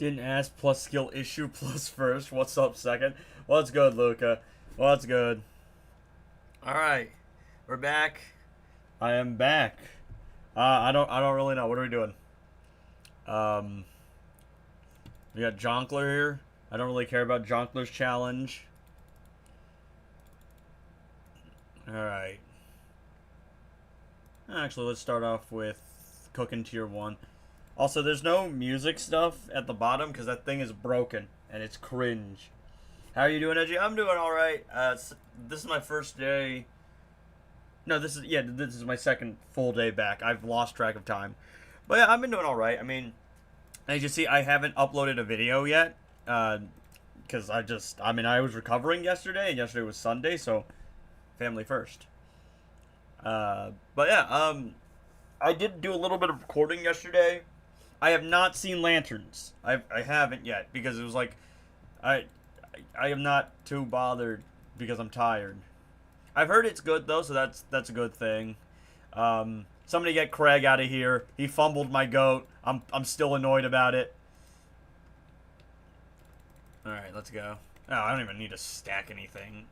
Didn't ask plus skill issue plus first. What's up second? What's good, Luca? What's good? All right, we're back. I am back. I don't really know. What are we doing? Um, we got Jonkler here. I don't really care about Jonkler's challenge. All right. Actually, let's start off with cooking tier one. Also, there's no music stuff at the bottom because that thing is broken and it's cringe. How are you doing, Edgy? I'm doing all right. This is my first day. No, this is my second full day back. I've lost track of time, but yeah, I've been doing all right. I mean, as you see, I haven't uploaded a video yet, because I was recovering yesterday, and yesterday was Sunday, so family first. But yeah, I did do a little bit of recording yesterday. I have not seen Lanterns. I haven't yet because it was like, I I am not too bothered because I'm tired. I've heard it's good though, so that's a good thing. Somebody get Craig out of here. He fumbled my goat. I'm still annoyed about it. All right, let's go. Oh, I don't even need to stack anything.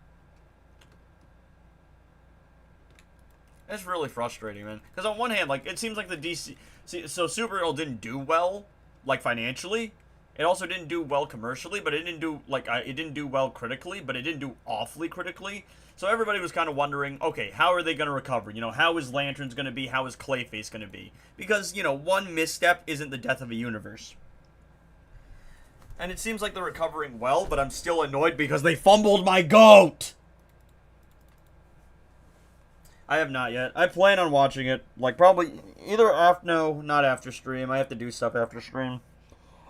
It's really frustrating, man. Because on one hand, like, it seems like the DC... So Supergirl didn't do well, like, financially. It also didn't do well commercially, but it didn't do, like, it didn't do well critically, but it didn't do awfully critically. So everybody was kind of wondering, okay, how are they going to recover? You know, how is Lanterns going to be? How is Clayface going to be? Because, you know, one misstep isn't the death of a universe. And it seems like they're recovering well, but I'm still annoyed because they fumbled my GOAT! I have not yet. I plan on watching it, like, probably either after, no, not after stream. I have to do stuff after stream.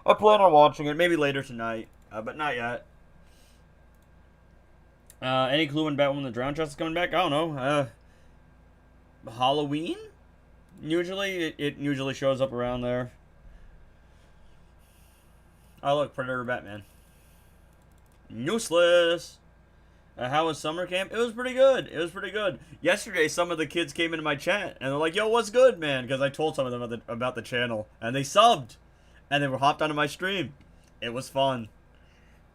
I plan on watching it, maybe later tonight, but not yet. Any clue when Batwoman the Drown Chest is coming back? I don't know. Halloween? Usually, it usually shows up around there. Oh, look, Predator Batman. Useless! How was summer camp? It was pretty good. It was pretty good. Yesterday, some of the kids came into my chat, and they're like, yo, what's good, man? Because I told some of them about the channel, and they subbed. And they were hopped onto my stream. It was fun.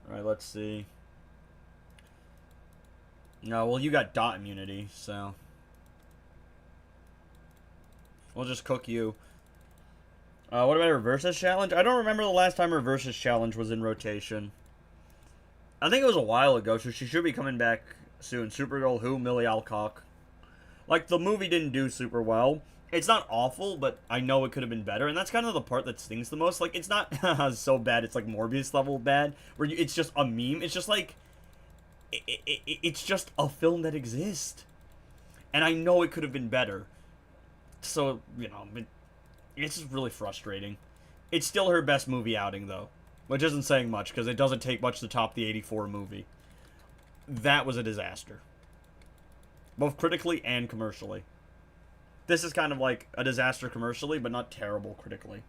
Alright, let's see. No, well, you got dot immunity, so. We'll just cook you. What about Reverse's challenge? I don't remember the last time Reverse's challenge was in rotation. I think it was a while ago, so she should be coming back soon. Supergirl who? Millie Alcock. Like, the movie didn't do super well. It's not awful, but I know it could have been better, and that's kind of the part that stings the most. Like, it's not so bad, it's like Morbius level bad, where it's just a meme. It's just like, it's just a film that exists. And I know it could have been better. So, you know, it's just really frustrating. It's still her best movie outing, though. Which isn't saying much, because it doesn't take much to top the '84 movie. That was a disaster. Both critically and commercially. This is kind of like a disaster commercially, but not terrible critically.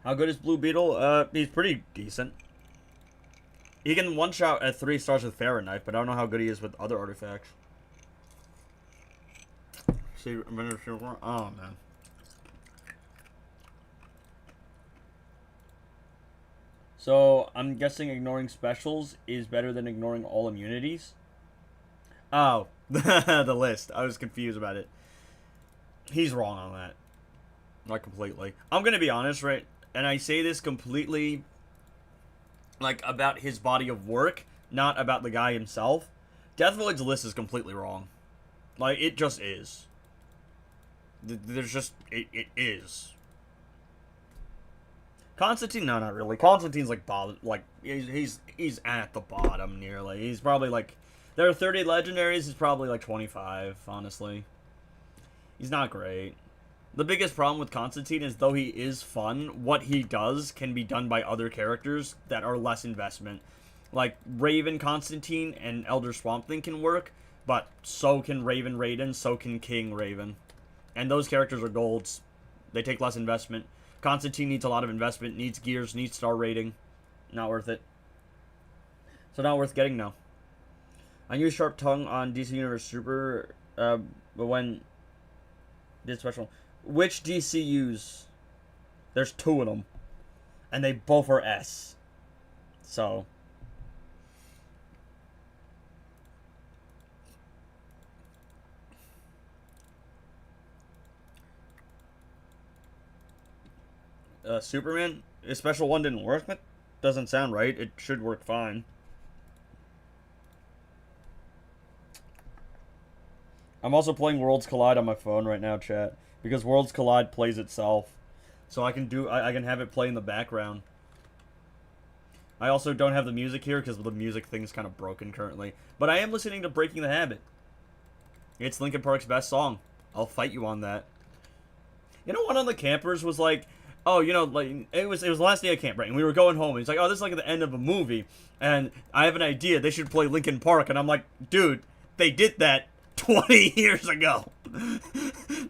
How good is Blue Beetle? He's pretty decent. He can one-shot at 3 stars with Fahrenheit, but I don't know how good he is with other artifacts. See, oh, man. So, I'm guessing ignoring specials is better than ignoring all immunities? Oh, the list. I was confused about it. He's wrong on that. Not completely. I'm going to be honest, right? And I say this completely, like, about his body of work, not about the guy himself. Deathvoid's list is completely wrong. Like, it just is. There's just, it is. Constantine? No, not really. Constantine's like he's at the bottom nearly. He's probably like, there are 30 legendaries. He's probably like 25, honestly. He's not great. The biggest problem with Constantine is, though he is fun, what he does can be done by other characters that are less investment. Like, Raven Constantine and Elder Swamp Thing can work, but so can Raven Raiden, so can King Raven. And those characters are golds. They take less investment. Constantine needs a lot of investment, needs gears, needs star rating. Not worth it. So not worth getting now. I used Sharp Tongue on DC Universe Super, but when did special. Which DCUs? There's 2 of them. and they both are S. So. Superman, his special one didn't work? That doesn't sound right. It should work fine. I'm also playing Worlds Collide on my phone right now, chat, because Worlds Collide plays itself. So I can have it play in the background. I also don't have the music here because the music thing's kind of broken currently. But I am listening to Breaking the Habit. It's Linkin Park's best song. I'll fight you on that. You know, one of the campers was like, oh, you know, like, it was the last day of camp, right? And we were going home, and he's like, oh, this is like at the end of a movie, and I have an idea, they should play Linkin Park, and I'm like, dude, they did that 20 years ago.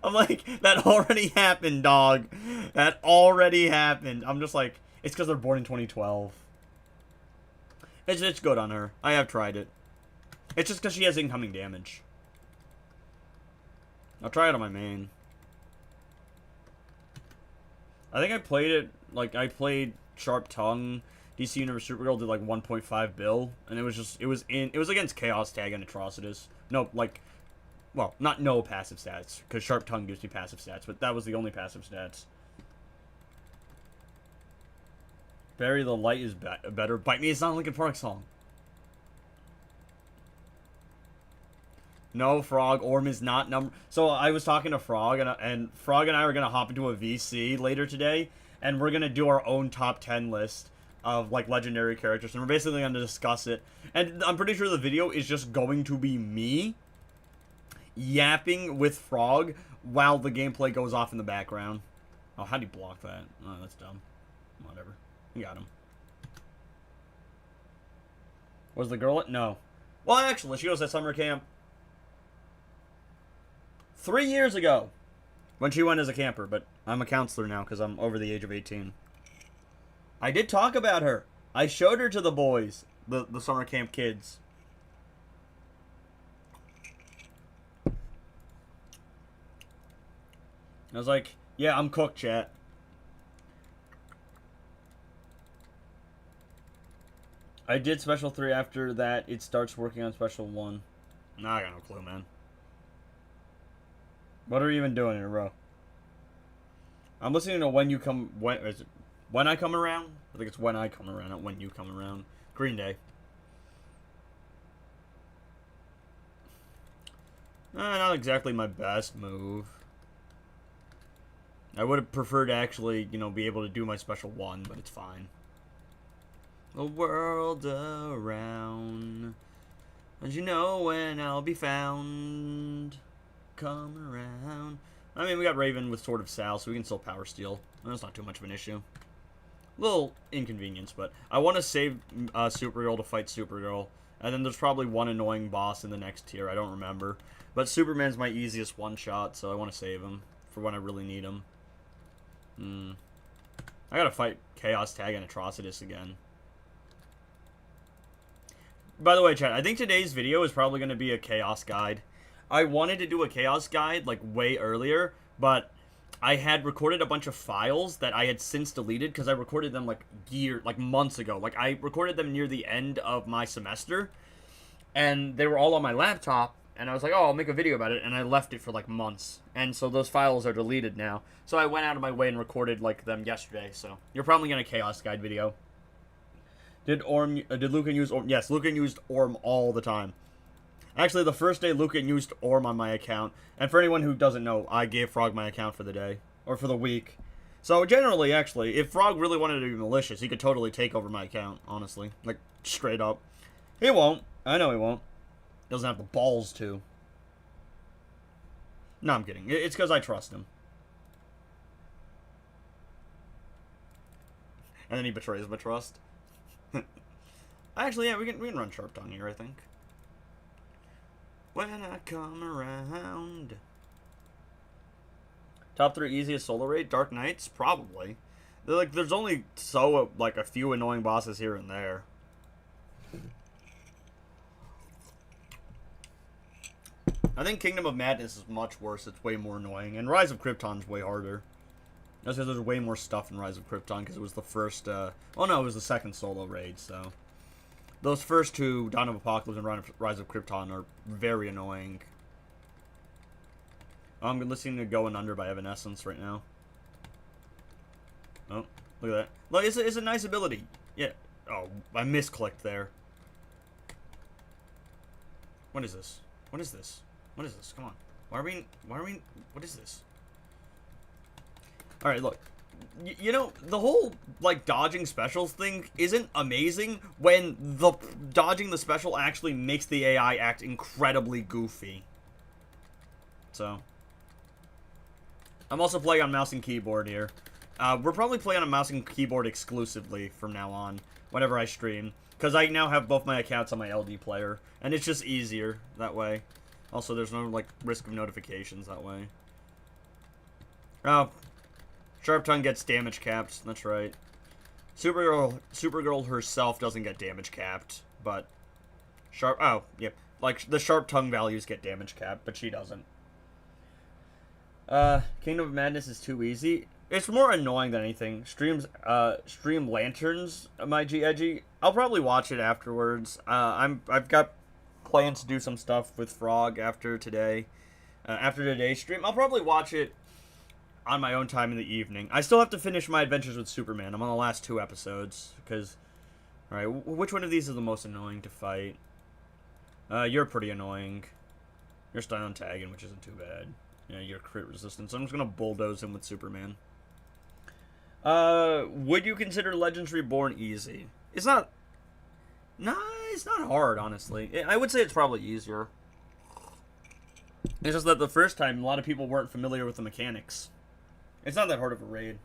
I'm like, that already happened, dog. That already happened. I'm just like, it's because they're born in 2012. It's good on her. I have tried it. It's just because she has incoming damage. I'll try it on my main. I think I played it, like, I played Sharp Tongue. DC Universe Supergirl did, like, 1.5 bill. And it was against Chaos Tag and Atrocitus. No, like, well, not no passive stats. Because Sharp Tongue gives me passive stats. But that was the only passive stats. Bury the Light is better. Bite Me, it's not a Linkin Park song. No, Frog, Orm is not number... So, I was talking to Frog, and Frog and I are going to hop into a VC later today, and we're going to do our own top 10 list of, like, legendary characters, and we're basically going to discuss it. And I'm pretty sure the video is just going to be me yapping with Frog while the gameplay goes off in the background. Oh, how do you block that? Oh, that's dumb. Whatever. You got him. Was the girl... No. Well, actually, she was at summer camp 3 years ago, when she went as a camper, but I'm a counselor now because I'm over the age of 18. I did talk about her. I showed her to the boys, the summer camp kids. I was like, yeah, I'm cooked, chat. I did Special 3 after that. It starts working on Special 1. Nah, I got no clue, man. What are we even doing here, bro? I'm listening to When You Come... Is it When I Come Around? I think it's When I Come Around, not When You Come Around. Green Day. Not exactly my best move. I would have preferred to actually, you know, be able to do my Special 1, but it's fine. The world around, and you know when I'll be found. Come around. I mean, we got Raven with Sword of Sal, so we can still Power Steal. That's not too much of an issue. Little inconvenience, but I want to save Supergirl to fight Supergirl. And then there's probably one annoying boss in the next tier. I don't remember. But Superman's my easiest one-shot, so I want to save him for when I really need him. I gotta fight Chaos Tag and Atrocitus again. By the way, chat, I think today's video is probably going to be a Chaos Guide. I wanted to do a Chaos Guide, like, way earlier, but I had recorded a bunch of files that I had since deleted, because I recorded them, like, months ago. Like, I recorded them near the end of my semester, and they were all on my laptop, and I was like, oh, I'll make a video about it, and I left it for, like, months. And so those files are deleted now. So I went out of my way and recorded, like, them yesterday, so you're probably getting a Chaos Guide video. Did Lucan use Orm? Yes, Lucan used Orm all the time. Actually, the first day Lucan used Orm on my account. And for anyone who doesn't know, I gave Frog my account for the day. Or for the week. So generally, actually, if Frog really wanted to be malicious, he could totally take over my account, honestly. Like, straight up. He won't. I know he won't. Doesn't have the balls to. No, I'm kidding. It's because I trust him. And then he betrays my trust. Actually, yeah, we can run Sharp Tongue here, I think. When I come around. Top 3 easiest solo raid? Dark Knights? Probably. There's only a few annoying bosses here and there. I think Kingdom of Madness is much worse. It's way more annoying. And Rise of Krypton's way harder. That's because there's way more stuff in Rise of Krypton, because it was the first, oh no, it was the second solo raid, so. Those first two, Dawn of Apocalypse and Rise of Krypton, are very annoying. I'm listening to Going Under by Evanescence right now. Oh, look at that. Look, it's a nice ability. Yeah. Oh, I misclicked there. What is this? What is this? What is this? Come on. Why are we, what is this? Alright, look. You know, the whole, like, dodging specials thing isn't amazing when the dodging the special actually makes the AI act incredibly goofy. So. I'm also playing on mouse and keyboard here. We're probably playing on a mouse and keyboard exclusively from now on, whenever I stream. Because I now have both my accounts on my LD player, and it's just easier that way. Also, there's no, like, risk of notifications that way. Oh. Sharp Tongue gets damage capped, that's right. Supergirl herself doesn't get damage capped, but... Oh, yep. Like, the Sharp Tongue values get damage capped, but she doesn't. Kingdom of Madness is too easy. It's more annoying than anything. Stream Lanterns, my G-Edgy. I'll probably watch it afterwards. I've got plans to do some stuff with Frog after today. After today's stream, I'll probably watch it on my own time in the evening. I still have to finish my Adventures with Superman. I'm on the last 2 episodes, because... Alright, which one of these is the most annoying to fight? You're pretty annoying. You're stun tagging, which isn't too bad. Yeah, you're crit resistant, so I'm just gonna bulldoze him with Superman. Would you consider Legends Reborn easy? It's not... Nah, it's not hard, honestly. I would say it's probably easier. It's just that the first time, a lot of people weren't familiar with the mechanics. It's not that hard of a raid.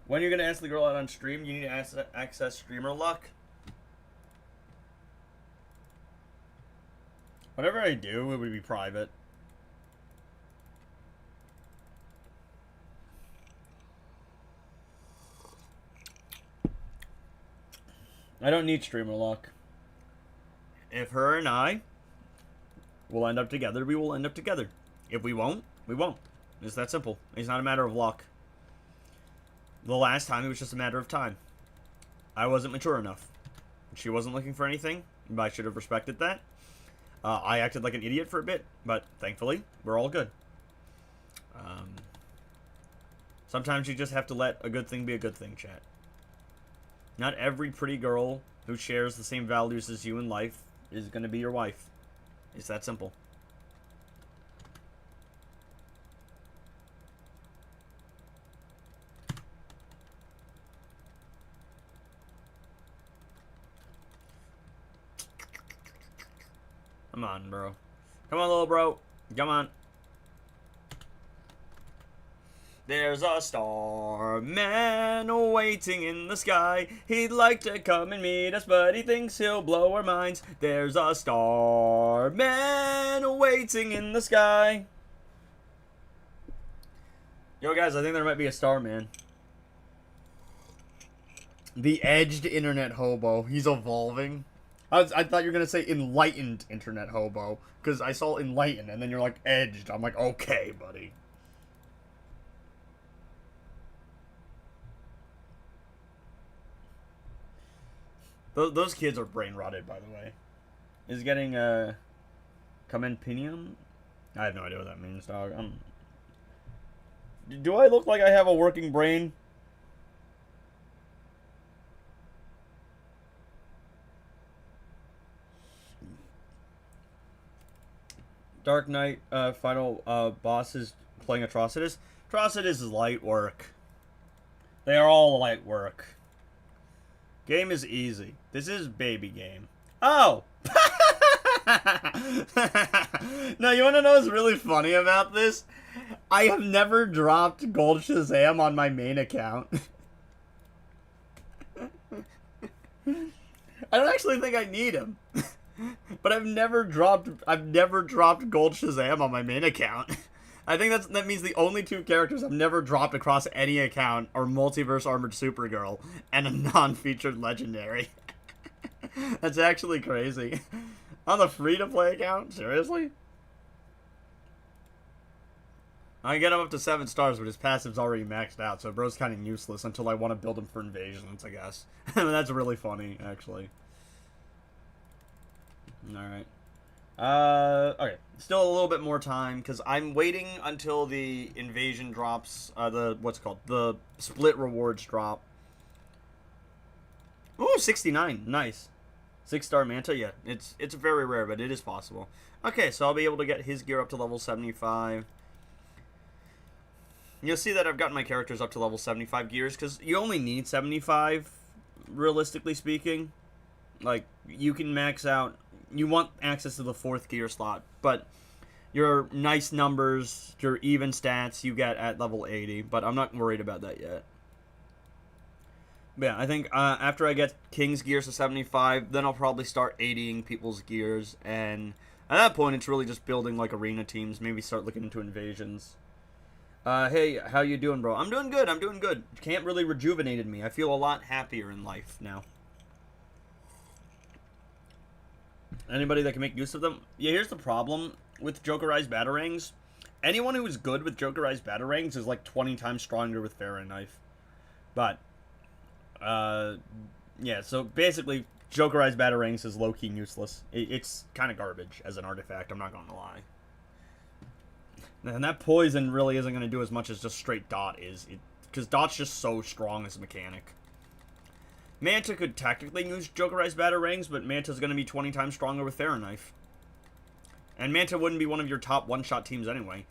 When you're going to ask the girl out on stream, you need to access streamer luck. Whatever I do, it would be private. I don't need streamer luck. If her and I will end up together, we will end up together. If we won't, we won't. It's that simple. It's not a matter of luck. The last time, it was just a matter of time. I wasn't mature enough. She wasn't looking for anything, but I should have respected that. I acted like an idiot for a bit, but thankfully, we're all good. Sometimes you just have to let a good thing be a good thing, chat. Not every pretty girl who shares the same values as you in life is going to be your wife. It's that simple. Come on, bro. Come on, little bro. Come on. There's a starman waiting in the sky. He'd like to come and meet us, but he thinks he'll blow our minds. There's a starman waiting in the sky. Yo, guys, I think there might be a starman. The edged internet hobo. He's evolving. I thought you were going to say enlightened internet hobo, because I saw enlightened, and then you're like, edged. I'm like, okay, buddy. Those kids are brain rotted, by the way. Is getting Commenpinium? I have no idea what that means, dog. Do I look like I have a working brain? Dark Knight final boss is playing Atrocitus. Atrocitus is light work. They are all light work. Game is easy. This is baby game. Oh! No, you want to know what's really funny about this? I have never dropped Gold Shazam on my main account. I don't actually think I need him. But I've never dropped Gold Shazam on my main account. I think that means the only 2 characters I've never dropped across any account are Multiverse Armored Supergirl and a non-featured legendary. That's actually crazy. On the free-to-play account? Seriously? I get him up to 7 stars, but his passive's already maxed out, so bro's kind of useless until I want to build him for invasions, I guess. That's really funny, actually. Alright. Okay. Still a little bit more time, because I'm waiting until the invasion drops, the split rewards drop. Ooh, 69. Nice. 6-star Manta, yeah. It's very rare, but it is possible. Okay, so I'll be able to get his gear up to level 75. You'll see that I've gotten my characters up to level 75 gears, because you only need 75, realistically speaking. Like, you can max out... You want access to the 4th gear slot, but your nice numbers, your even stats, you get at level 80, but I'm not worried about that yet. But yeah, I think after I get King's gears to 75, then I'll probably start 80ing people's gears, and at that point, it's really just building, like, arena teams, maybe start looking into invasions. Hey, how you doing, bro? I'm doing good, I'm doing good. Camp really rejuvenated me. I feel a lot happier in life now. Anybody that can make use of them? Yeah, here's the problem with Jokerized Batarangs. Anyone who is good with Jokerized Batarangs is, like, 20 times stronger with Pharaoh Knife. But, yeah, so basically, Jokerized Batarangs is low-key useless. It's kind of garbage as an artifact, I'm not going to lie. And that poison really isn't going to do as much as just straight dot is. Because dot's just so strong as a mechanic. Manta could technically use Jokerized Batarangs, but Manta's going to be 20 times stronger with Pharaoh Knife. And Manta wouldn't be one of your top one-shot teams anyway.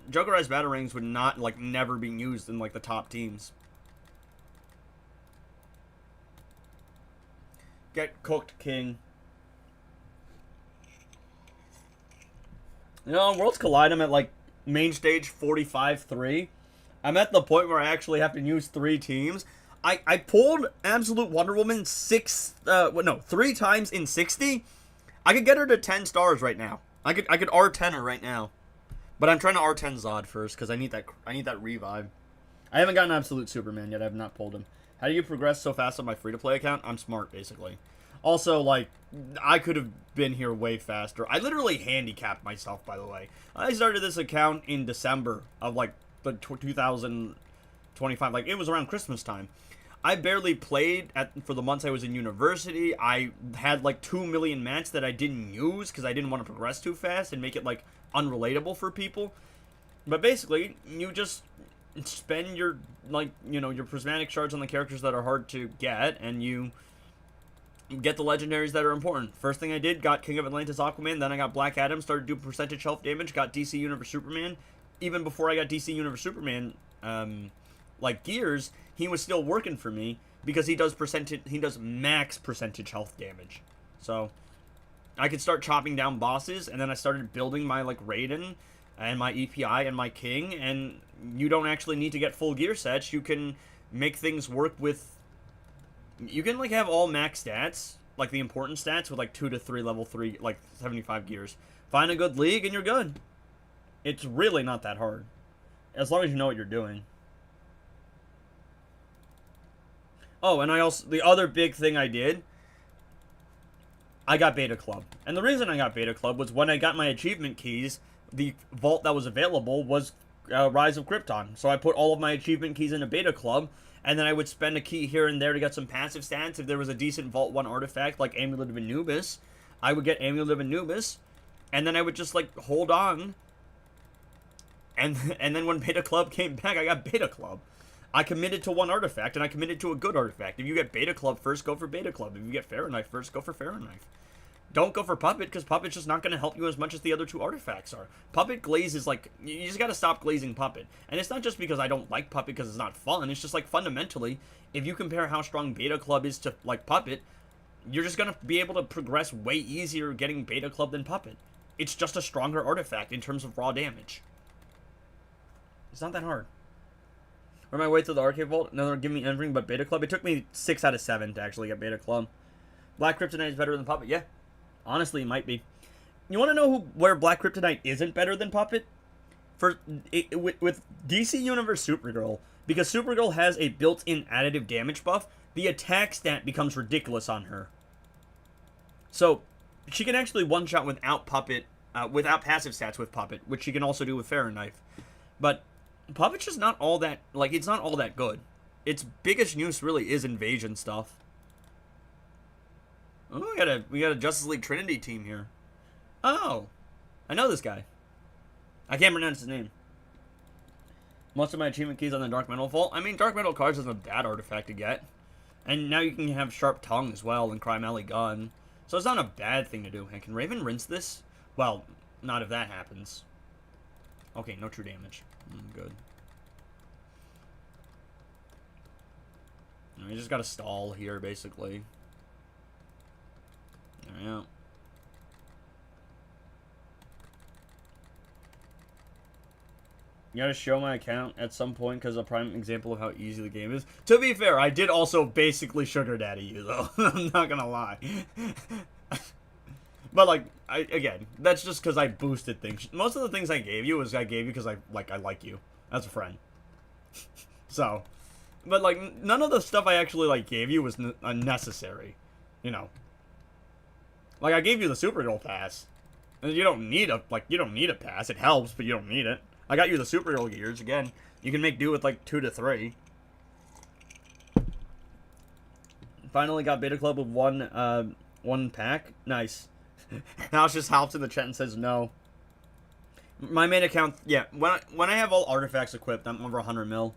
Jokerized Batarangs would not, like, never be used in, like, the top teams. Get cooked, King. You know, Worlds Collide, I'm at, like, main stage 45-3. I'm at the point where I actually have to use 3 teams. I pulled Absolute Wonder Woman 3 times in 60. I could get her to 10 stars right now. I could R10 her right now. But I'm trying to R10 Zod first, because I need that revive. I haven't gotten Absolute Superman yet. I have not pulled him. How do you progress so fast on my free-to-play account? I'm smart, basically. Also, like, I could have been here way faster. I literally handicapped myself, by the way. I started this account in December of, like, the 2025. Like, it was around Christmas time. I barely played for the months I was in university. I had, like, 2 million mats that I didn't use because I didn't want to progress too fast and make it, like, unrelatable for people. But basically, you just spend your, like, you know, your prismatic shards on the characters that are hard to get, and you get the legendaries that are important. First thing I did, got King of Atlantis Aquaman, then I got Black Adam, started doing percentage health damage, got DC Universe Superman. Even before I got DC Universe Superman, like, gears, he was still working for me because he does max percentage health damage. So I could start chopping down bosses, and then I started building my, like, Raiden and my EPI and my King, and you don't actually need to get full gear sets. You can make things work with... You can, like, have all max stats, like the important stats, with, like, 2 to 3 level 3, like, 75 gears. Find a good league, and you're good. It's really not that hard, as long as you know what you're doing. Oh, and the other big thing I did, I got Beta Club. And the reason I got Beta Club was when I got my achievement keys, the vault that was available was Rise of Krypton. So I put all of my achievement keys into Beta Club, and then I would spend a key here and there to get some passive stats. If there was a decent Vault 1 artifact like Amulet of Anubis, I would get Amulet of Anubis, and then I would just, like, hold on. And then when Beta Club came back, I got Beta Club. I committed to one artifact, and I committed to a good artifact. If you get Beta Club first, go for Beta Club. If you get Pharaoh Knife first, go for Pharaoh Knife. Don't go for Puppet, because Puppet's just not going to help you as much as the other 2 artifacts are. Puppet glaze is, like, you just got to stop glazing Puppet. And it's not just because I don't like Puppet because it's not fun. It's just, like, fundamentally, if you compare how strong Beta Club is to, like, Puppet, you're just going to be able to progress way easier getting Beta Club than Puppet. It's just a stronger artifact in terms of raw damage. It's not that hard. On my way to the Arcade Vault, another give me anything but Beta Club. It took me 6 out of 7 to actually get Beta Club. Black Kryptonite is better than Puppet. Yeah, honestly, it might be. You want to know where Black Kryptonite isn't better than Puppet? With DC Universe Supergirl, because Supergirl has a built-in additive damage buff, the attack stat becomes ridiculous on her. So she can actually one-shot without Puppet, without passive stats with Puppet, which she can also do with Pharaoh Knife. But Puppet's just not all that, like, it's not all that good. Its biggest use really is invasion stuff. Oh, we got a Justice League Trinity team here. Oh, I know this guy. I can't pronounce his name. Most of my achievement keys on the Dark Metal Vault. I mean, Dark Metal cards isn't a bad artifact to get. And now you can have Sharp Tongue as well and Crime Alley Gun. So it's not a bad thing to do. And can Raven rinse this? Well, not if that happens. Okay, no true damage. Good. You just gotta stall here, basically. There we go. You gotta show my account at some point because a prime example of how easy the game is. To be fair, I did also basically sugar daddy you, though. I'm not gonna lie. But, like, again, that's just because I boosted things. Most of the things I gave you was I gave you because I like you as a friend. So, but, like, none of the stuff I actually, like, gave you was unnecessary. You know. Like, I gave you the Supergirl pass. And you don't need a pass. It helps, but you don't need it. I got you the Supergirl gears. Again, you can make do with, like, 2 to 3. Finally got Beta Club with one pack. Nice. House just hops in the chat and says no. My main account, yeah. When I have all artifacts equipped, I'm over 100 mil.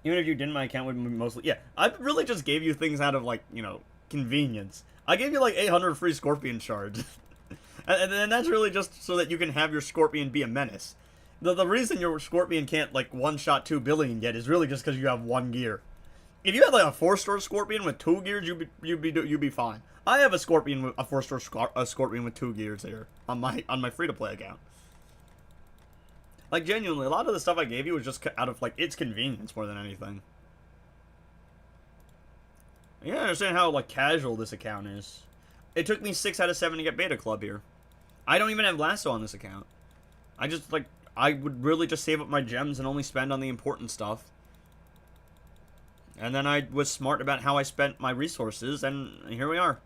Even if you didn't, my account would mostly, yeah. I really just gave you things out of, like, you know, convenience. I gave you like 800 free Scorpion shards, and then that's really just so that you can have your Scorpion be a menace. The reason your Scorpion can't like one-shot 2 billion yet is really just because you have 1 gear. If you had like a 4-star Scorpion with 2 gears, you'd be fine. I have a Scorpion with a 4-star Scorpion with 2 gears here on my free-to-play account. Like genuinely, a lot of the stuff I gave you was just out of like its convenience more than anything. You gotta understand how like casual this account is. It took me 6 out of 7 to get Beta Club here. I don't even have Lasso on this account. I just like I would really just save up my gems and only spend on the important stuff. And then I was smart about how I spent my resources, and here we are.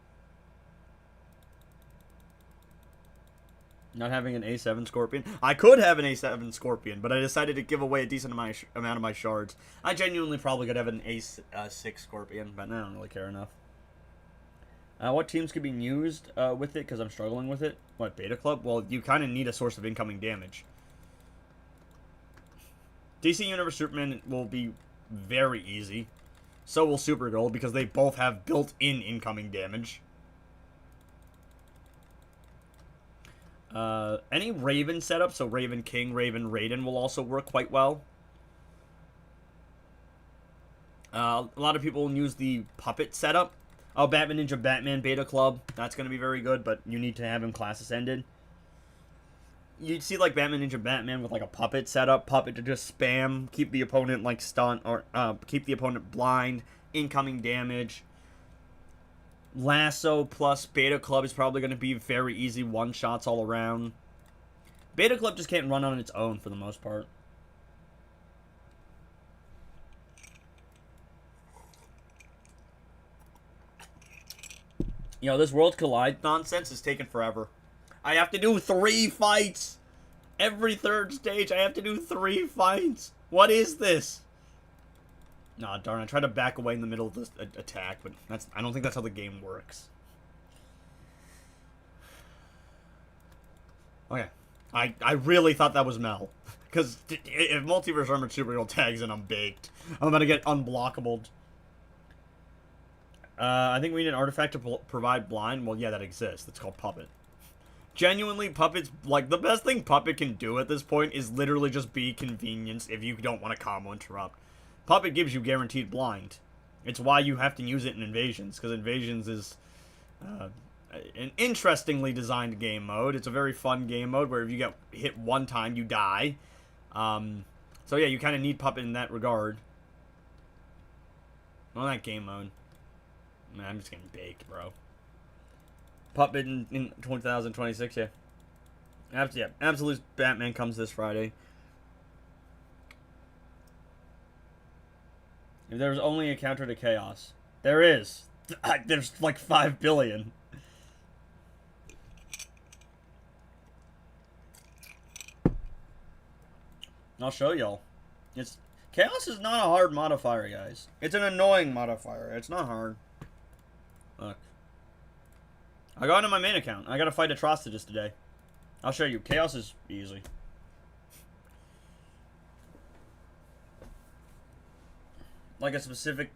Not having an A7 Scorpion. I could have an A7 Scorpion, but I decided to give away a decent amount of my shards. I genuinely probably could have an A6 Scorpion, but I don't really care enough. What teams could be used with it, because I'm struggling with it? What, Beta Club? Well, you kind of need a source of incoming damage. DC Universe Superman will be very easy. So will Supergirl, because they both have built-in incoming damage. Any Raven setup, so Raven King, Raven Raiden will also work quite well. A lot of people use the Puppet setup. Oh, Batman Ninja Batman Beta Club. That's going to be very good, but you need to have him class ascended. You'd see like Batman Ninja Batman with like a Puppet setup. Puppet to just spam, keep the opponent like stunned, or keep the opponent blind, incoming damage. Lasso plus Beta Club is probably going to be very easy one-shots all around. Beta Club just can't run on its own for the most part. You know, this World Collide nonsense is taking forever. I have to do 3 fights! Every 3rd stage, I have to do 3 fights! What is this? Nah, darn, I tried to back away in the middle of this attack, but I don't think that's how the game works. Okay. I really thought that was Mel. Because if Multiverse Armored Supergirl tags in, I'm baked. I'm gonna get unblockable. I think we need an artifact to provide blind. Well, yeah, that exists. It's called Puppet. Genuinely, Puppet's, like, the best thing Puppet can do at this point is literally just be convenience if you don't want to combo interrupt. Puppet gives you guaranteed blind. It's why you have to use it in Invasions, because Invasions is an interestingly designed game mode. It's a very fun game mode where if you get hit 1 time, you die. So yeah, you kind of need Puppet in that regard. Well, that game mode. Man, I'm just getting baked, bro. Puppet in 2026, yeah. Yeah, Absolute Batman comes this Friday. If there's only a counter to chaos. There is. There's like 5 billion. I'll show y'all. It's Chaos is not a hard modifier, guys. It's an annoying modifier. It's not hard. Look. I got into my main account. I gotta fight Atrocitus today. I'll show you. Chaos is easy. Like a specific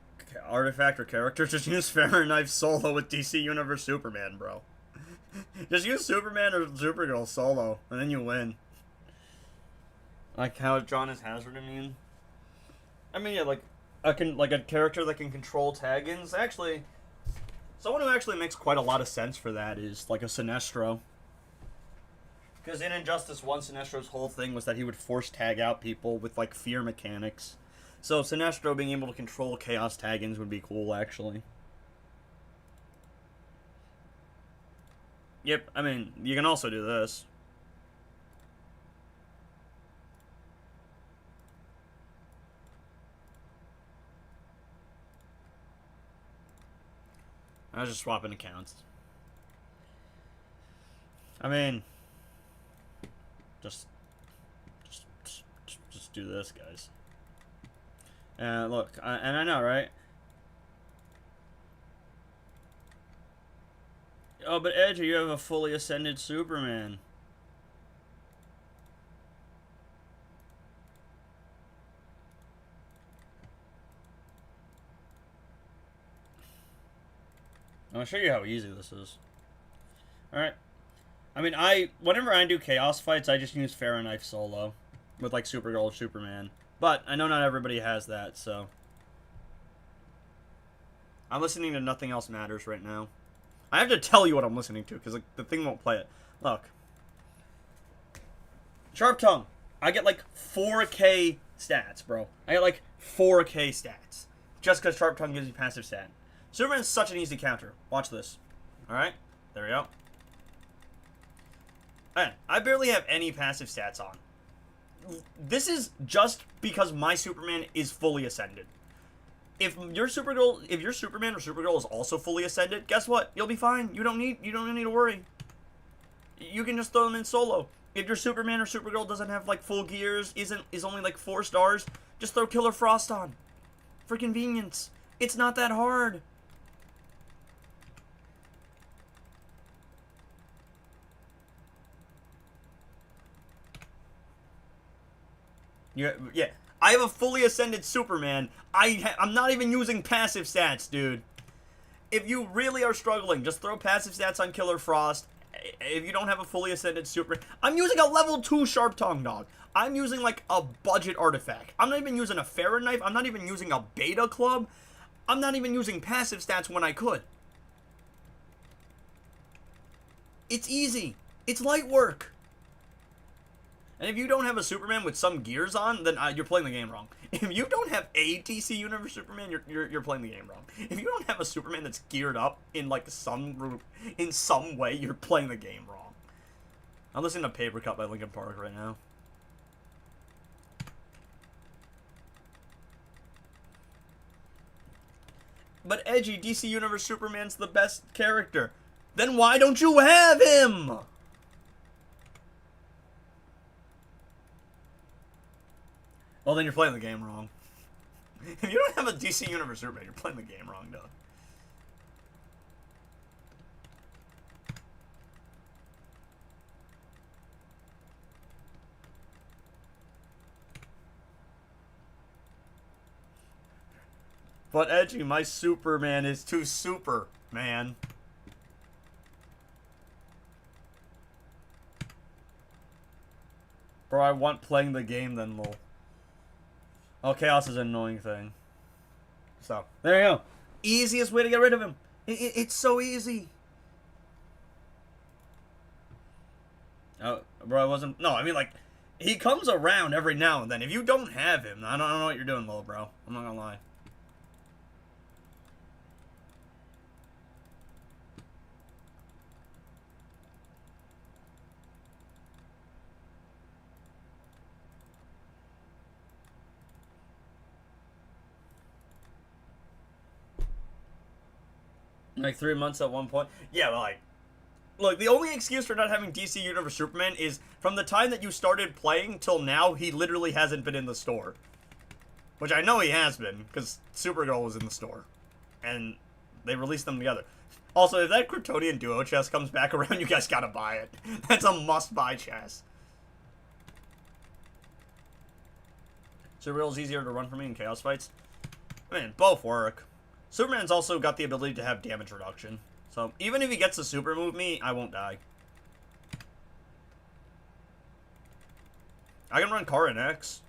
artifact or character, just use Fahrenheit solo with DC Universe Superman, bro. Just use Superman or Supergirl solo, and then you win. Like how John is Hazard immune. I mean, yeah, like a character that can control tag-ins. Actually, someone who actually makes quite a lot of sense for that is like a Sinestro. Because in Injustice 1, Sinestro's whole thing was that he would force tag out people with like fear mechanics. So Sinestro being able to control Chaos tag-ins would be cool, actually. Yep, I mean, you can also do this. I was just swapping accounts. I mean, just do this, guys. Look, and I know, right? Oh, but Edge, you have a fully ascended Superman. I'll show you how easy this is. Alright. I mean, whenever I do Chaos fights, I just use Fahrenheit solo. With, like, Supergirl or Superman. But, I know not everybody has that, so. I'm listening to Nothing Else Matters right now. I have to tell you what I'm listening to, because like, the thing won't play it. Look. Sharp Tongue. I get, like, 4K stats, bro. I get, like, 4K stats. Just because Sharp Tongue gives you passive stat. Superman is such an easy counter. Watch this. Alright? There we go. Alright, I barely have any passive stats on. This is just because my Superman is fully ascended. If your Superman or Supergirl is also fully ascended, guess what? You'll be fine. You don't need to worry. You can just throw them in solo. If your Superman or Supergirl doesn't have like full gears, is only like 4 stars, just throw Killer Frost on. For convenience. It's not that hard. Yeah. I have a fully ascended Superman. I'm not even using passive stats, dude. If you really are struggling, just throw passive stats on Killer Frost. If you don't have a fully ascended Superman, I'm using a level 2 Sharp Tongue, dog. I'm using like a budget artifact. I'm not even using a Fahrenheit. I'm not even using a Beta Club. I'm not even using passive stats when I could. It's easy. It's light work. And if you don't have a Superman with some gears on, then you're playing the game wrong. If you don't have a DC Universe Superman, you're playing the game wrong. If you don't have a Superman that's geared up in like some way, you're playing the game wrong. I'm listening to Paper Cut by Linkin Park right now. But edgy, DC Universe Superman's the best character. Then why don't you have him? Well, then you're playing the game wrong. If you don't have a DC Universe Superman, you're playing the game wrong, though. But edgy, my Superman is too super, man. Bro, I want playing the game then, lol. Oh, Chaos is an annoying thing. So, there you go. Easiest way to get rid of him. It's so easy. Oh, bro, I wasn't... No, I mean, like, he comes around every now and then. If you don't have him, I don't know what you're doing, little bro. I'm not gonna lie. Like 3 months at one point. Yeah, but like Look, the only excuse for not having DC Universe Superman is from the time that you started playing till now, he literally hasn't been in the store. Which I know he has been, because Supergirl was in the store. And they released them together. Also, if that Kryptonian Duo chest comes back around, you guys gotta buy it. That's a must-buy chest. Supergirl's easier to run for me in Chaos fights. I mean, both work. Superman's also got the ability to have damage reduction. So, even if he gets to super move me, I won't die. I can run Kara and X.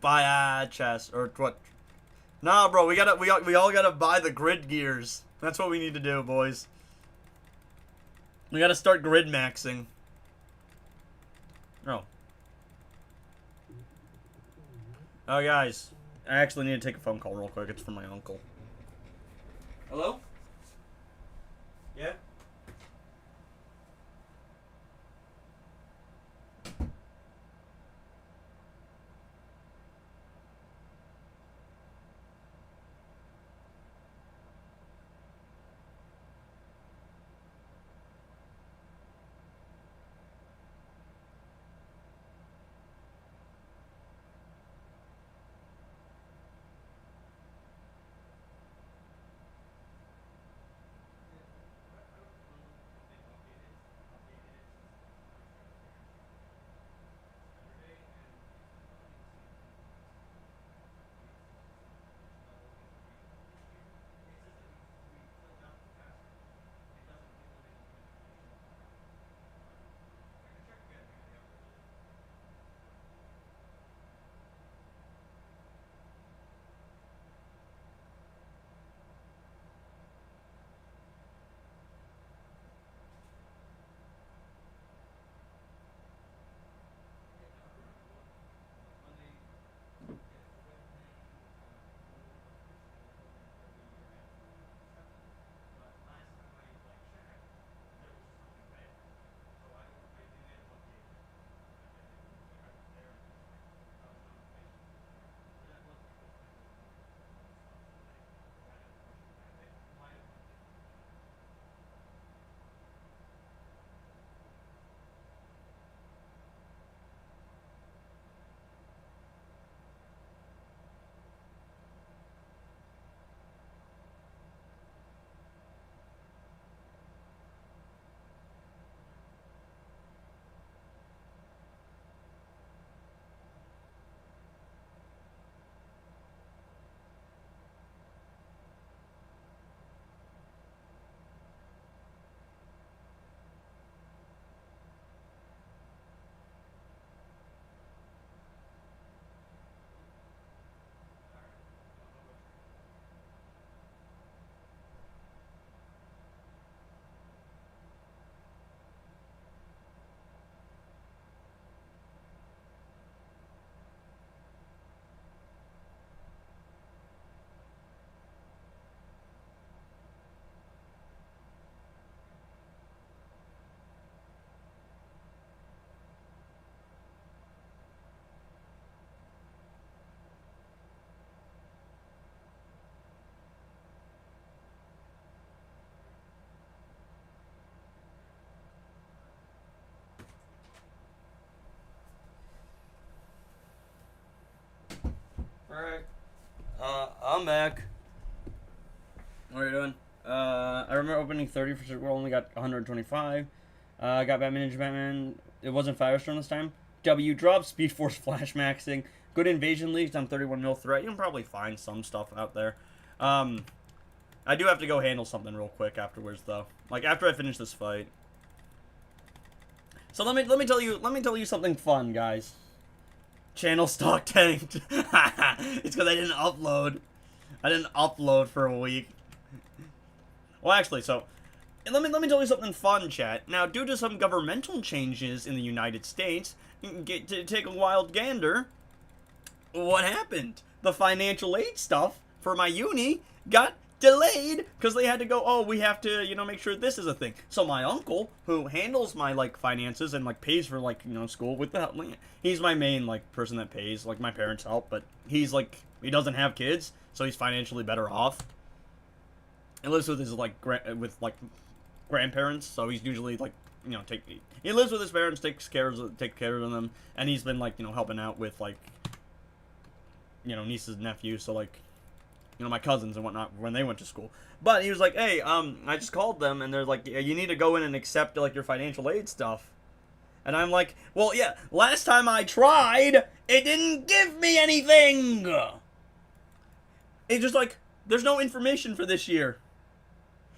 Buy a chest or what? Nah, bro, we all gotta buy the grid gears. That's what we need to do, boys. We gotta start grid maxing. Oh. Oh, guys, I actually need to take a phone call real quick. It's from my uncle. Hello? Yeah? Alright. I'm back. What are you doing? I remember opening 30 for Supergirl, only got 125. I got Batman Ninja Batman. It wasn't Firestorm this time. W drop, Speed Force Flash Maxing. Good Invasion Leagues on 31 mil threat. You can probably find some stuff out there. I do have to go handle something real quick afterwards, though. Like, after I finish this fight. So let me tell you something fun, guys. Channel stock tanked. It's because I didn't upload. I didn't upload for a week. Well, actually, so let me tell you something fun, chat. Now, due to some governmental changes in the United States, to take a wild gander, what happened? The financial aid stuff for my uni got delayed because they had to go, oh, we have to, make sure this is a thing. So my uncle, who handles my, like, finances and, like, pays for, like, school with the help, he's my main, like, person that pays. Like, my parents help, but he's, like, he doesn't have kids, so he's financially better off. He lives with his, like, grandparents, so he's usually, like, he lives with his parents, takes care of them, and he's been, like, helping out with, like, nieces and nephews, so, like, my cousins and whatnot when they went to school. But he was like, hey, I just called them, and they're like, yeah, you need to go in and accept, like, your financial aid stuff. And I'm like, well, yeah, last time I tried, it didn't give me anything. It's just like, there's no information for this year.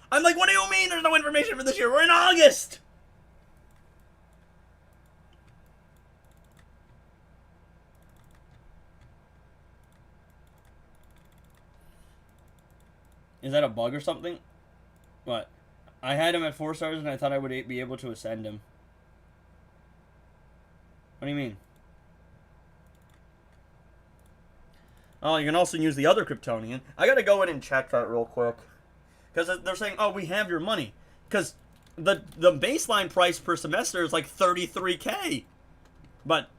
I'm like, what do you mean there's no information for this year? We're in August. Is that a bug or something? What? I had him at 4 stars and I thought I would be able to ascend him. What do you mean? Oh, you can also use the other Kryptonian. I gotta go in and check that real quick. Because they're saying, oh, we have your money. Because the baseline price per semester is like $33K. But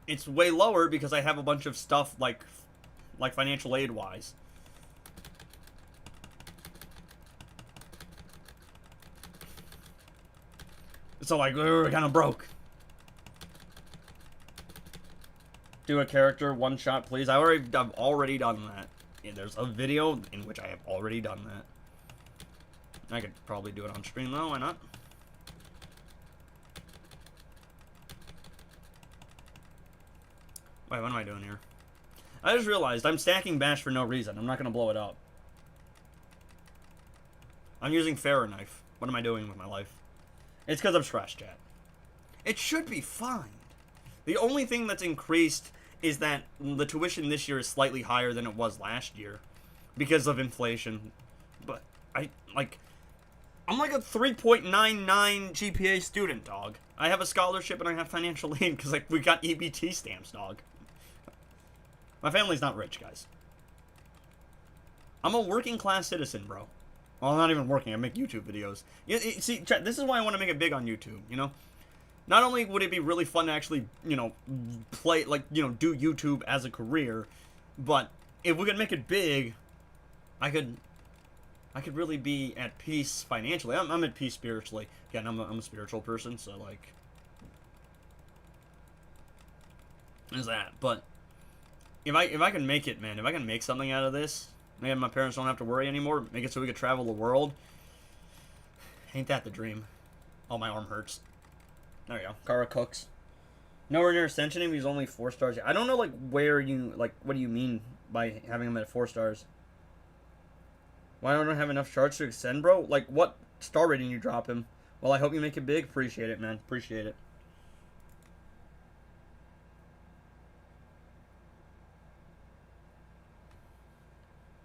it's way lower because I have a bunch of stuff like financial aid wise. So, like, we're kind of broke. Do a character one shot, please. I've already done that. Yeah, there's a video in which I have already done that. I could probably do it on stream though. Why not? Wait, what am I doing here? I just realized I'm stacking Bash for no reason. I'm not gonna blow it up. I'm using Pharaoh Knife. What am I doing with my life? It's because I'm stressed, chat. It should be fine. The only thing that's increased is that the tuition this year is slightly higher than it was last year because of inflation. But I'm like a 3.99 GPA student, dog. I have a scholarship and I have financial aid because, like, we got EBT stamps, dog. My family's not rich, guys. I'm a working class citizen, bro. Well, I'm not even working. I make YouTube videos. See, chat, this is why I want to make it big on YouTube, Not only would it be really fun to actually, play, like, do YouTube as a career, but if we could make it big, I could really be at peace financially. I'm at peace spiritually. Again, I'm a spiritual person, so, like, there's that. But if I can make it, man, if I can make something out of this, maybe my parents don't have to worry anymore, make it so we could travel the world, ain't that the dream? Oh, my arm hurts. There we go. Kara cooks. Nowhere near ascensioning. He's only 4 stars. I don't know, like, where you, like, what do you mean by having him at 4 stars? Why don't I have enough shards to ascend, bro? Like, what star rating you drop him? Well, I hope you make it big. Appreciate it, man. Appreciate it.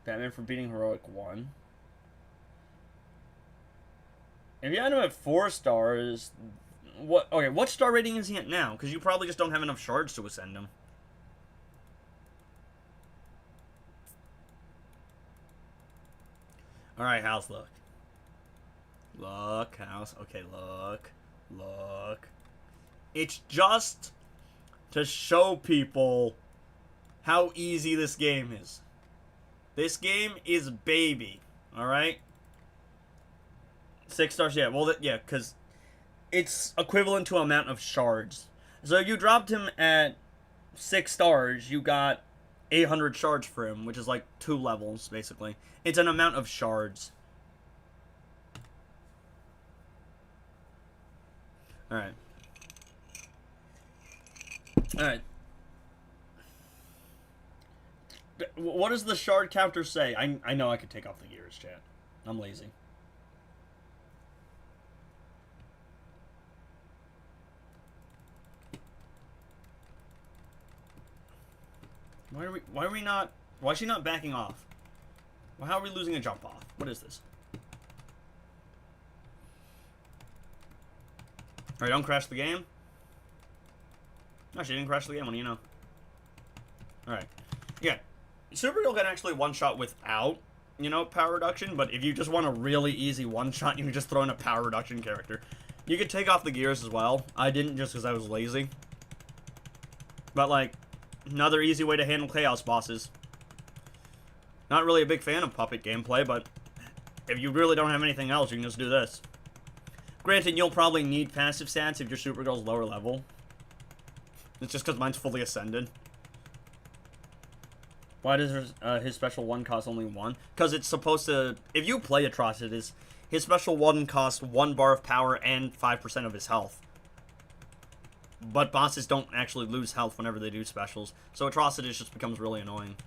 Batman for beating Heroic 1. If you had him at 4 stars... what star rating is he at now? Because you probably just don't have enough shards to ascend him. Alright, House, look. Look, House. Okay, look. Look. It's just to show people how easy this game is. This game is baby. Alright? 6 stars, yeah. Well, yeah, because it's equivalent to amount of shards. So if you dropped him at 6 stars, you got 800 shards for him, which is like 2 levels, basically. It's an amount of shards. Alright. Alright. What does the shard counter say? I know I could take off the gears, chat. I'm lazy. Why are we not... Why is she not backing off? Well, how are we losing a jump off? What is this? Alright, don't crash the game. No, she didn't crash the game. What do you know? Alright. Yeah. Supergirl can actually one-shot without, power reduction, but if you just want a really easy one-shot, you can just throw in a power reduction character. You could take off the gears as well. I didn't just because I was lazy. But, like, another easy way to handle Chaos bosses. Not really a big fan of puppet gameplay, but if you really don't have anything else, you can just do this. Granted, you'll probably need passive stats if your Supergirl's lower level. It's just because mine's fully ascended. Why does his special 1 cost only 1? Because it's supposed to... If you play Atrocitus, his special 1 costs 1 bar of power and 5% of his health. But bosses don't actually lose health whenever they do specials, so Atrocitus just becomes really annoying.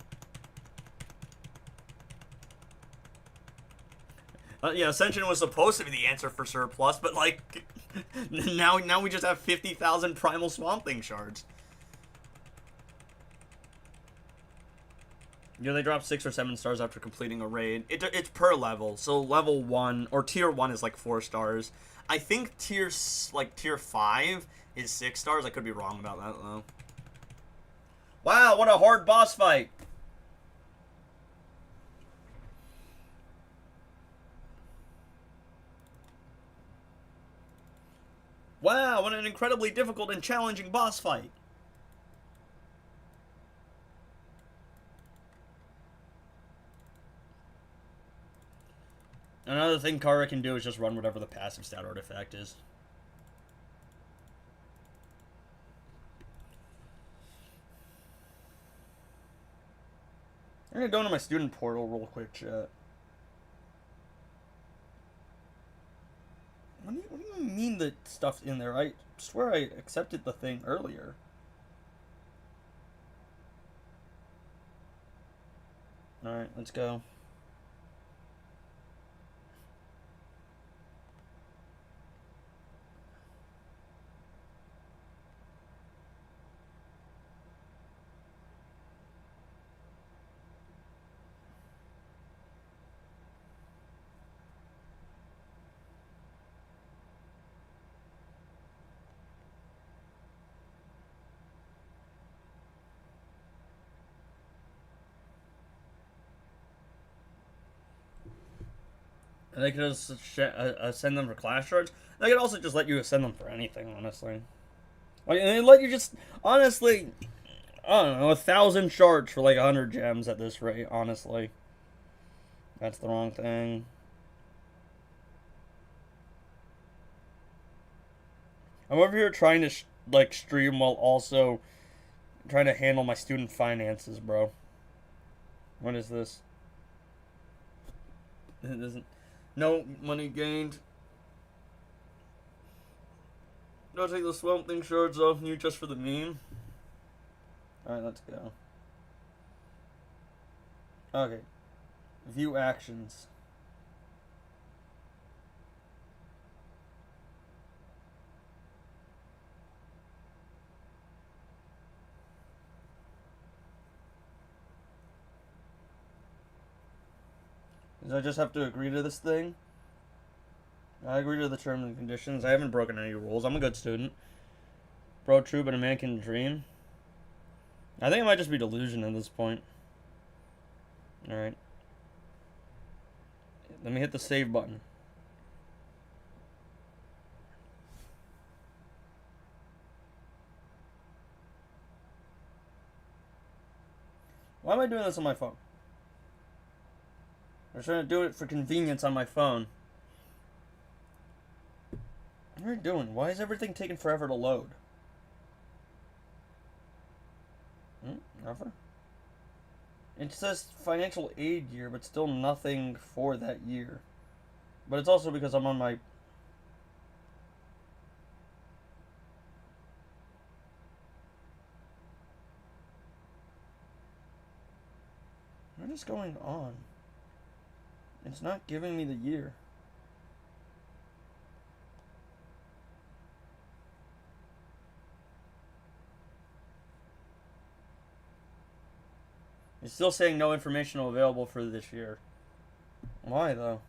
Yeah, Ascension was supposed to be the answer for Surplus, but, like, now we just have 50,000 Primal Swamp Thing shards. Yeah, they drop 6 or 7 stars after completing a raid. It's per level, so level 1, or tier 1 is, like, 4 stars. I think tier 5 is 6 stars. I could be wrong about that, though. Wow, what a hard boss fight! Wow, what an incredibly difficult and challenging boss fight. Another thing Kara can do is just run whatever the passive stat artifact is. I'm gonna go into my student portal real quick, chat. What do you mean the stuff's in there? I swear I accepted the thing earlier. Alright, let's go. And they could just send them for class shards. They could also just let you send them for anything, honestly. Like, and they let you just, honestly, I don't know, 1,000 shards for like 100 gems at this rate, honestly. That's the wrong thing. I'm over here trying to, like, stream while also trying to handle my student finances, bro. What is this? It doesn't... No money gained. Don't take the Swamp Thing shards off you just for the meme. Alright, let's go. Okay. View actions. Does I just have to agree to this thing? I agree to the terms and conditions. I haven't broken any rules. I'm a good student. Bro, true, but a man can dream. I think it might just be delusion at this point. Alright. Let me hit the save button. Why am I doing this on my phone? I'm trying to do it for convenience on my phone. What are you doing? Why is everything taking forever to load? Nothing. It says financial aid year, but still nothing for that year. But it's also because I'm on my... What is going on? It's not giving me the year. It's still saying no information available for this year. Why, though?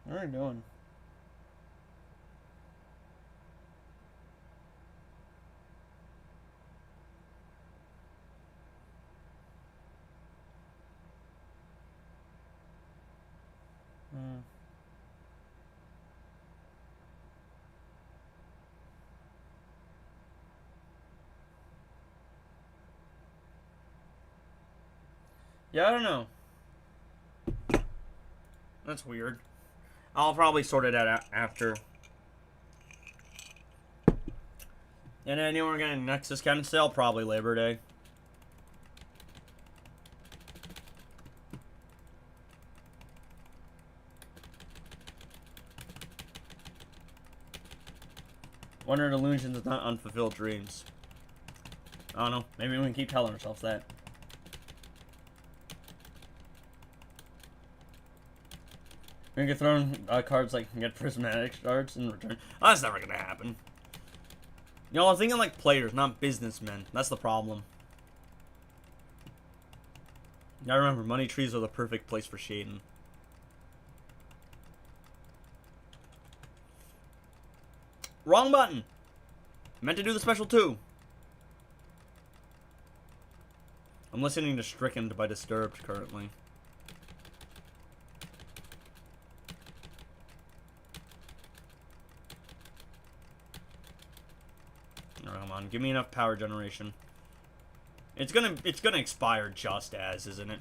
What are you doing? Yeah, I don't know. That's weird. I'll probably sort it out after. And then we're getting Nexus Cannon sale, probably Labor Day. Wonder illusions is not unfulfilled dreams. I don't know. Maybe we can keep telling ourselves that. We can throw cards like get prismatic shards in return. Oh, that's never gonna happen. You know, I'm thinking like players, not businessmen. That's the problem. Now remember, money trees are the perfect place for shading. Wrong button! Meant to do the special too. I'm listening to Stricken by Disturbed currently. Oh, come on, give me enough power generation. It's gonna expire just as, isn't it?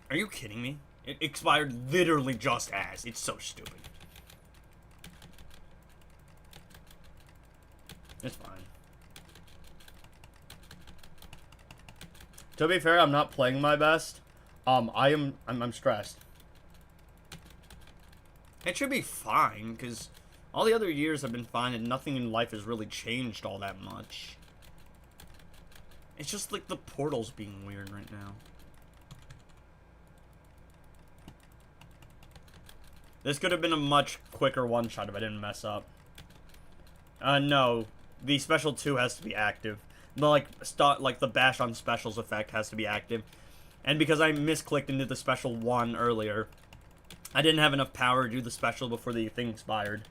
Are you kidding me? It expired literally just as. It's so stupid. It's fine. To be fair, I'm not playing my best. I'm stressed. It should be fine, because all the other years have been fine and nothing in life has really changed all that much. It's just like the portal's being weird right now. This could have been a much quicker one-shot if I didn't mess up. No. The special 2 has to be active. The, the bash on specials effect has to be active. And because I misclicked and did the special 1 earlier, I didn't have enough power to do the special before the thing expired.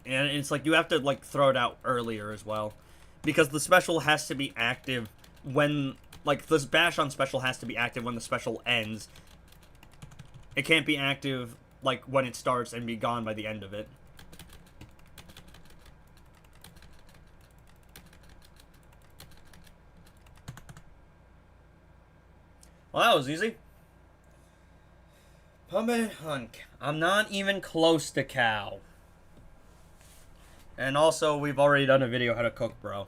And it's like, you have to, like, throw it out earlier as well. Because the special has to be active when, like, this bash on special has to be active when the special ends. It can't be active, like, when it starts and be gone by the end of it. Well, that was easy. Pumpkin Hunk. I'm not even close to cow. And also, we've already done a video how to cook, bro.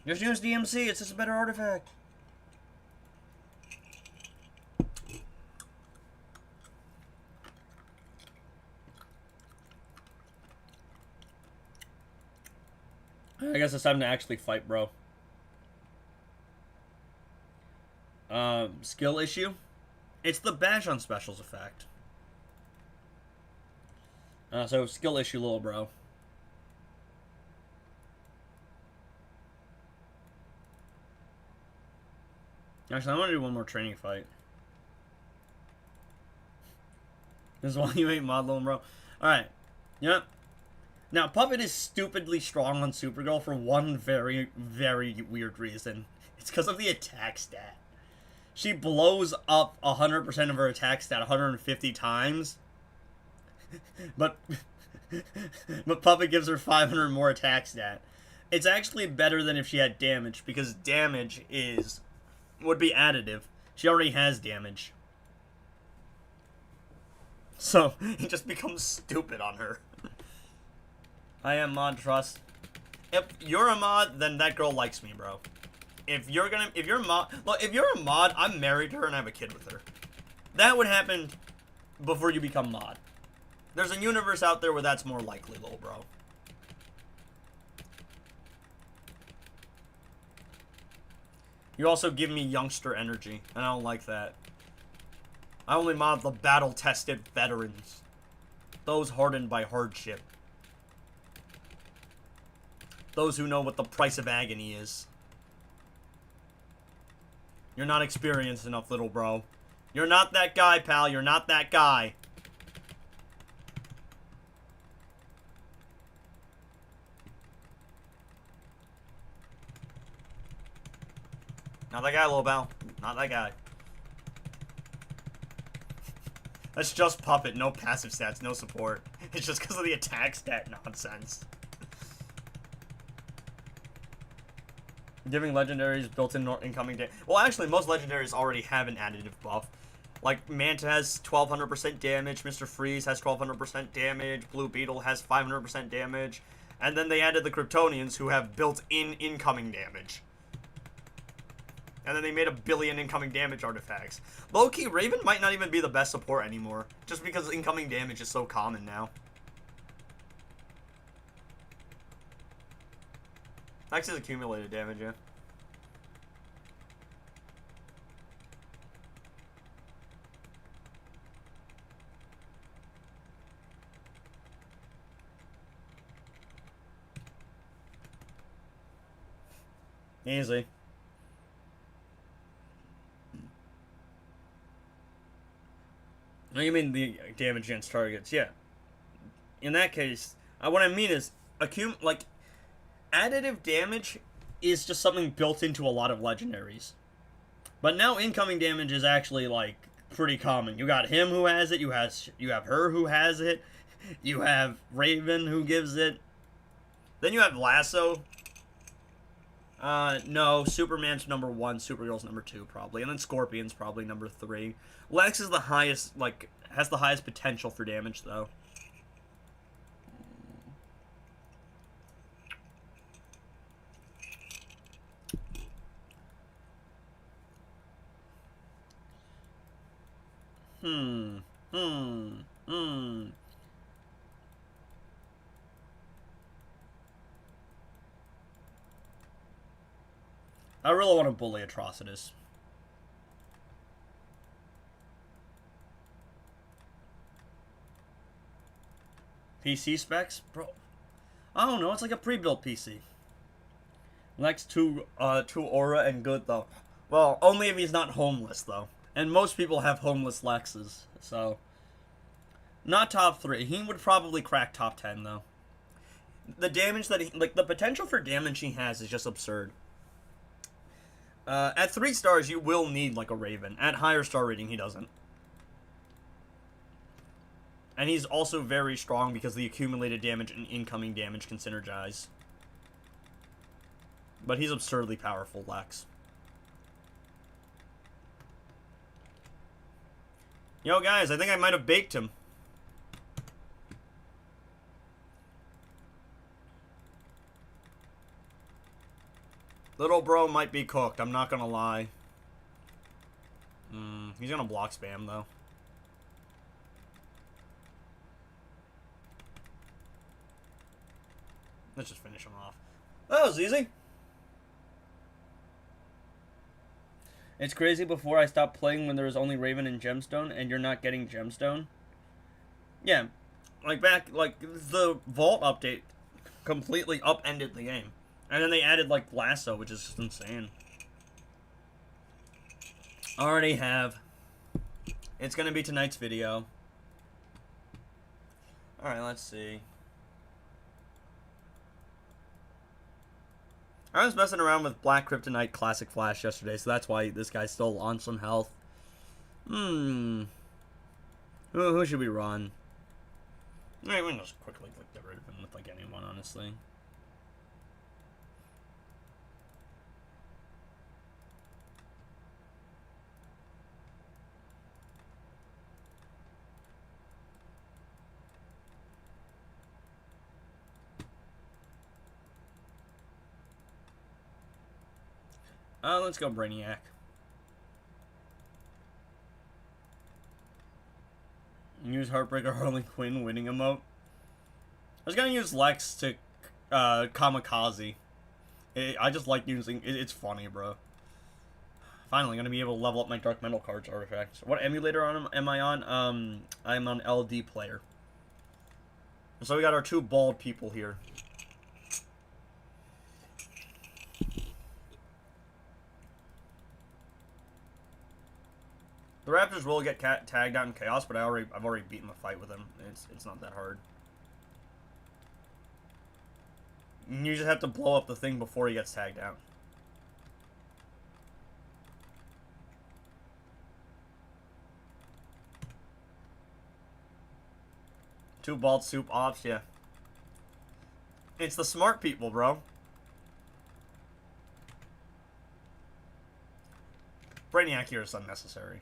Just use DMC, it's just a better artifact. I guess it's time to actually fight, bro. Skill issue? It's the bash on specials effect. So skill issue, little bro. Actually, I want to do one more training fight. This is why you ain't mod lone, bro. Alright. Yep. Now, Puppet is stupidly strong on Supergirl for one very, very weird reason. It's because of the attack stat. She blows up 100% of her attack stat 150 times. But Puppet gives her 500 more attack stat. It's actually better than if she had damage, because damage would be additive. She already has damage. So, it just becomes stupid on her. I am mod trust. If you're a mod, then that girl likes me, bro. If you're a mod, I'm married to her and I have a kid with her. That would happen before you become mod. There's a universe out there where that's more likely, little bro. You also give me youngster energy, and I don't like that. I only mod the battle-tested veterans. Those hardened by hardship. Those who know what the price of agony is. You're not experienced enough, little bro. You're not that guy, pal. You're not that guy. Not that guy, little pal. Not that guy. That's just Puppet. No passive stats, no support. It's just because of the attack stat nonsense. Giving legendaries built-in incoming damage. Well, actually, most legendaries already have an additive buff. Like, Manta has 1200% damage, Mr. Freeze has 1200% damage, Blue Beetle has 500% damage, and then they added the Kryptonians, who have built-in incoming damage. And then they made 1 billion incoming damage artifacts. Low-key, Raven might not even be the best support anymore, just because incoming damage is so common now. Lex is accumulated damage, yeah. Easy. No, you mean the damage against targets? Yeah. In that case, what I mean is, additive damage is just something built into a lot of legendaries. But now incoming damage is actually, like, pretty common. You got him who has it, you have her who has it, you have Raven who gives it. Then you have Lasso. No, Superman's number 1, Supergirl's number 2, probably. And then Scorpion's probably number 3. Lex is the highest, like, has the highest potential for damage, though. I really want to bully Atrocitus. PC specs? Bro. I don't know, it's like a pre-built PC. Lex 2 aura and good, though. Well, only if he's not homeless, though. And most people have homeless Lexes, so... Not top 3. He would probably crack top 10, though. The damage that he... Like, the potential for damage he has is just absurd. At 3 stars, you will need, like, a Raven. At higher star rating, he doesn't. And he's also very strong because the accumulated damage and incoming damage can synergize. But he's absurdly powerful, Lex. Yo, guys, I think I might have baked him. Little bro might be cooked, I'm not gonna lie. He's gonna block spam, though. Let's just finish him off. That was easy. It's crazy before I stopped playing when there was only Raven and Gemstone, and you're not getting Gemstone. Yeah, like the Vault update completely upended the game. And then they added, like, Lasso, which is just insane. Already have. It's gonna be tonight's video. Alright, let's see. I was messing around with Black Kryptonite Classic Flash yesterday, so that's why this guy's still on some health. Who should we run? Alright, we can just quickly get rid of him with, like, anyone, honestly. Let's go Brainiac. Use Heartbreaker Harley Quinn winning emote. I was gonna use Lex to Kamikaze. I just like using it's funny, bro. Finally gonna be able to level up my Dark Metal cards artifacts. What emulator am I on? I'm on LD Player. So we got our 2 bald people here. The Raptors will get tagged out in Chaos, but I've already beaten the fight with him. It's not that hard. You just have to blow up the thing before he gets tagged out. Two bald soup ops, yeah. It's the smart people, bro. Brainiac here is unnecessary.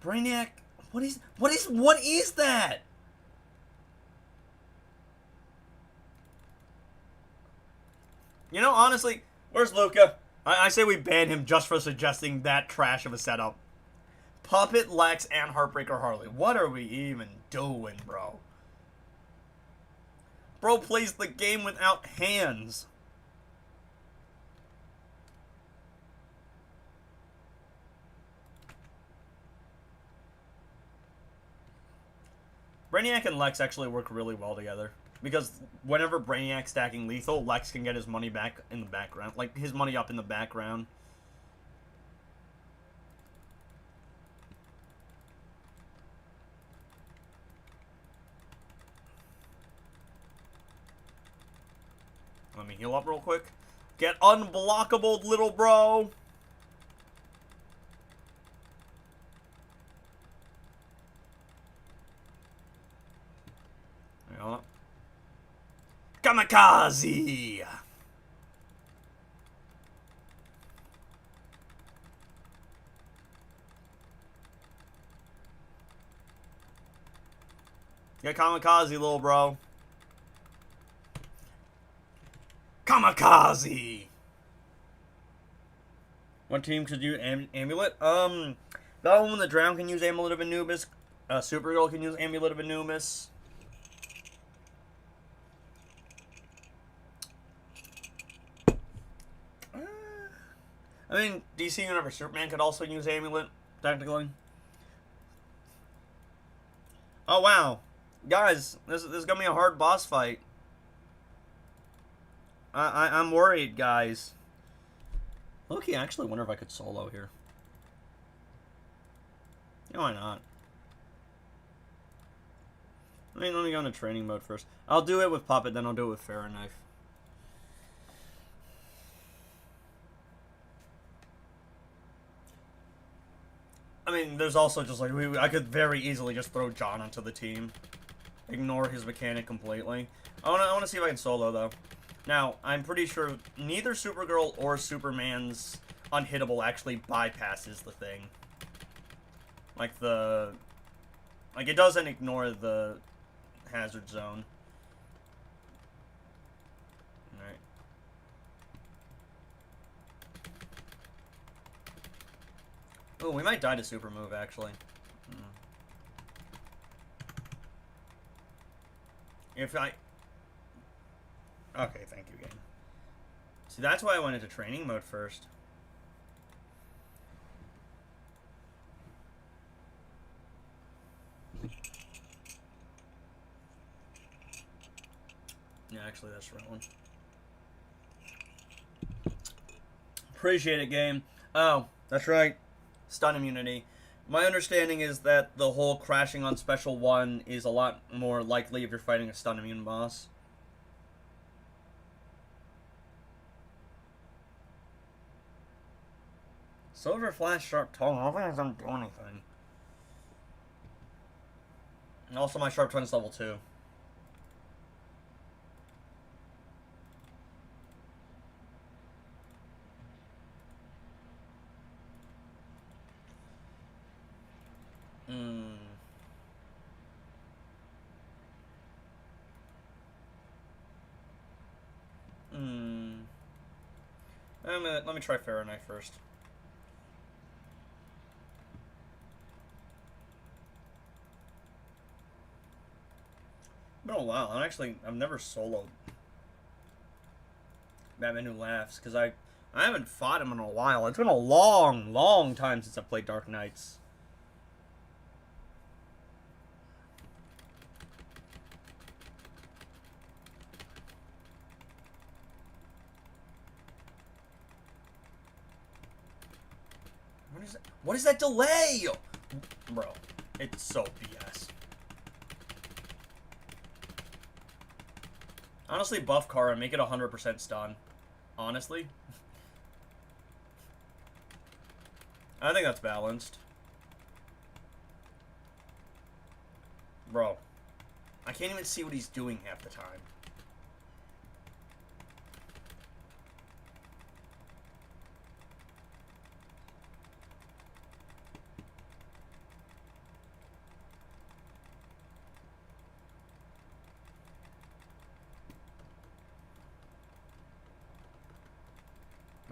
Brainiac, what is that? You know, honestly, where's Luca? I say we ban him just for suggesting that trash of a setup. Puppet, Lex, and Heartbreaker Harley. What are we even doing, bro? Bro plays the game without hands. Brainiac and Lex actually work really well together. Because whenever Brainiac's stacking lethal, Lex can get his money back in the background. Like, his money up in the background. Let me heal up real quick. Get unblockable, little bro! Kamikaze! Get Kamikaze, little bro. Kamikaze! What team could use Amulet? Bellwoman the Drown can use Amulet of Anubis. Supergirl can use Amulet of Anubis. I mean, DC Universe Superman could also use Amulet, technically. Oh, wow. Guys, this is gonna be a hard boss fight. I'm worried, guys. Loki, I actually wonder if I could solo here. Yeah, why not? I mean, let me go into training mode first. I'll do it with Puppet, then I'll do it with Fahrenheit. I mean, there's also just like, I could very easily just throw John onto the team. Ignore his mechanic completely. I wanna see if I can solo, though. Now, I'm pretty sure neither Supergirl or Superman's unhittable actually bypasses the thing. Like, it doesn't ignore the hazard zone. Alright. Oh, we might die to super move, actually. If I... Okay, thank you, game. See, that's why I went into training mode first. Yeah, actually, that's the right one. Appreciate it, game. Oh, that's right. Stun immunity. My understanding is that the whole crashing on Special 1 is a lot more likely if you're fighting a stun immune boss. Silver Flash Sharp Tongue. I don't think it doesn't do anything. And also my Sharp Tongue's level 2. Let me try Fahrenheit first. Been a while. I've never soloed Batman Who Laughs because I haven't fought him in a while. It's been a long, long time since I played Dark Knights. What is that delay? Bro, it's so BS. Honestly, buff Kara, make it 100% stun. Honestly. I think that's balanced. Bro, I can't even see what he's doing half the time.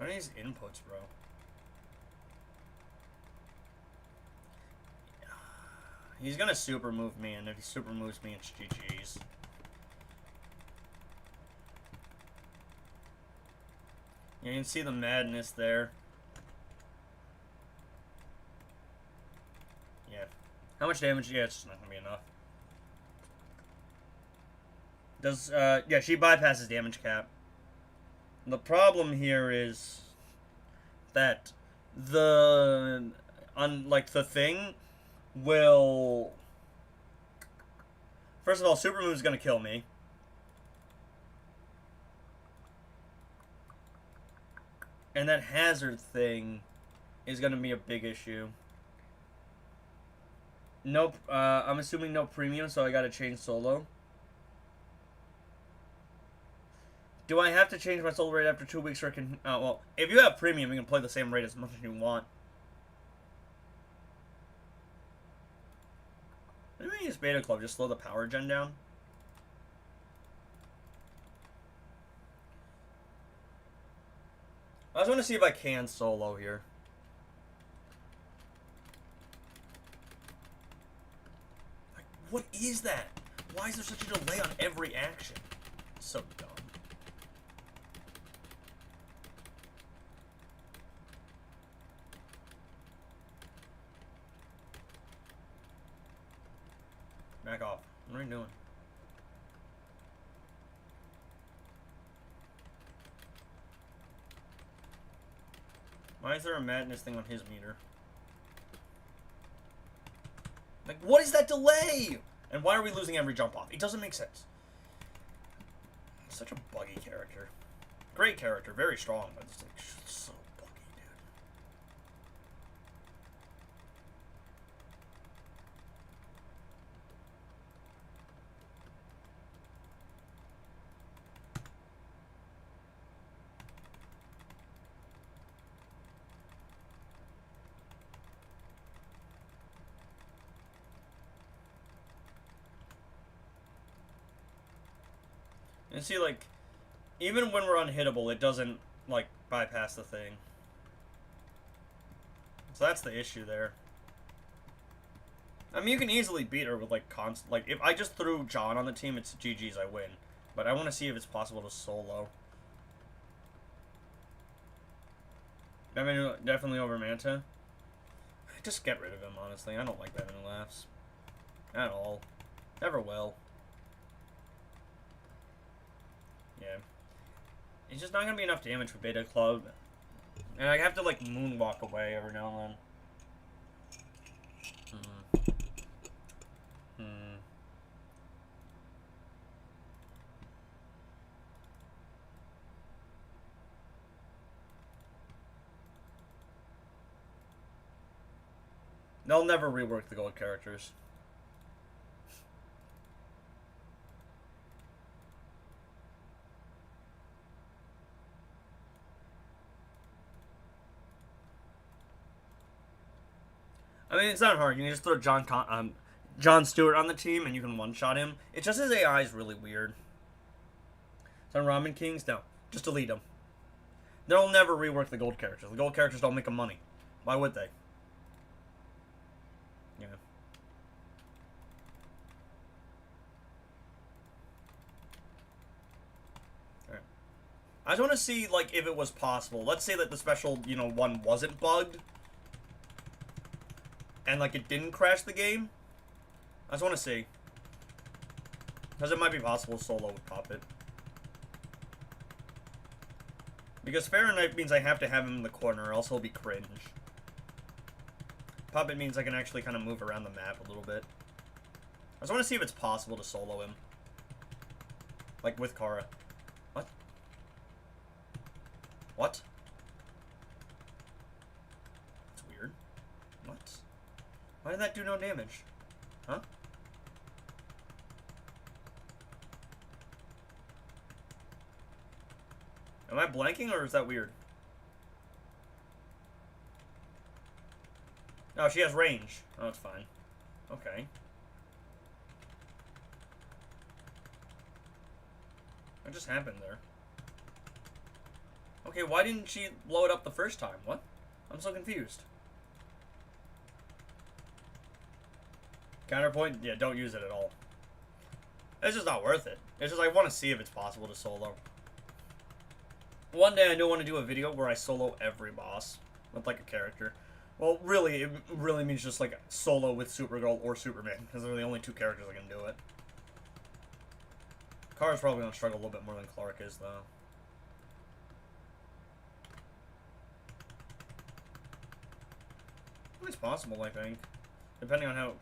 What are these inputs, bro? He's gonna super move me, and if he super moves me, it's GG's. You can see the madness there. Yeah. How much damage? Yeah, it's just not gonna be enough. Does, yeah, she bypasses damage cap. The problem here is that the thing will... First of all, Super Move's gonna kill me. And that hazard thing is gonna be a big issue. Nope, I'm assuming no premium, so I gotta change solo. Do I have to change my solo rate after 2 weeks, or I can... well, if you have premium, you can play the same rate as much as you want. Maybe use Beta Club, just slow the power gen down. I just want to see if I can solo here. Like, what is that? Why is there such a delay on every action? It's so dumb. Back off. What are you doing? Why is there a madness thing on his meter? Like, what is that delay? And why are we losing every jump off? It doesn't make sense. Such a buggy character. Great character, very strong, but it's like so buggy, dude. And see, like, even when we're unhittable, it doesn't, like, bypass the thing. So that's the issue there. I mean, you can easily beat her with, like, constant... Like, if I just threw John on the team, it's GG's, I win. But I want to see if it's possible to solo. I mean, definitely over Manta. Just get rid of him, honestly. I don't like Batman Who Laughs. At all. Never will. Yeah. It's just not gonna be enough damage for Beta Club. And I have to, like, moonwalk away every now and then. They'll never rework the gold characters. I mean, it's not hard. You can just throw John Stewart on the team, and you can one-shot him. It's just his AI is really weird. So on Ramen Kings, no. Just delete them. They'll never rework the gold characters. The gold characters don't make them money. Why would they? Yeah. Alright. I just want to see, like, if it was possible. Let's say that the special, one wasn't bugged. And, like, it didn't crash the game. I just want to see. Because it might be possible to solo with Puppet. Because Fahrenheit means I have to have him in the corner, or else he'll be cringe. Puppet means I can actually kind of move around the map a little bit. I just want to see if it's possible to solo him. Like, with Kara. What? What? That's weird. What? Why did that do no damage? Huh? Am I blanking, or is that weird? No, she has range. Oh, that's fine. Okay. What just happened there? Okay, why didn't she blow it up the first time? What? I'm so confused. Counterpoint? Yeah, don't use it at all. It's just not worth it. It's just I want to see if it's possible to solo. One day I do want to do a video where I solo every boss with like a character. Well, really, it really means just like solo with Supergirl or Superman, because they're the only two characters that can do it. Kara's probably going to struggle a little bit more than Clark is, though. It's possible, I think. Depending on how...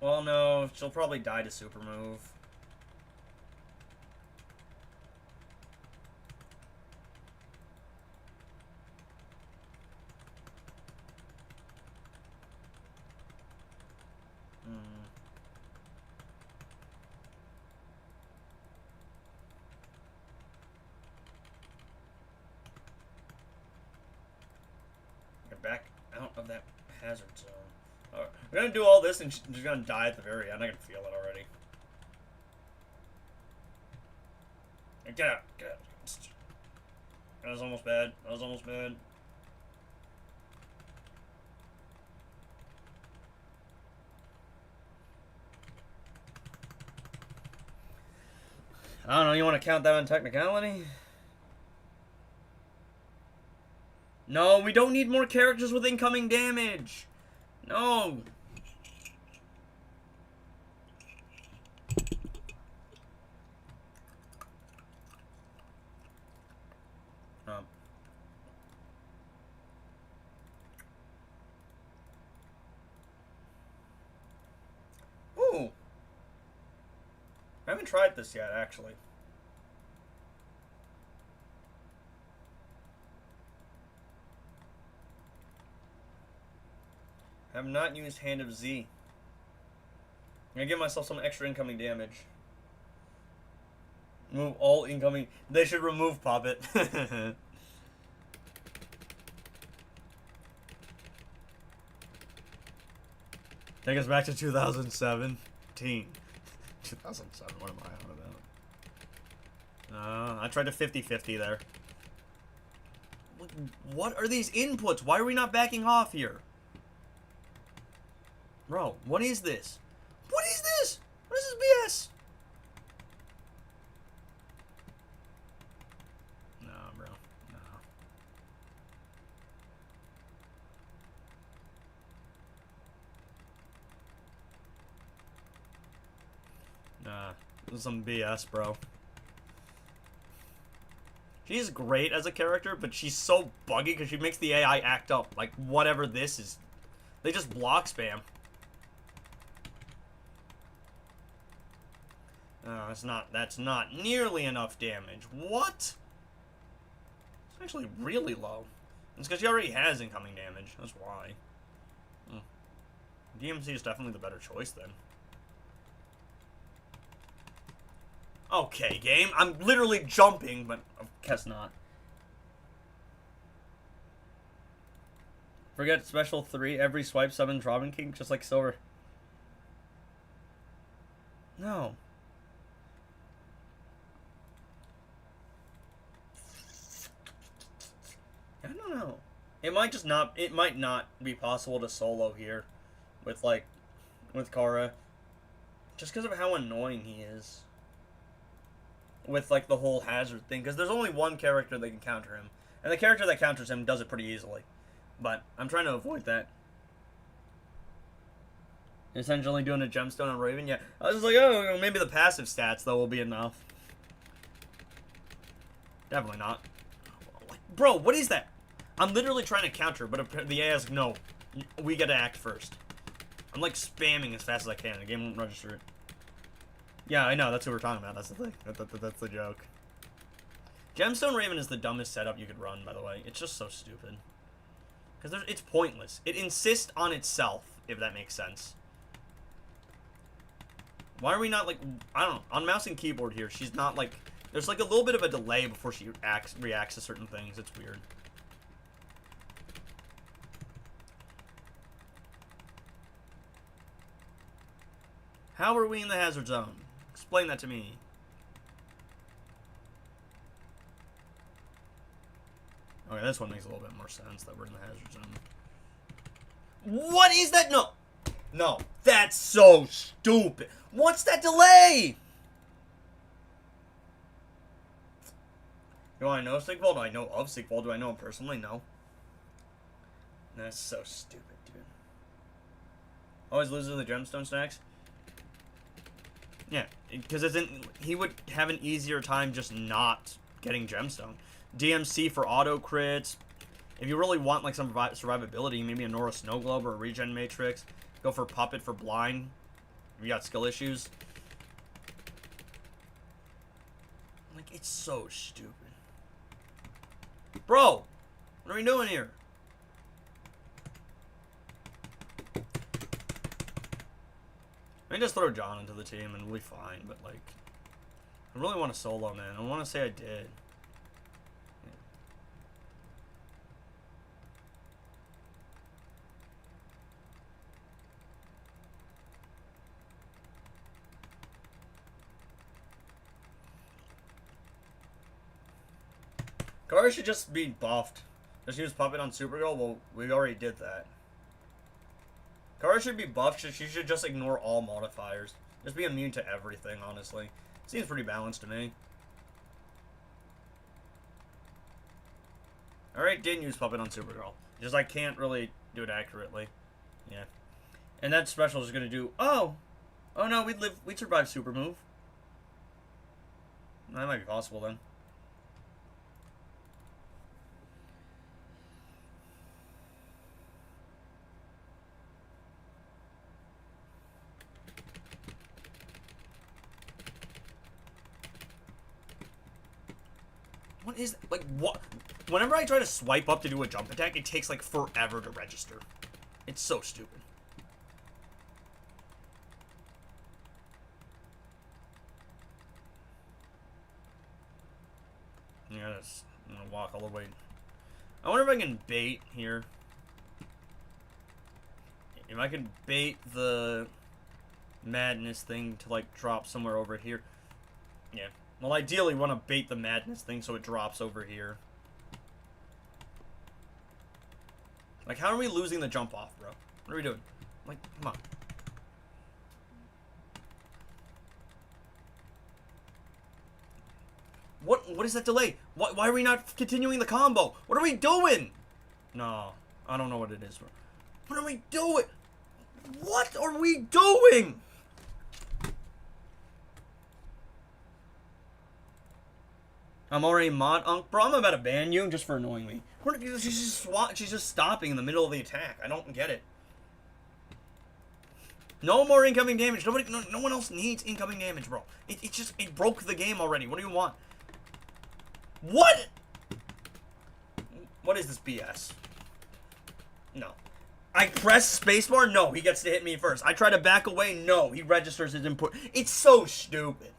Well, no, she'll probably die to super move. Get back out of that hazard zone. Alright, we're gonna do all this and she's gonna die at the very end. I can feel it already. Get out. Get out. That was almost bad. That was almost bad. I don't know, you want to count that on technicality? No, we don't need more characters with incoming damage. No. Ooh. I haven't tried this yet, actually. I have not used Hand of Z. I'm gonna give myself some extra incoming damage. Remove all incoming... They should remove Puppet. Take us back to 2017. 2007, what am I on about? I tried a 50-50 there. What are these inputs? Why are we not backing off here? Bro, what is this? What is this? What is this BS? No, bro. No. Nah. This is some BS, bro. She's great as a character, but she's so buggy because she makes the AI act up. Like, whatever this is. They just block spam. That's not nearly enough damage. What? It's actually really low. It's because she already has incoming damage. That's why. DMC is definitely the better choice then. Okay, game. I'm literally jumping, but I guess not. Forget special 3. Every swipe summons Robin King, just like Silver. No. I don't know. It might just not. It might not be possible to solo here, with Kara, just because of how annoying he is. With like the whole hazard thing, because there's only one character that can counter him, and the character that counters him does it pretty easily. But I'm trying to avoid that. Essentially doing a gemstone on Raven. Yeah, I was just like, oh, maybe the passive stats though will be enough. Definitely not. Bro, what is that? I'm literally trying to counter, but the AI is like, no, we gotta act first. I'm like spamming as fast as I can. The game won't register it. Yeah, I know. That's what we're talking about. That's the thing. That's the joke. Gemstone Raven is the dumbest setup you could run, by the way. It's just so stupid. Because it's pointless. It insists on itself, if that makes sense. Why are we not, like... I don't know. On mouse and keyboard here, she's not, like... There's, like, a little bit of a delay before she reacts to certain things. It's weird. How are we in the hazard zone? Explain that to me. Okay, this one makes a little bit more sense that we're in the hazard zone. What is that? No. No. That's so stupid. What's that delay? Do I know Sigval? Do I know of Sigval? Do I know him personally? No. That's so stupid, dude. Always loses the gemstone stacks? Yeah, because he would have an easier time just not getting gemstone. DMC for auto crits. If you really want like some survivability, maybe a Nora Snow Globe or a Regen Matrix. Go for Puppet for blind. If you got skill issues. Like, it's so stupid. Bro! What are we doing here? I just throw John into the team and we'll be fine, but like, I really want to solo, man. I want to say I did. Kara should just be buffed. Just use Puppet on Supergirl? Well, we already did that. Kara should be buffed. She should just ignore all modifiers. Just be immune to everything, honestly. Seems pretty balanced to me. Alright, didn't use Puppet on Supergirl. Just I can't really do it accurately. Yeah. And that special is gonna do... Oh! Oh no, we'd survive Super Move. That might be possible then. What is that? Like, what? Whenever I try to swipe up to do a jump attack, it takes like forever to register. It's so stupid. Yeah, I'm gonna walk all the way. I wonder if I can bait here. If I can bait the madness thing to like drop somewhere over here. Yeah. Well, ideally, we want to bait the madness thing so it drops over here. Like, how are we losing the jump off, bro? What are we doing? Like, come on. What is that delay? Why are we not continuing the combo? What are we doing? No, I don't know what it is, bro. What are we doing? What are we doing? I'm already mod Unk. Bro, I'm about to ban you just for annoying me. She's just stopping in the middle of the attack. I don't get it. No more incoming damage. No one else needs incoming damage, bro. It broke the game already. What do you want? What? What is this BS? No. I press spacebar? No, he gets to hit me first. I try to back away? No, he registers his input. It's so stupid.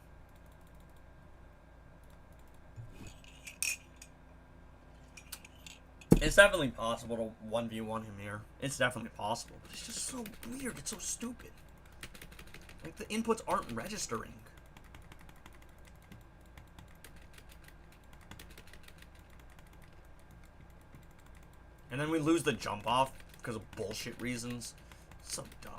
It's definitely possible to 1v1 him here. It's definitely possible. But it's just so weird. It's so stupid. Like, the inputs aren't registering. And then we lose the jump off because of bullshit reasons. So dumb.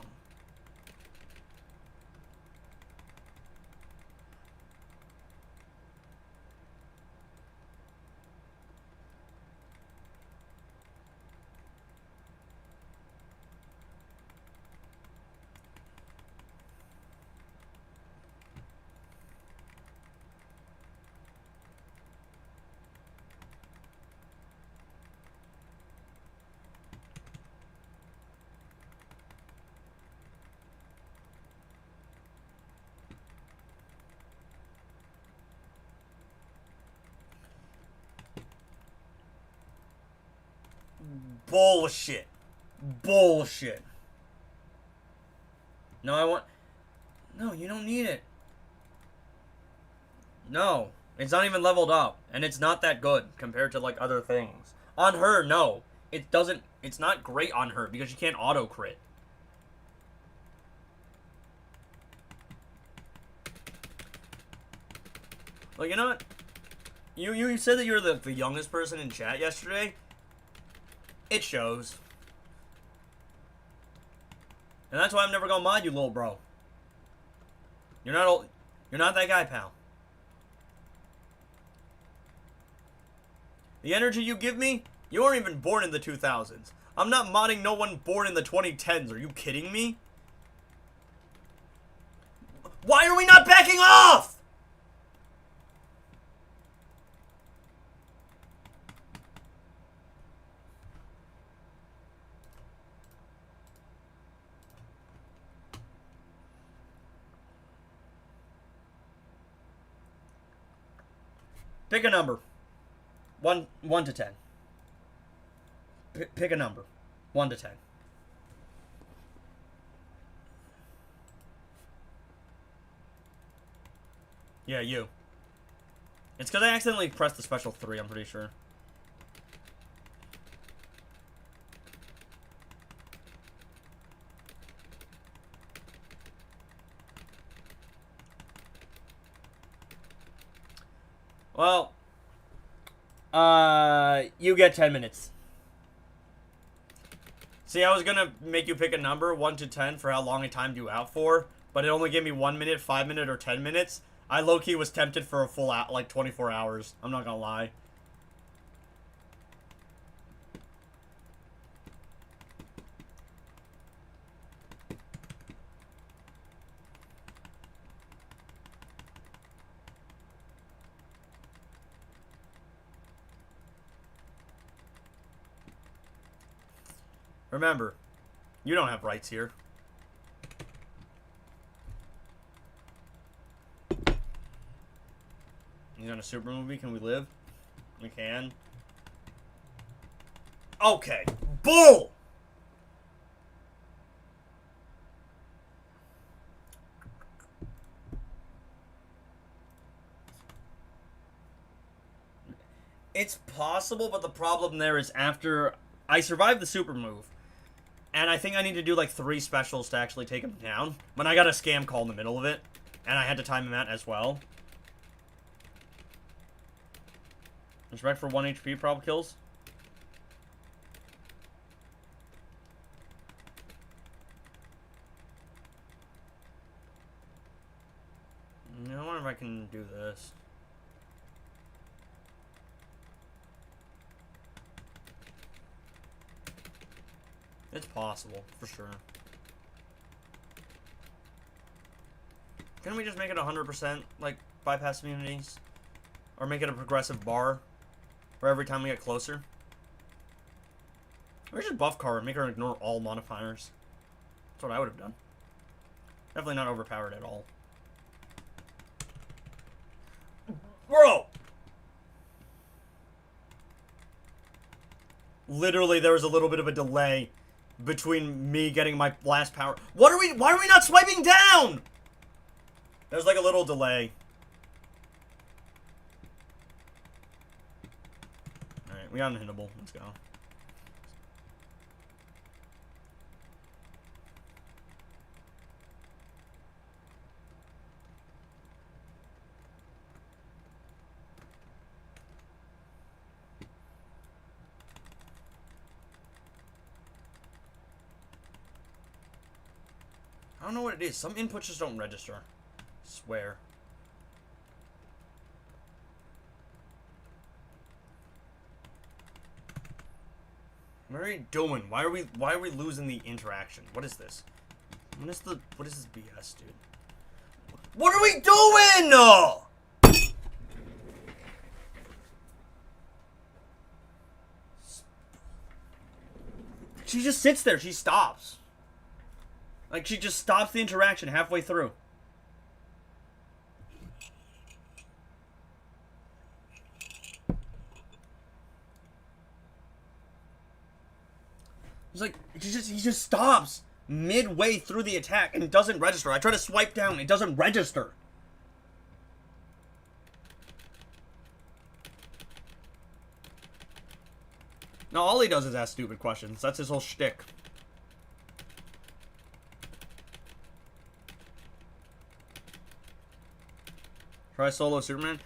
Bullshit. Bullshit. No, I want... No, you don't need it. No. It's not even leveled up. And it's not that good compared to, like, other things. On her, no. It doesn't... It's not great on her because she can't auto-crit. Like, you know what? You said that you're the youngest person in chat yesterday. It shows. And that's why I'm never gonna mod you, little bro. You're not old. You're not that guy, pal. The energy you give me, you weren't even born in the 2000s. I'm not modding no one born in the 2010s. Are you kidding me? Why are we not backing off? Pick a number. 1 to 10. Pick a number. 1 to 10. Yeah, you. It's because I accidentally pressed the special 3, I'm pretty sure. Well, you get 10 minutes. See, I was gonna make you pick a number, 1 to 10, for how long I timed you out for, but it only gave me 1 minute, 5 minutes, or 10 minutes. I low-key was tempted for a full out, like 24 hours. I'm not gonna lie. Remember, you don't have rights here. He's on a super movie. Can we live? We can. Okay. Bull! It's possible, but the problem there is after I survived the super move, and I think I need to do like 3 specials to actually take him down. When I got a scam call in the middle of it, and I had to time him out as well. Respect for 1 HP prob kills. I wonder if I can do this. It's possible, for sure. Can we just make it 100%, like, bypass immunities? Or make it a progressive bar for every time we get closer? Or just buff Kara and make her ignore all modifiers. That's what I would have done. Definitely not overpowered at all. Bro! Literally, there was a little bit of a delay between me getting my last power. Why are we not swiping down? There's like a little delay. Alright, we got unhittable. Let's go. I don't know what it is. Some inputs just don't register. I swear. What are we doing? Why are we losing the interaction? What is this? What is this BS, dude? What are we doing? She just sits there. She stops. Like, she just stops the interaction halfway through. It's like, he just stops midway through the attack and it doesn't register. I try to swipe down, it doesn't register. No, all he does is ask stupid questions. That's his whole shtick. Try solo Superman.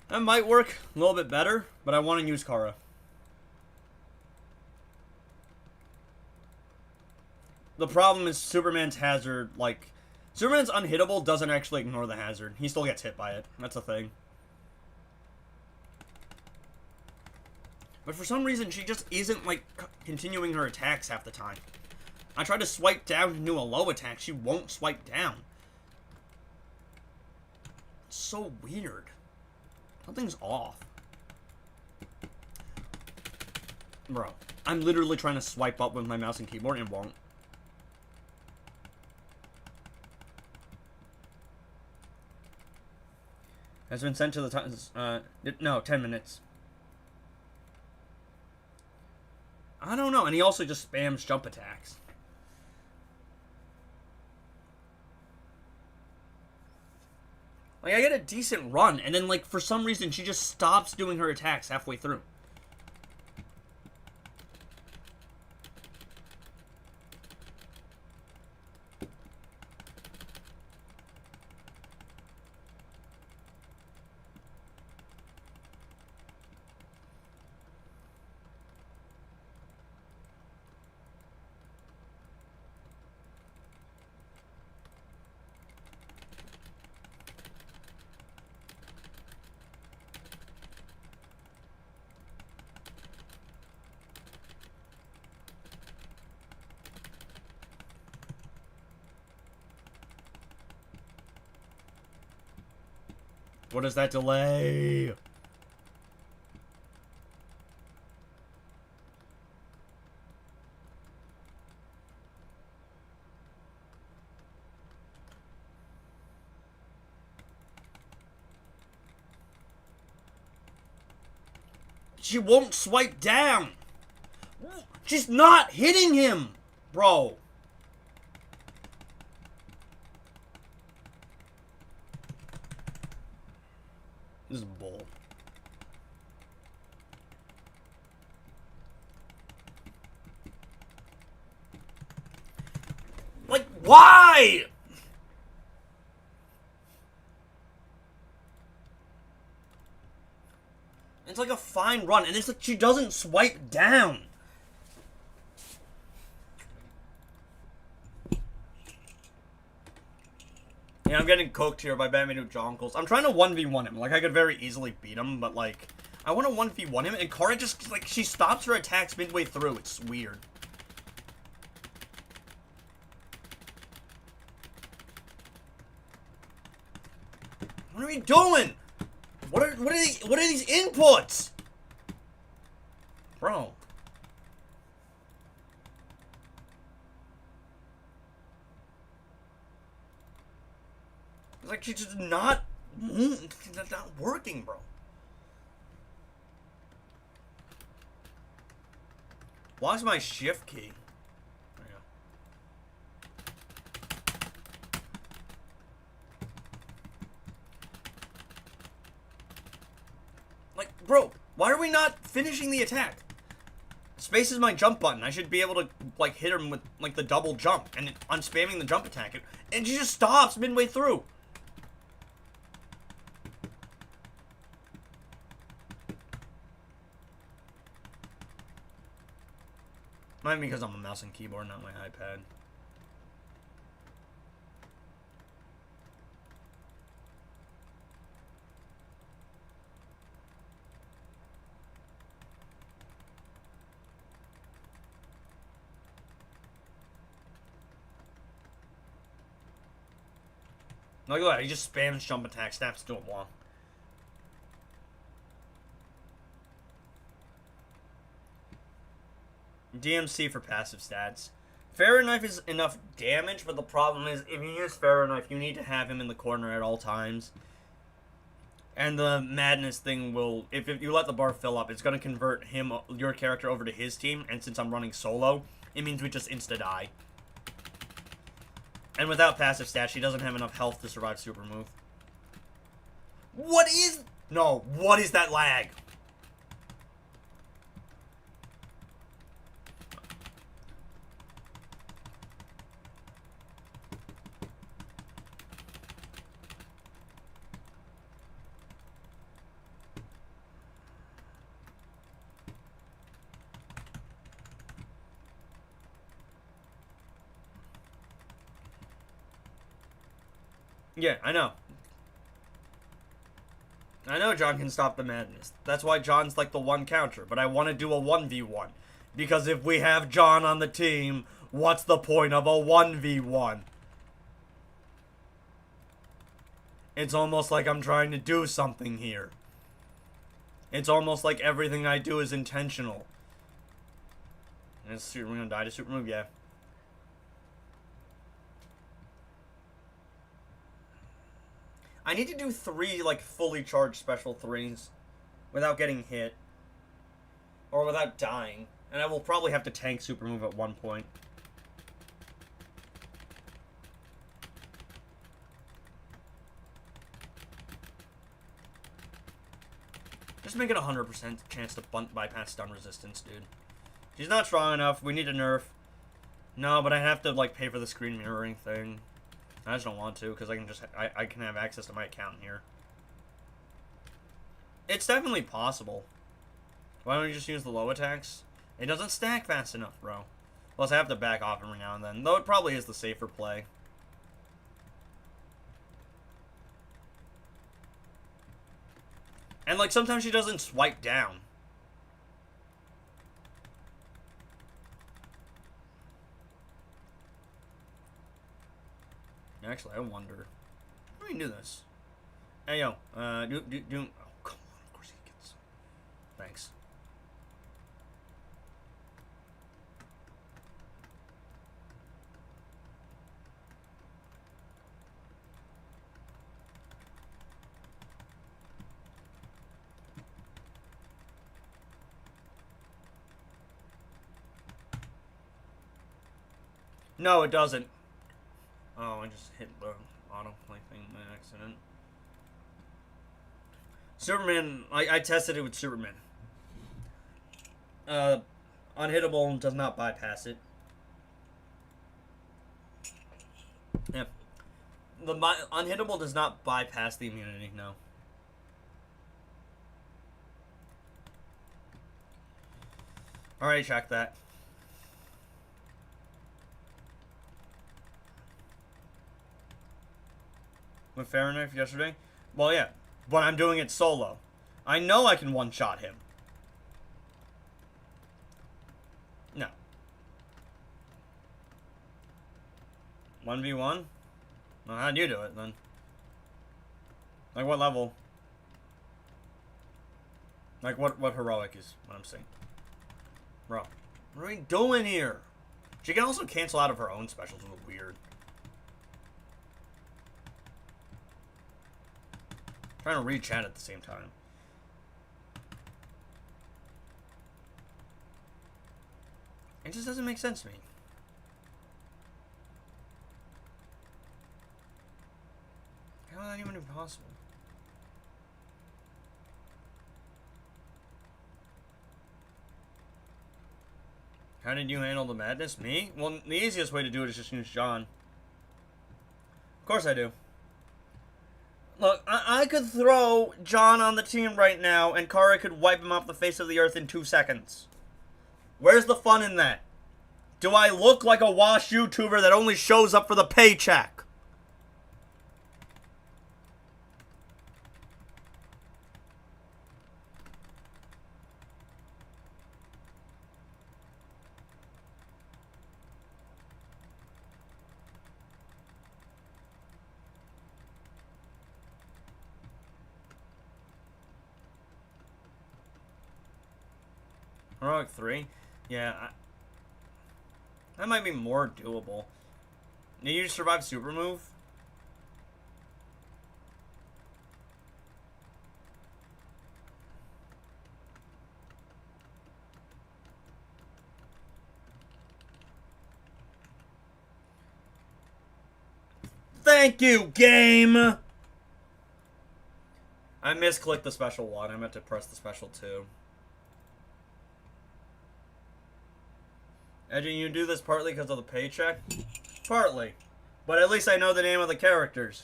That might work a little bit better, but I want to use Kara. The problem is Superman's hazard, like... Superman's unhittable doesn't actually ignore the hazard. He still gets hit by it. That's the thing. But for some reason, she just isn't, like, continuing her attacks half the time. I tried to swipe down to do a low attack. She won't swipe down. It's so weird. Something's off. Bro, I'm literally trying to swipe up with my mouse and keyboard and it won't. Has been sent to the time. No, 10 minutes. I don't know. And he also just spams jump attacks. Like, I get a decent run, and then, like, for some reason, she just stops doing her attacks halfway through. What is that delay? She won't swipe down. She's not hitting him, bro. This is bull. Like, why? It's like a fine run, and it's like she doesn't swipe down. Yeah, I'm getting cooked here by Batman Jonkles. I'm trying to 1v1 him. Like, I could very easily beat him, but, like, I want to 1v1 him, and Kara just, like, she stops her attacks midway through. It's weird. What are we doing? What are these inputs? Bro. It's like she's just not working, bro. Why's my shift key? There you go. Like, bro, why are we not finishing the attack? Space is my jump button. I should be able to, like, hit him with, like, the double jump. And I'm spamming the jump attack. And she just stops midway through. Might be because I'm a mouse and keyboard, not my iPad. Look at that, he just spams jump attack, snaps to a block. DMC for passive stats. Pharaoh Knife is enough damage, but the problem is, if you use Pharaoh Knife, you need to have him in the corner at all times. And the madness thing will, if you let the bar fill up, it's going to convert him, your character, over to his team, and since I'm running solo, it means we just insta-die. And without passive stats, she doesn't have enough health to survive super move. What is... No, what is that lag? Yeah, I know. I know John can stop the madness. That's why John's like the one counter. But I want to do a 1v1. Because if we have John on the team, what's the point of a 1v1? It's almost like I'm trying to do something here. It's almost like everything I do is intentional. Is Superman gonna die to super move? Yeah. I need to do 3 like fully charged special 3s without getting hit. Or without dying. And I will probably have to tank super move at one point. Just make it 100% chance to bypass stun resistance, dude. She's not strong enough. We need a nerf. No, but I have to like pay for the screen mirroring thing. I just don't want to because I can just I can have access to my account here. It's definitely possible. Why don't you just use the low attacks? It doesn't stack fast enough, bro. Plus, I have to back off every now and then. Though it probably is the safer play. And, like, sometimes she doesn't swipe down. Actually, I wonder. How do we do this? Hey, yo. Oh, come on. Of course he gets. Thanks. No, it doesn't. Oh, I just hit the autoplay thing by accident. Superman, I tested it with Superman. Unhittable does not bypass it. Yeah. The Unhittable does not bypass the immunity, no. Already checked that. With Fahrenheit yesterday? Well, yeah. But I'm doing it solo. I know I can one-shot him. No. 1v1? Well, how'd you do it, then? Like, what level? Like, what heroic is what I'm saying? Bro, what are we doing here? She can also cancel out of her own specials, which is weird. Trying to read chat at the same time. It just doesn't make sense to me. How is that even possible? How did you handle the madness? Me? Well, the easiest way to do it is just use John. Of course I do. Look, I could throw John on the team right now, and Kara could wipe him off the face of the earth in 2 seconds. Where's the fun in that? Do I look like a wash YouTuber that only shows up for the paycheck? Heroic 3? Yeah, that might be more doable. Did you survive super move? Thank you, game! I misclicked the special 1. I meant to press the special 2. Edging, you do this partly because of the paycheck? Partly. But at least I know the name of the characters.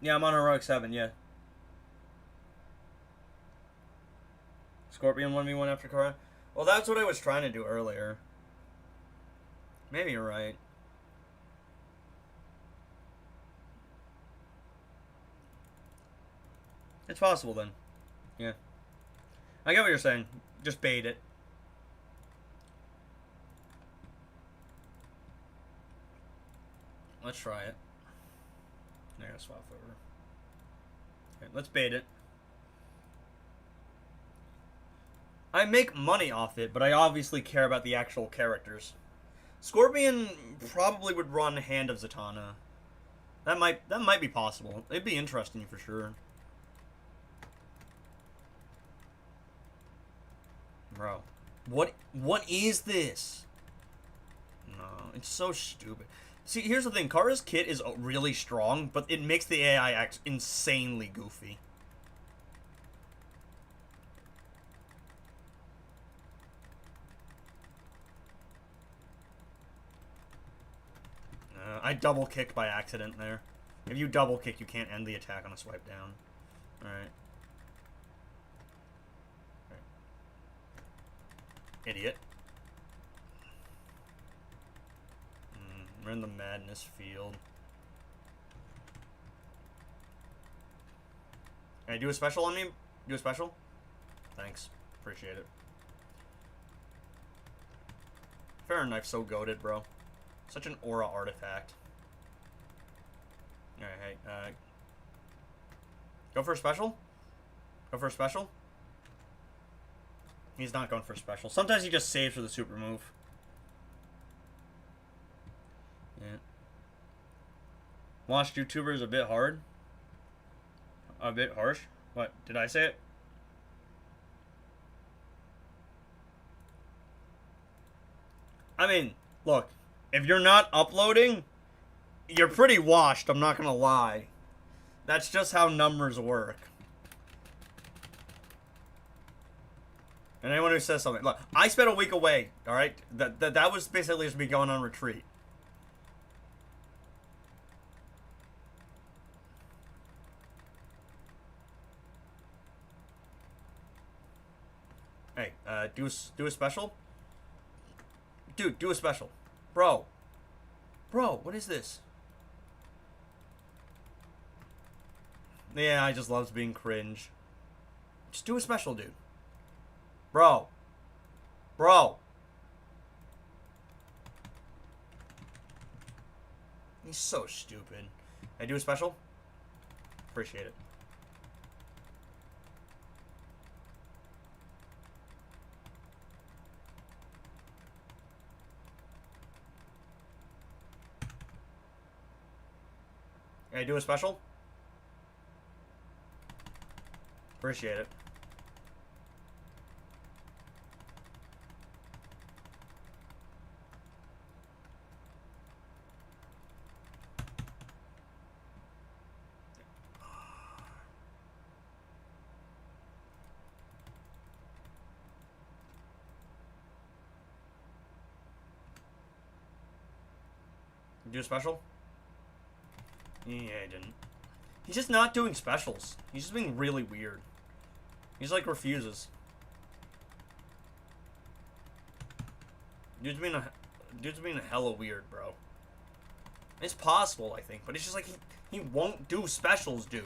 Yeah, I'm on Heroic 7, yeah. Scorpion 1v1 after Kara? Well, that's what I was trying to do earlier. Maybe you're right. It's possible then. Yeah. I get what you're saying. Just bait it. Let's try it. I gotta swap over. Okay, let's bait it. I make money off it, but I obviously care about the actual characters. Scorpion probably would run Hand of Zatanna. That might be possible. It'd be interesting for sure. Bro, what is this? No, it's so stupid. See, here's the thing. Kara's kit is really strong, but it makes the AI act insanely goofy. I double kicked by accident there. If you double kick, you can't end the attack on a swipe down. Alright. Idiot. We're in the madness field. Hey, do a special on me? Do a special? Thanks. Appreciate it. Fair Knife's so goated, bro. Such an aura artifact. Alright, hey, go for a special? Go for a special? He's not going for a special. Sometimes he just saves for the super move. Yeah. Watch YouTubers a bit hard. A bit harsh. What? Did I say it? I mean, look. If you're not uploading, you're pretty washed, I'm not gonna lie. That's just how numbers work. And anyone who says something, look, I spent a week away, alright? That was basically just me going on retreat. Hey, do a special? Dude, do a special. Bro. Bro, what is this? Yeah, I just loves being cringe. Just do a special, dude. Bro. Bro. He's so stupid. Hey, do a special? Appreciate it. Hey, do a special? Appreciate it. Do a special? Yeah, I didn't. He's just not doing specials. He's just being really weird. He's like refuses. Dude's being hella weird, bro. It's possible, I think, but it's just like he won't do specials, dude.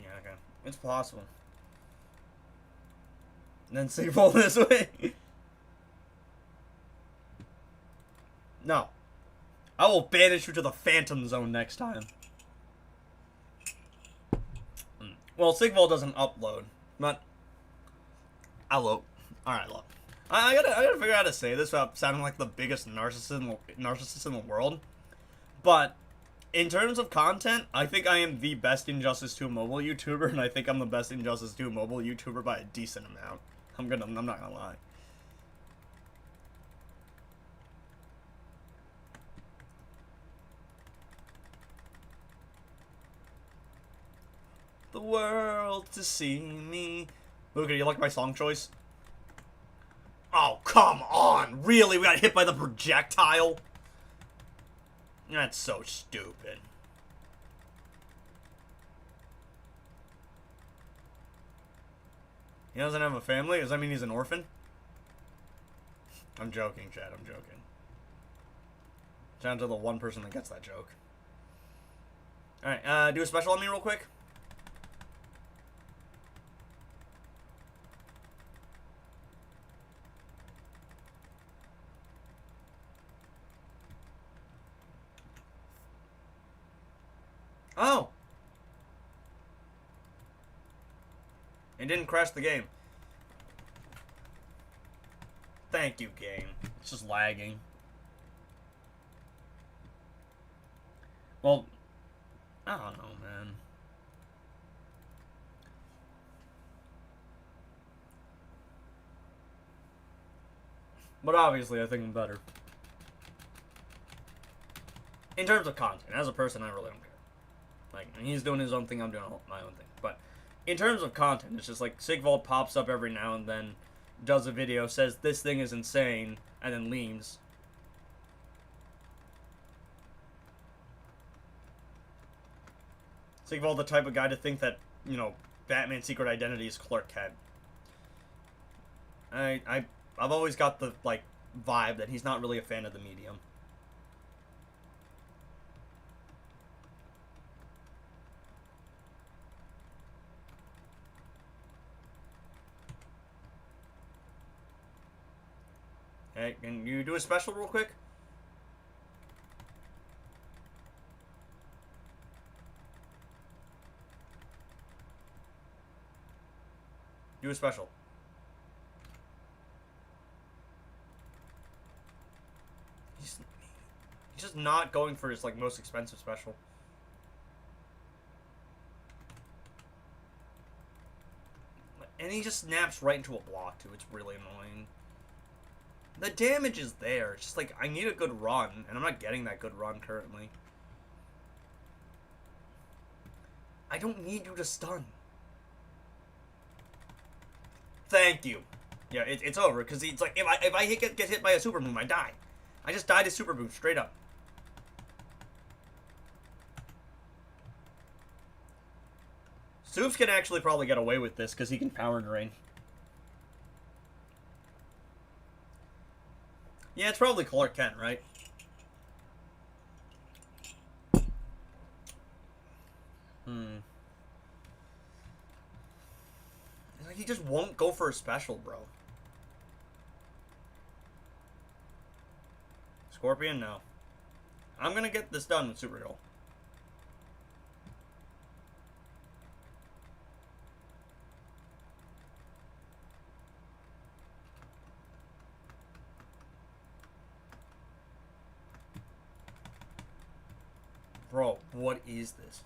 Yeah, okay. It's possible. And then save all this way. No. I will banish you to the Phantom Zone next time. Well, Sigval doesn't upload, but I'll load. Alright, look. I gotta figure out how to say this without sounding like the biggest narcissist in the world. But in terms of content, I think I am the best Injustice 2 mobile YouTuber, and I think I'm the best Injustice 2 mobile YouTuber by a decent amount. I'm not gonna lie. The world to see me. Luca, do you like my song choice? Oh, come on! Really? We got hit by the projectile? That's so stupid. He doesn't have a family? Does that mean he's an orphan? I'm joking, Chad. I'm joking. Shout out to the one person that gets that joke. Alright, do a special on me real quick. Oh! It didn't crash the game. Thank you, game. It's just lagging. Well, I don't know, man. But obviously, I think I'm better. In terms of content, as a person, I really don't care. Like, he's doing his own thing, I'm doing my own thing. But in terms of content, it's just like Sigvald pops up every now and then, does a video, says this thing is insane, and then leaves. Sigvald the type of guy to think that, you know, Batman's secret identity is Clark Kent. I've always got the, like, vibe that he's not really a fan of the medium. Hey, can you do a special real quick? Do a special. He's just not going for his, like, most expensive special. And he just snaps right into a block, too. It's really annoying. The damage is there. It's just like, I need a good run, and I'm not getting that good run currently. I don't need you to stun. Thank you. Yeah, it's over, because it's like, if I get hit by a super move, I die. I just died to super move, straight up. Soups can actually probably get away with this, because he can power drain. Yeah, it's probably Clark Kent, right? Like, he just won't go for a special, bro. Scorpion, no. I'm gonna get this done with Supergirl. Bro, what is this?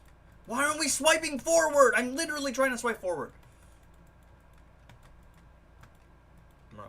Why aren't we swiping forward? I'm literally trying to swipe forward. Bro.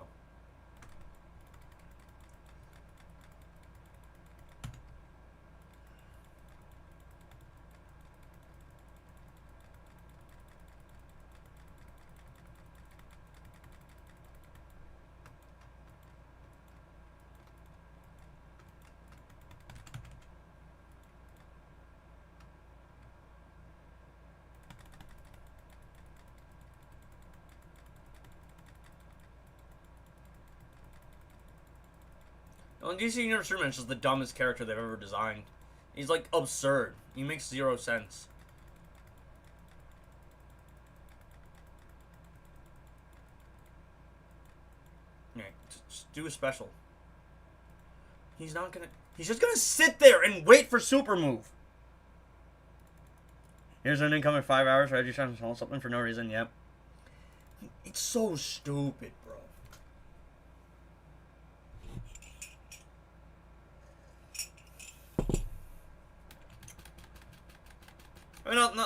Well, DC Universe Superman is just the dumbest character they've ever designed. He's, like, absurd. He makes 0 sense. Okay, just do a special. He's not gonna... He's just gonna sit there and wait for super move. Here's an income in 5 hours. Reggie trying to sell something for no reason. Yep. It's so stupid, bro.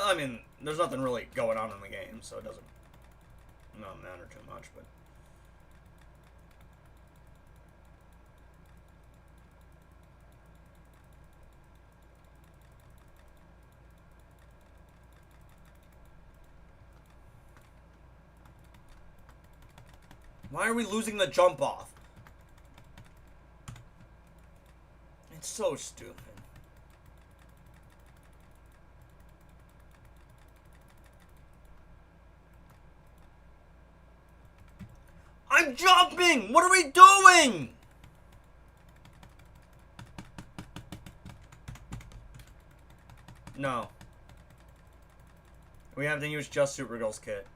I mean, there's nothing really going on in the game, so it doesn't matter too much, but... Why are we losing the jump off? It's so stupid. I'm jumping! What are we doing? No. We have to use just Supergirl's kit.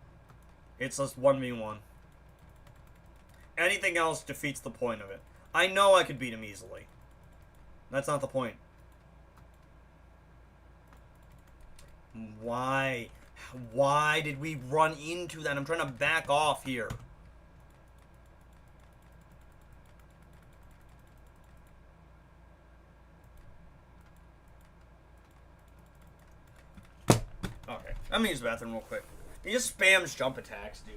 It's just 1v1. Anything else defeats the point of it. I know I could beat him easily. That's not the point. Why? Why did we run into that? I'm trying to back off here. Okay, I'm gonna use the bathroom real quick. He just spams jump attacks, dude.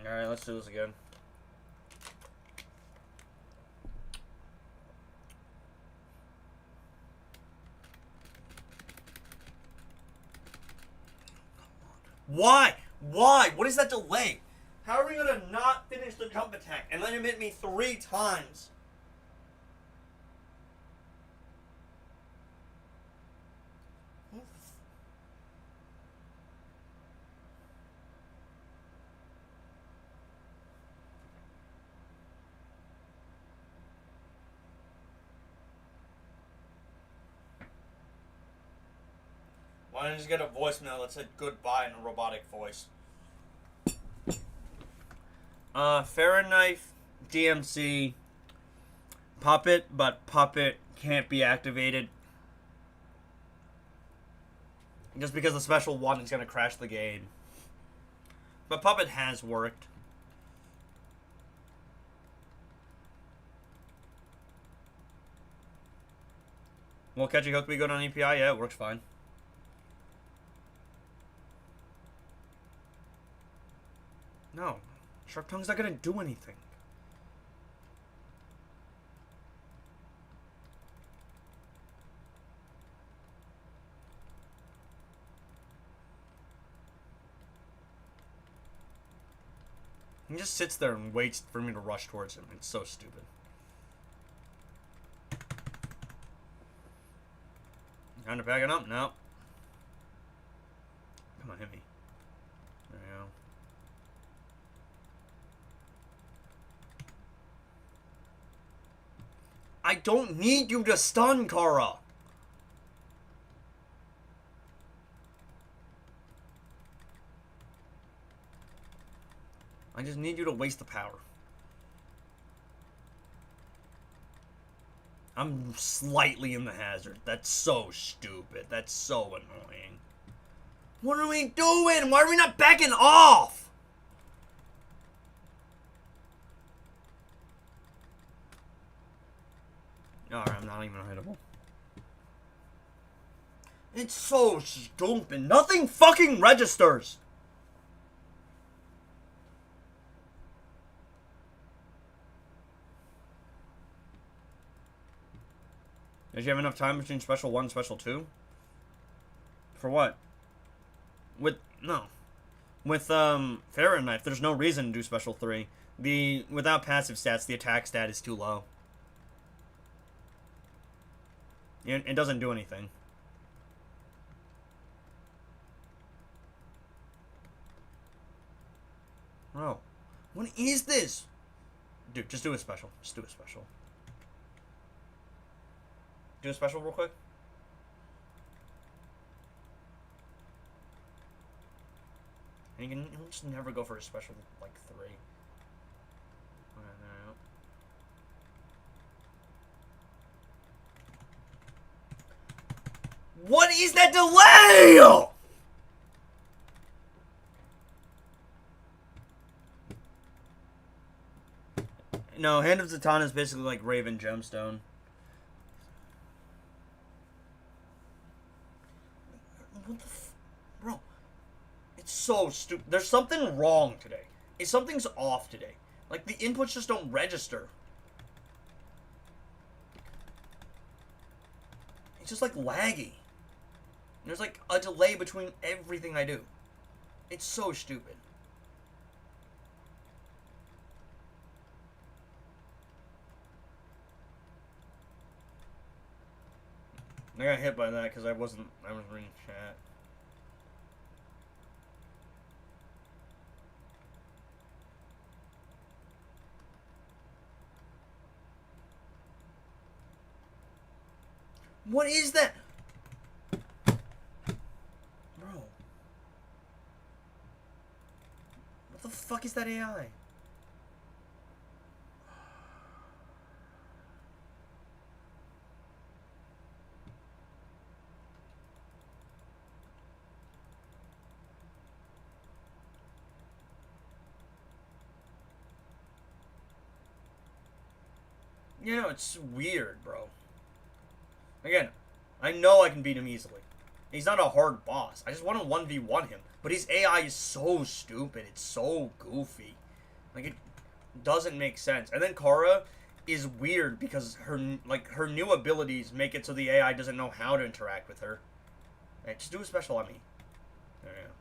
Alright, let's do this again. Why? Why? What is that delay? How are we gonna not finish the jump attack and let him hit me 3 times? Why don't you just get a voicemail that said goodbye in a robotic voice? Fahrenheit, DMC, Puppet, but Puppet can't be activated. Just because the special one is going to crash the game. But Puppet has worked. Will Catchy Hook be good on EPI? Yeah, it works fine. No. Sharp Tongue's not gonna do anything. He just sits there and waits for me to rush towards him. It's so stupid. Time to pack it up? No. Come on, hit me. There we go. I don't need you to stun, Kara. I just need you to waste the power. I'm slightly in the hazard. That's so stupid. That's so annoying. What are we doing? Why are we not backing off? Alright, I'm not even hittable. It's so stupid. Nothing fucking registers. Did you have enough time between Special 1 and Special 2? For what? No. With, Fahrenheit, there's no reason to do Special 3. Without passive stats, the attack stat is too low. It doesn't do anything. Bro, what is this? Dude, just do a special. Just do a special. Do a special real quick. And he'll just never go for a special, like, 3. What is that delay? No, Hand of Zatanna is basically like Raven Gemstone. What the bro? It's so stupid. There's something wrong today. Something's off today. Like, the inputs just don't register. It's just, like, laggy. There's, like, a delay between everything I do. It's so stupid. I got hit by that because I wasn't reading chat. What is that? Bro. What the fuck is that AI? You know, it's weird, bro. Again, I know I can beat him easily. He's not a hard boss. I just want to 1v1 him. But his AI is so stupid. It's so goofy. Like, it doesn't make sense. And then Kara is weird because her new abilities make it so the AI doesn't know how to interact with her. Hey, just do a special on me. There you go.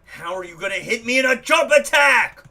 How are you gonna hit me in a jump attack?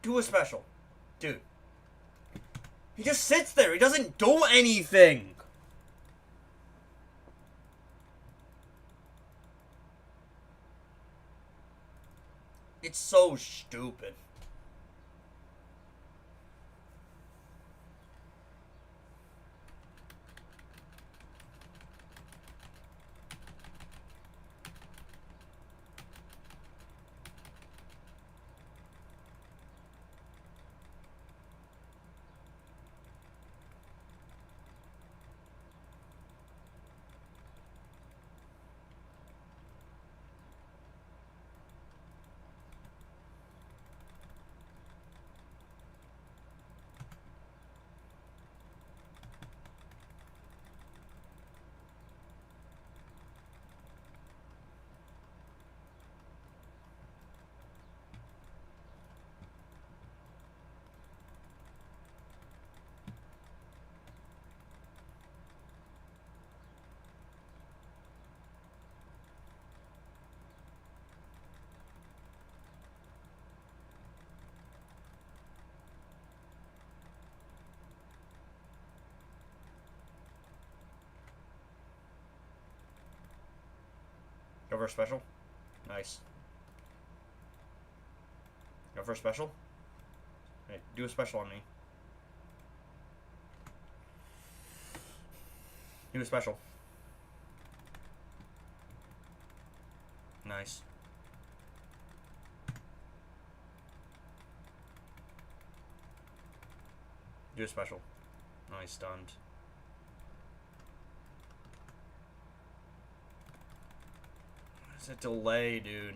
Do a special. Dude. He just sits there. He doesn't do anything. It's so stupid. Go for a special. Nice. Go for a special. Hey, do a special on me. Do a special. Nice. Do a special. Nice, stunned. It's a delay, dude.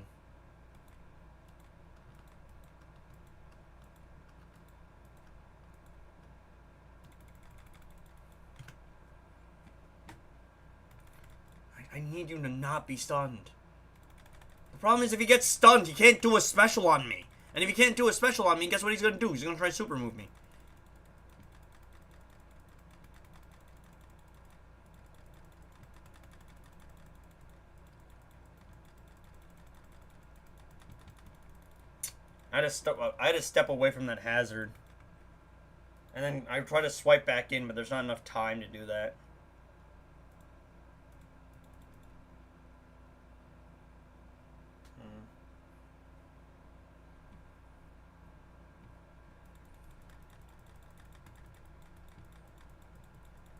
I need you to not be stunned. The problem is if he gets stunned, he can't do a special on me. And if he can't do a special on me, guess what he's gonna do? He's gonna try super move me. I had to step away from that hazard. And then I try to swipe back in, but there's not enough time to do that.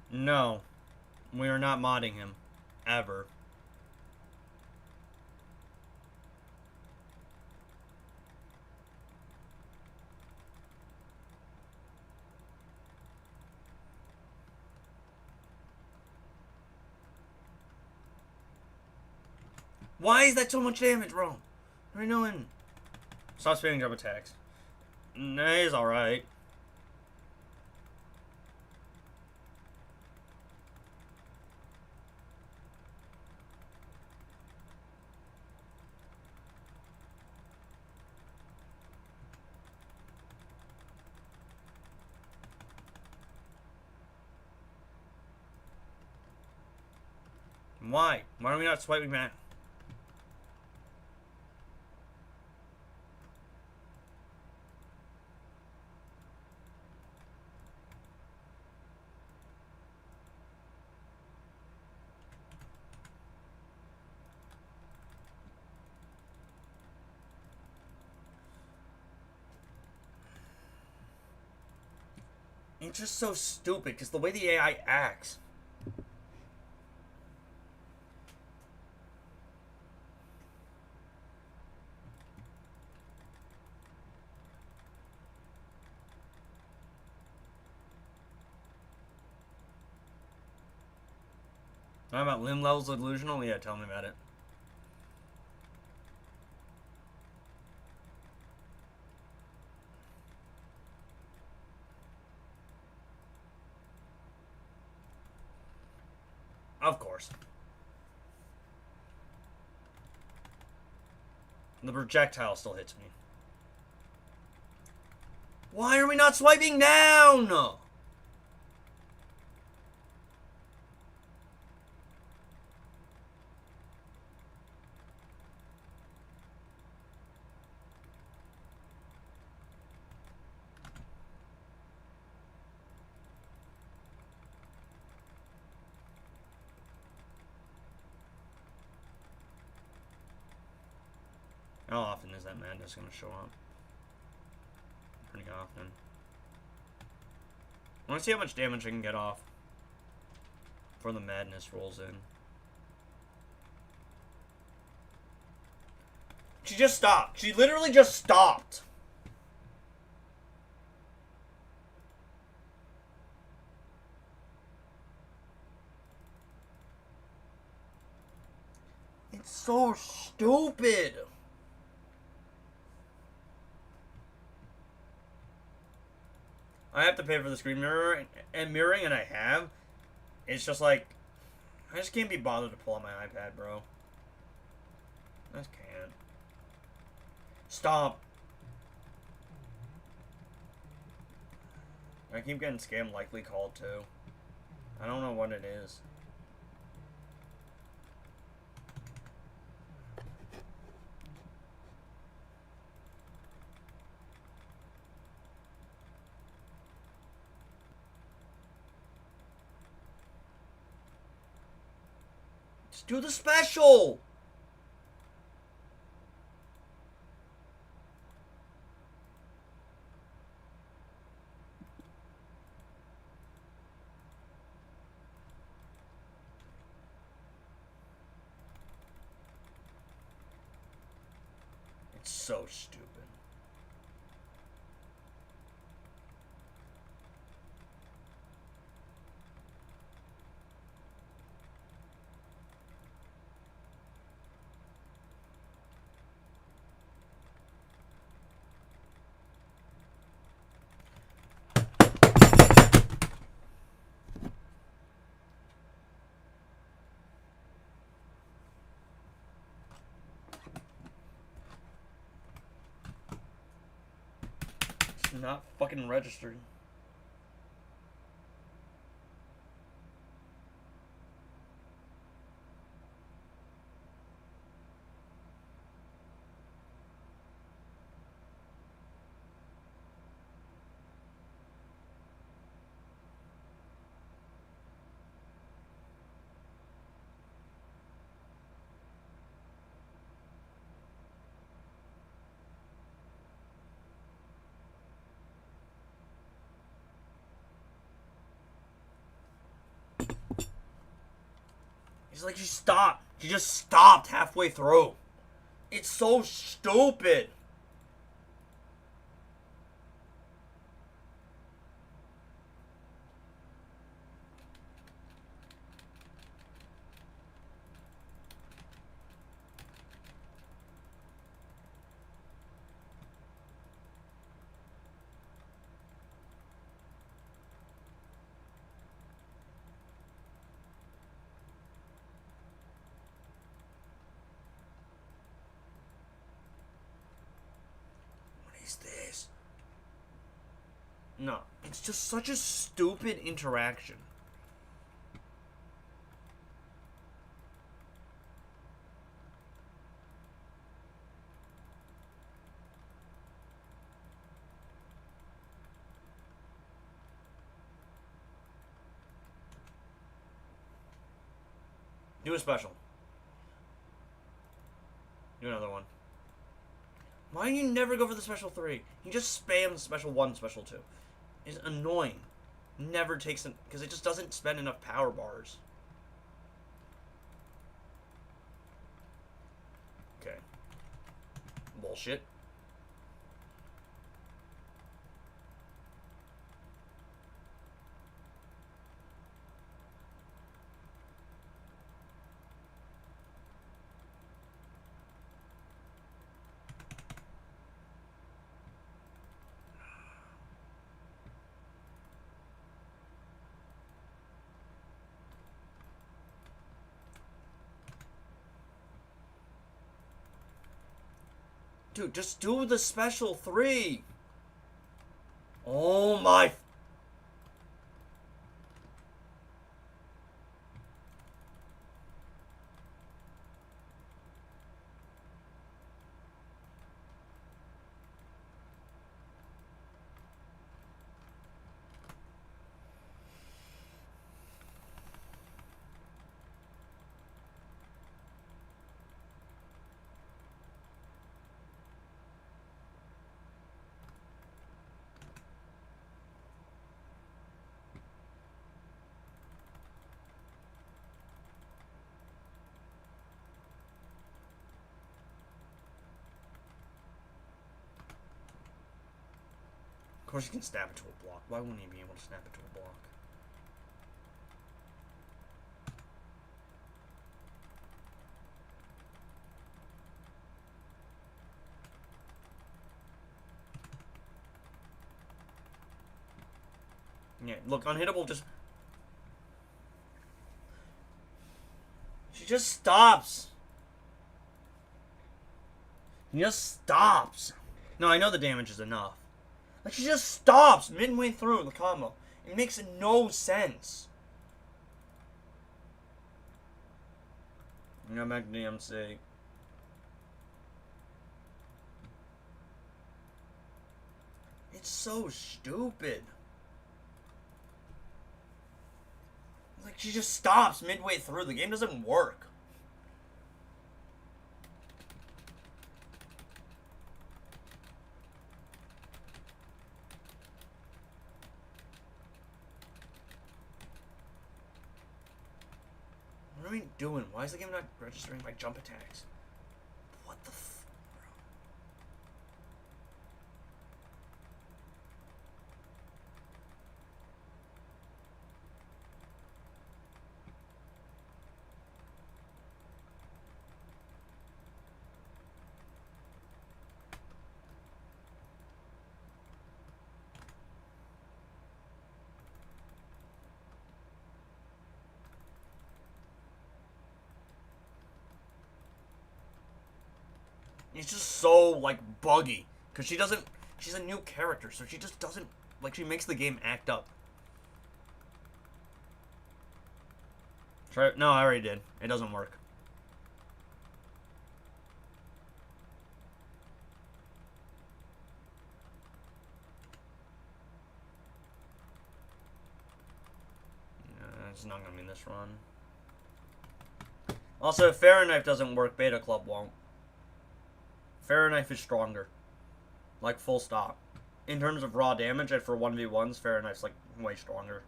No. We are not modding him. Ever. Why is that so much damage, bro? What are you doing? Stop spamming jump attacks. Nah, he's alright. Why? Why are we not swiping back? It's just so stupid, because the way the AI acts. Talking about limb levels delusional? Yeah, tell me about it. Of course. The projectile still hits me. Why are we not swiping down? How often is that madness going to show up? Pretty often. I want to see how much damage I can get off before the madness rolls in. She just stopped. She literally just stopped. It's so stupid. I have to pay for the screen mirror and mirroring, and I have. It's just like, I just can't be bothered to pull out my iPad, bro. I just can't. Stop. I keep getting scam likely called too. I don't know what it is. Do the special! It's so stupid. not fucking registered. He's like, she stopped. She just stopped halfway through. It's so stupid. Is this? No, it's just such a stupid interaction. Do a special. Do another one. Why do you never go for the special 3? He just spams special 1, special 2. It's annoying. Never takes them, because it just doesn't spend enough power bars. Okay. Bullshit. Dude, just do the special 3. Oh my. Of course, you can snap it to a block. Why wouldn't he be able to snap it to a block? Yeah, look, unhittable just... She just stops. She just stops. No, I know the damage is enough. Like, she just stops midway through the combo. It makes no sense. I'm back to DMC. It's so stupid. Like, she just stops midway through. The game doesn't work. What are we doing? Why is the game not registering my jump attacks? What the f... It's just so, like, buggy. Because she doesn't... She's a new character, so she just doesn't, like, she makes the game act up. Try, no, I already did. It doesn't work. It's not gonna be this run. Also, if Fahrenheit doesn't work, Beta Club won't. Fahrenheit is stronger. Like, full stop. In terms of raw damage, and for 1v1s, Fahrenheit's, like, way stronger.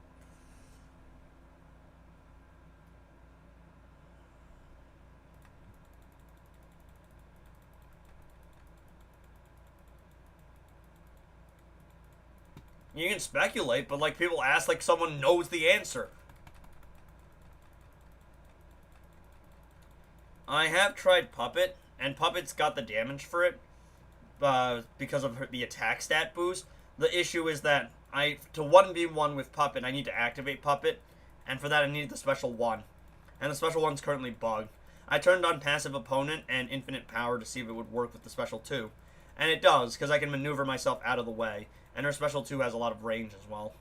You can speculate, but, like, people ask like someone knows the answer. I have tried Puppet, and Puppet's got the damage for it, because of the attack stat boost. The issue is that to 1v1 with Puppet, I need to activate Puppet, and for that I need the special 1. And the special 1's currently bugged. I turned on Passive Opponent and Infinite Power to see if it would work with the special 2. And it does, because I can maneuver myself out of the way. And her special 2 has a lot of range as well.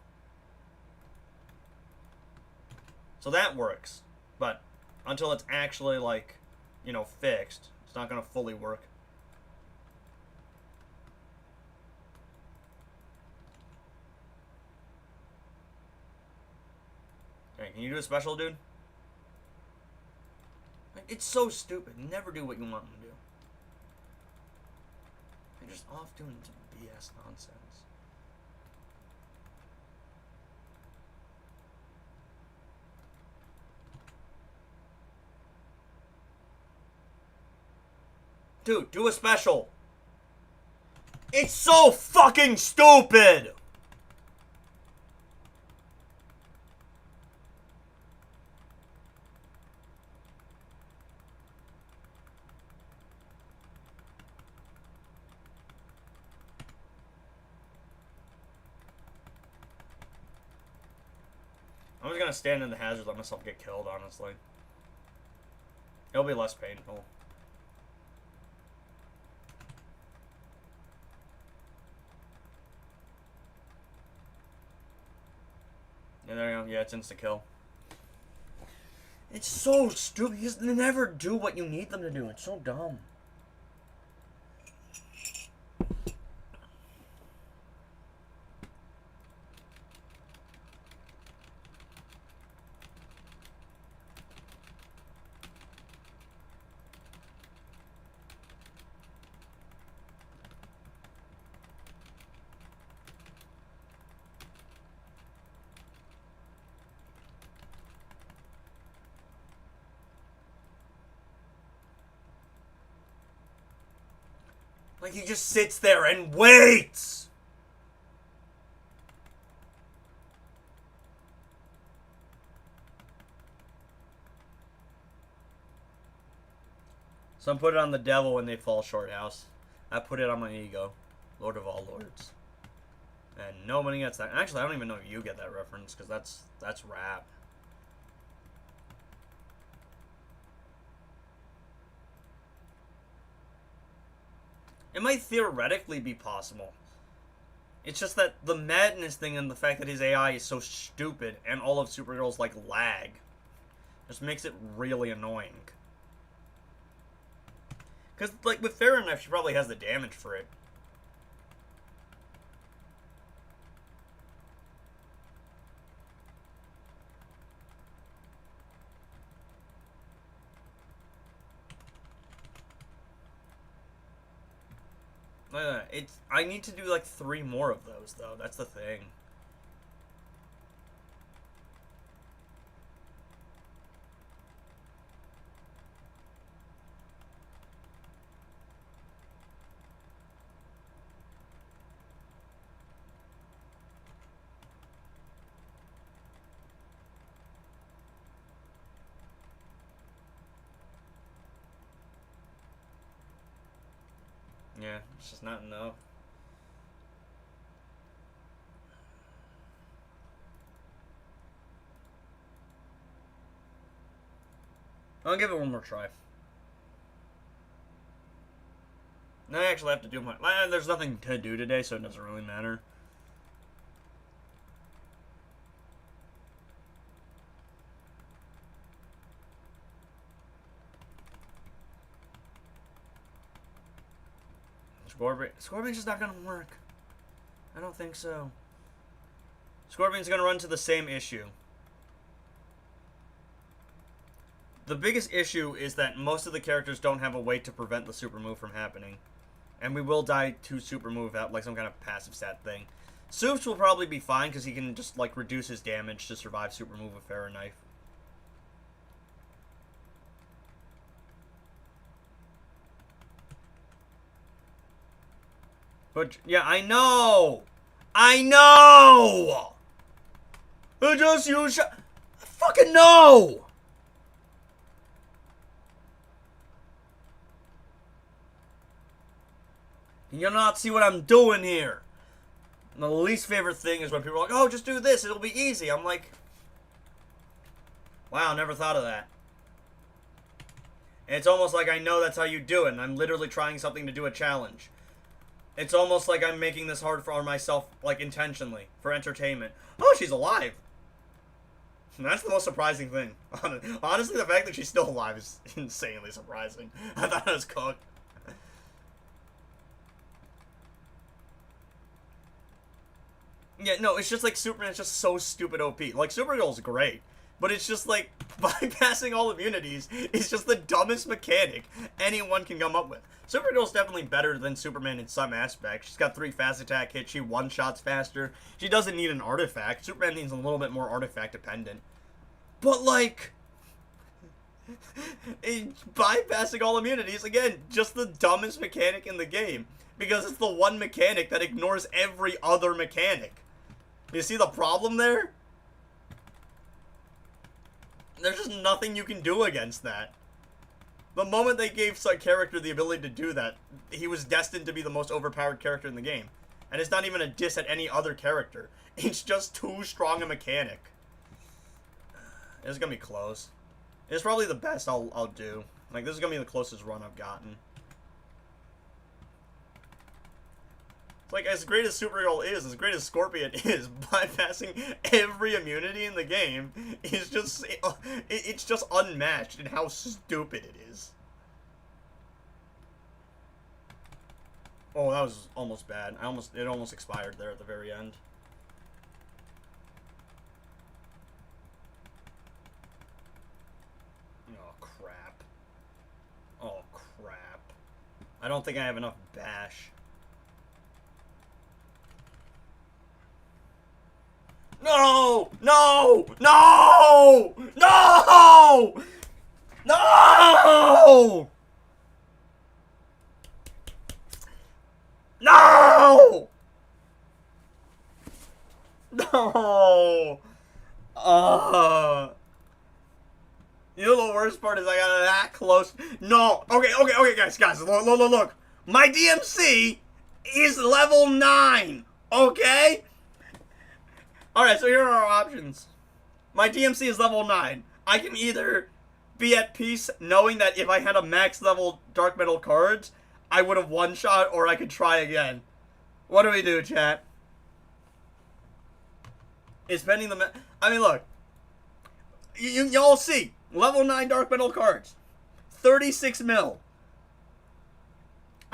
So that works. But until it's actually, like, you know, fixed, it's not going to fully work. Hey, can you do a special, dude? It's so stupid. Never do what you want them to do. They're just off doing some BS nonsense. Dude, do a special. It's so fucking stupid! I'm just gonna stand in the hazard, let myself get killed, honestly. It'll be less painful. Yeah, there you go. Yeah, it's insta-kill. It's so stupid. They never do what you need them to do. It's so dumb. Like, he just sits there and waits! Some put it on the devil when they fall short, House. I put it on my ego. Lord of all lords. And nobody gets that. Actually, I don't even know if you get that reference, because that's rap. It might theoretically be possible. It's just that the madness thing and the fact that his AI is so stupid and all of Supergirl's, like, lag just makes it really annoying. Because, like, with Fahrenheit, she probably has the damage for it. I need to do like 3 more of those though. That's the thing. Yeah, it's just not enough. I'll give it one more try. I actually have to do my... There's nothing to do today, so it doesn't really matter. Scorpion's just not gonna work. I don't think so. Scorpion's gonna run into the same issue. The biggest issue is that most of the characters don't have a way to prevent the super move from happening. And we will die to super move out, like some kind of passive stat thing. Soups will probably be fine, because he can just, like, reduce his damage to survive super move with Farah Knife. But, yeah, I know! I know! I just use... I fucking know! You not see what I'm doing here. And the least favorite thing is when people are like, oh, just do this, it'll be easy. I'm like, wow, never thought of that. And it's almost like I know that's how you do it, and I'm literally trying something to do a challenge. It's almost like I'm making this hard for myself, like, intentionally, for entertainment. Oh, she's alive. And that's the most surprising thing. Honestly, the fact that she's still alive is insanely surprising. I thought it was cooked. Yeah, no, it's just like Superman's just so stupid OP. Like, Supergirl's great, but it's just like bypassing all immunities is just the dumbest mechanic anyone can come up with. Supergirl's definitely better than Superman in some aspects. She's got 3 fast attack hits, she one-shots faster. She doesn't need an artifact. Superman needs a little bit more artifact dependent. But, like, bypassing all immunities, again, just the dumbest mechanic in the game. Because it's the one mechanic that ignores every other mechanic. You see the problem there? There's just nothing you can do against that. The moment they gave some character the ability to do that, he was destined to be the most overpowered character in the game. And it's not even a diss at any other character. It's just too strong a mechanic. It's gonna be close. It's probably the best I'll do. Like, this is gonna be the closest run I've gotten. Like, as great as Supergirl is, as great as Scorpion is, bypassing every immunity in the game is just... It's just unmatched in how stupid it is. Oh, that was almost bad. It almost expired there at the very end. Oh, crap. Oh, crap. I don't think I have enough bash. No! No! No! No! No! No! No! You know the worst part is I got that close. No! Okay, guys, look. My DMC is level 9, okay? Alright, so here are our options. My DMC is level 9. I can either be at peace knowing that if I had a max level Dark Metal cards, I would have one-shot, or I could try again. What do we do, chat? Is spending the... I mean, look. Y'all see. Level 9 Dark Metal cards. 36 mil.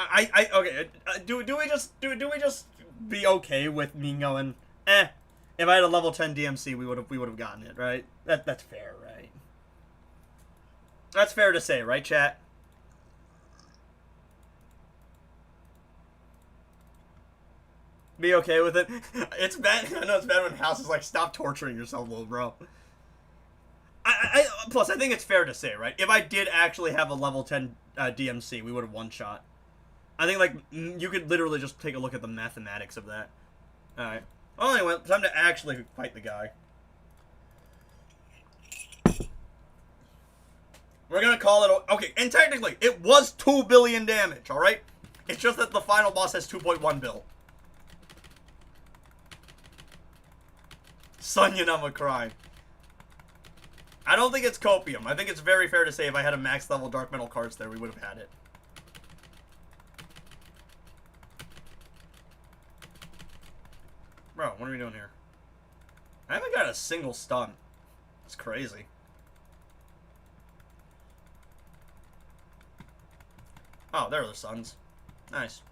Okay. Do we just be okay with me going, eh? If I had a level 10 DMC, we would have gotten it, right? That's fair, right? That's fair to say, right, chat? Be okay with it. It's bad. I know it's bad when House is like, stop torturing yourself, little bro. Plus, I think it's fair to say, right? If I did actually have a level 10 DMC, we would have one-shot. I think, like, you could literally just take a look at the mathematics of that. Alright. Well, anyway, time to actually fight the guy. We're gonna call it... Okay, and technically, it was 2 billion damage, alright? It's just that the final boss has 2.1 bill. Sunyanama crying. I don't think it's copium. I think it's very fair to say if I had a max level Dark Metal cards there, we would have had it. Bro, what are we doing here? I haven't got a single stun. It's crazy. Oh, there are the stuns. Nice.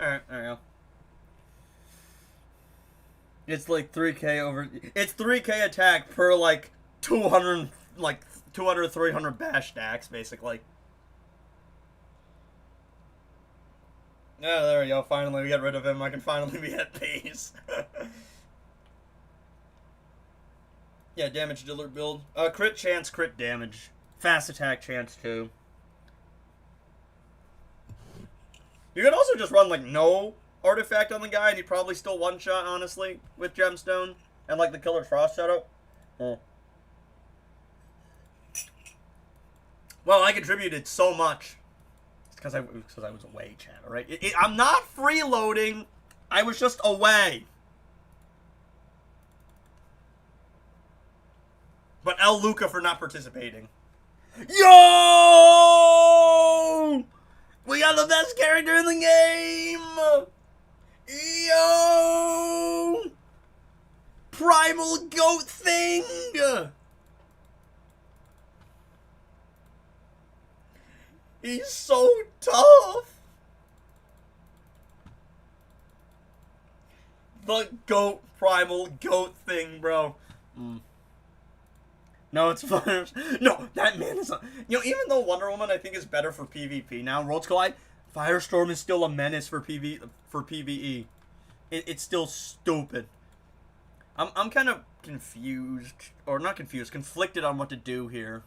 Alright, there you go. It's like 3k over... It's 3k attack per, like, 200, 300 bash stacks, basically. Yeah, there we go. Finally, we get rid of him. I can finally be at peace. Yeah, damage dealer build. Crit chance, crit damage. Fast attack chance, too. You could also just run, like, no artifact on the guy, and he'd probably still one-shot, honestly, with Gemstone. And, like, the Killer Frost setup. Well, I contributed so much. It's because I was away, chat, alright? I'm not freeloading. I was just away. But El Luca for not participating. Yo! We got the best character in the game! Yo! Primal Goat Thing! He's so tough! The goat, Primal Goat Thing, bro. No, it's fine. No, that man is... even though Wonder Woman, I think, is better for PvP now, Worlds Collide, Firestorm is still a menace for PvE. It's still stupid. I'm kind of confused. Or not confused, conflicted on what to do here.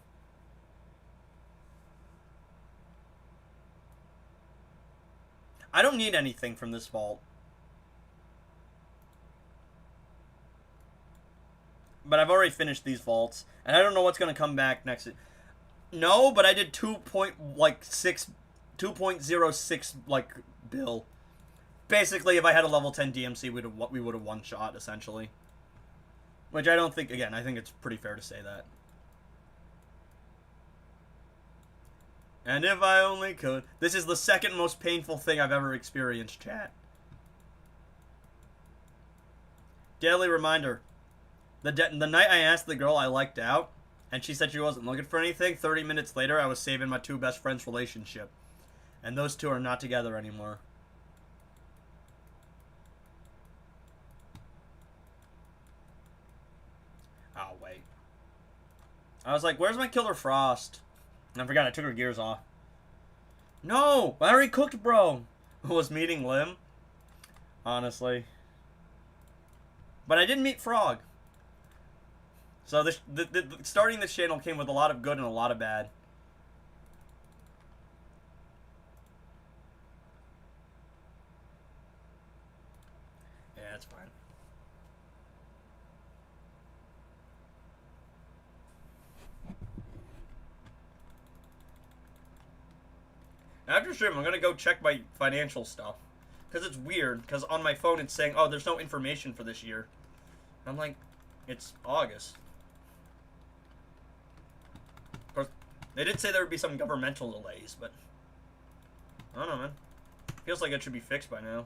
I don't need anything from this vault. But I've already finished these vaults, and I don't know what's going to come back next. No, but I did 2.06 like bill. Basically, if I had a level 10 DMC, we would have one shot essentially. Which I don't think. Again, I think it's pretty fair to say that. And if I only could. This is the second most painful thing I've ever experienced, chat. Daily reminder. The night I asked the girl I liked out, and she said she wasn't looking for anything, 30 minutes later I was saving my two best friends' relationship. And those two are not together anymore. Oh, wait. I was like, where's my Killer Frost? And I forgot I took her gears off. No! I already cooked, bro! Was meeting Lim. Honestly. But I didn't meet Frog. So starting this channel came with a lot of good and a lot of bad. Yeah, that's fine. After stream, I'm going to go check my financial stuff. Because it's weird, because on my phone it's saying, oh, there's no information for this year. I'm like, it's August. Of course, they did say there would be some governmental delays, but I don't know, man. Feels like it should be fixed by now.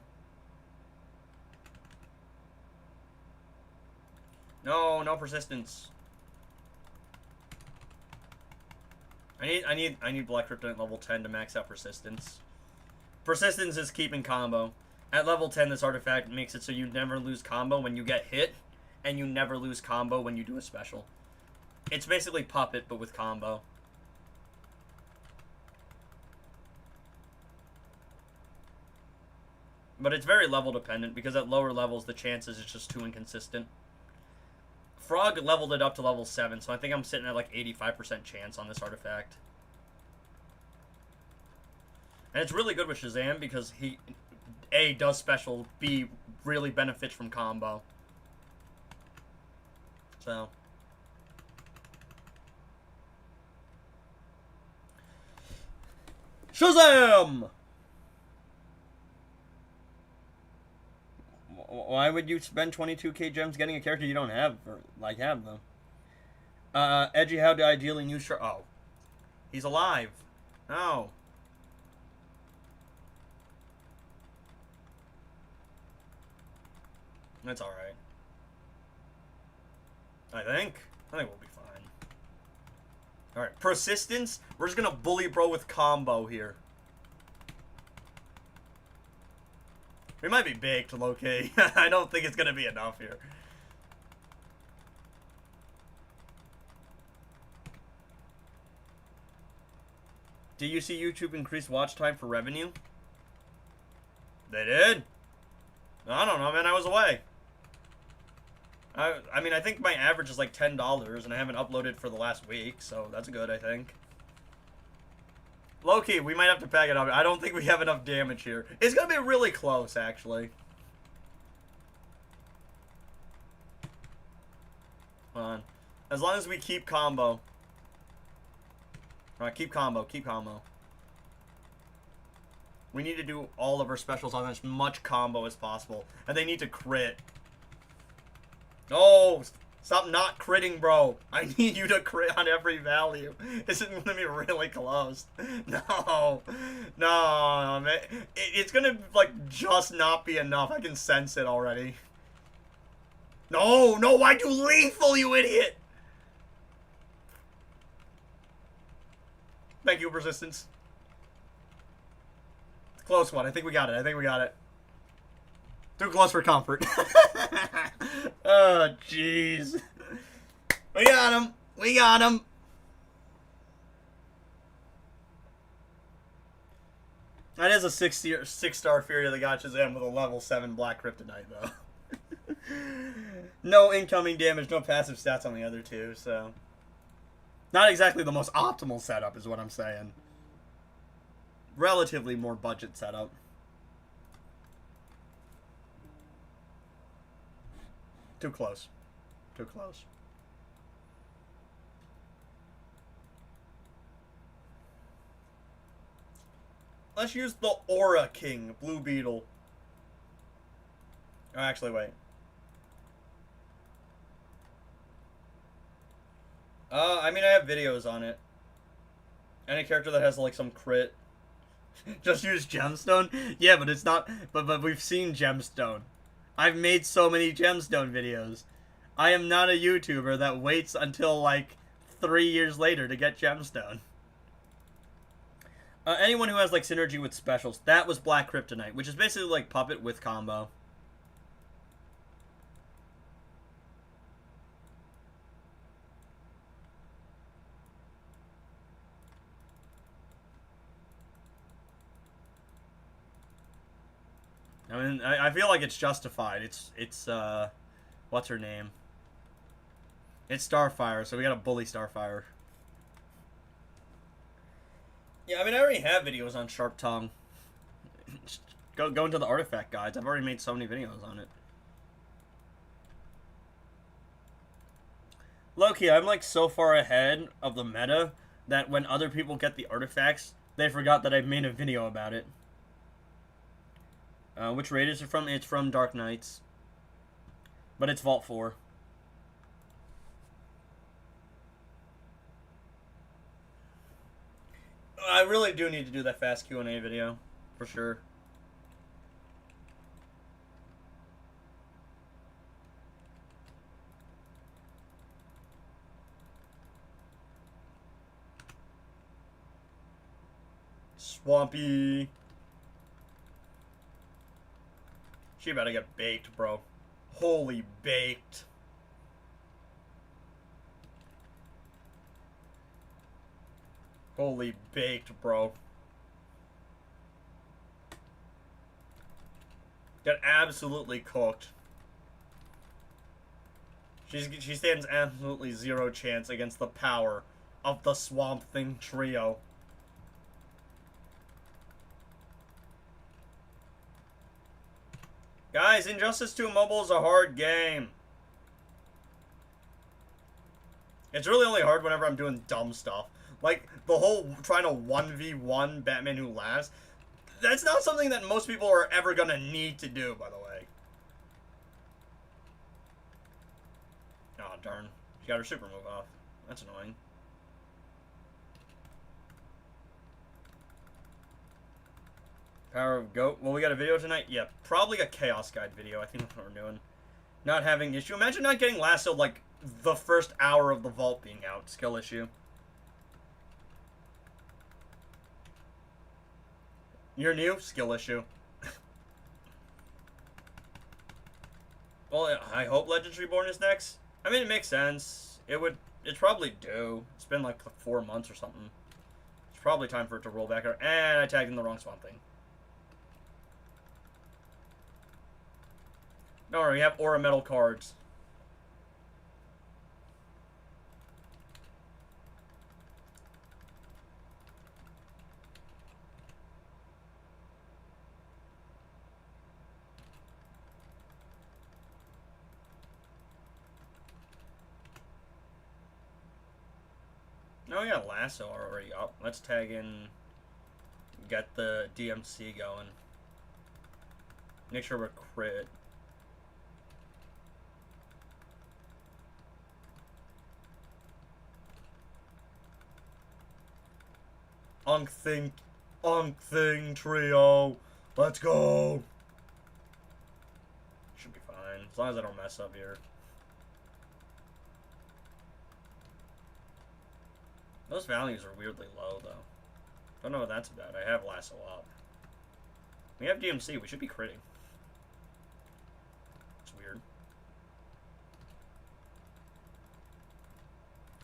No persistence. I need Black Kryptonite level 10 to max out persistence. Persistence is keeping combo. At level 10, this artifact makes it so you never lose combo when you get hit, and you never lose combo when you do a special. It's basically Puppet, but with combo. But it's very level dependent, because at lower levels, the chances is just too inconsistent. Frog leveled it up to level 7, so I think I'm sitting at like 85% chance on this artifact. And it's really good with Shazam, because he, A, does special, B, really benefits from combo. So. Shazam! Why would you spend 22k gems getting a character you don't have, or, like, have, though? Edgy, how do I ideally use... Oh. He's alive. No. That's alright. I think we'll be fine. Alright, persistence. We're just gonna bully bro with combo here. We might be baked, low-key. I don't think it's gonna be enough here. Do you see YouTube increase watch time for revenue? They did? I don't know, man. I was away. I mean, I think my average is like $10, and I haven't uploaded for the last week, so that's good, I think. Low-key, we might have to pack it up. I don't think we have enough damage here. It's gonna be really close, actually. Hold on. As long as we keep combo. Alright, keep combo, keep combo. We need to do all of our specials on as much combo as possible. And they need to crit. No! Stop not critting, bro. I need you to crit on every value. This is going to be really close. No. No, man. It's going to, like, just not be enough. I can sense it already. No, no, why do lethal, you idiot? Thank you, Persistence. Close one. I think we got it. I think we got it. Too close for comfort. Oh, jeez. We got him. We got him. That is a six-star Fury of the God Shazam with a level 7 Black Kryptonite, though. No incoming damage, no passive stats on the other two, so... Not exactly the most optimal setup, is what I'm saying. Relatively more budget setup. Too close. Too close. Let's use the Aura King, Blue Beetle. Oh, actually, wait. I mean, I have videos on it. Any character that has, like, some crit. Just use Gemstone? Yeah, but it's not... But we've seen Gemstone. I've made so many Gemstone videos. I am not a YouTuber that waits until, like, 3 years later to get Gemstone. Anyone who has, like, synergy with specials. That was Black Kryptonite, which is basically, like, Puppet with combo. I mean, I feel like it's justified. It's what's her name? It's Starfire, so we gotta bully Starfire. Yeah, I mean, I already have videos on Sharp Tongue. Go into the artifact guides. I've already made so many videos on it. Low-key, I'm like so far ahead of the meta that when other people get the artifacts, they forgot that I made a video about it. Which raid is it from? It's from Dark Knights. But it's Vault 4. I really do need to do that fast Q&A video. For sure. Swampy. She about to get baked, bro. Holy baked. Holy baked, bro. Got absolutely cooked. She stands absolutely zero chance against the power of the Swamp Thing trio. Guys, Injustice 2 Mobile is a hard game. It's really only hard whenever I'm doing dumb stuff. Like, the whole trying to 1v1 Batman Who Laughs. That's not something that most people are ever gonna need to do, by the way. Oh, darn. She got her super move off. That's annoying. Power of Goat. Well, we got a video tonight? Yeah, probably a Chaos Guide video. I think that's what we're doing. Not having issue. Imagine not getting lassoed like the first hour of the vault being out. Skill issue. You're new? Skill issue. Well, I hope Legends Reborn is next. I mean, it makes sense. It's probably due. It's been like 4 months or something. It's probably time for it to roll back out. And I tagged in the wrong Swamp Thing. Don't worry, we have Aura Metal cards. No, we got Lasso already up. Let's tag in, get the DMC going. Make sure we're crit. Unk Thing Trio. Let's go. Should be fine, as long as I don't mess up here. Those values are weirdly low, though. Don't know what that's about. I have Lasso up. We have DMC. We should be critting. It's weird.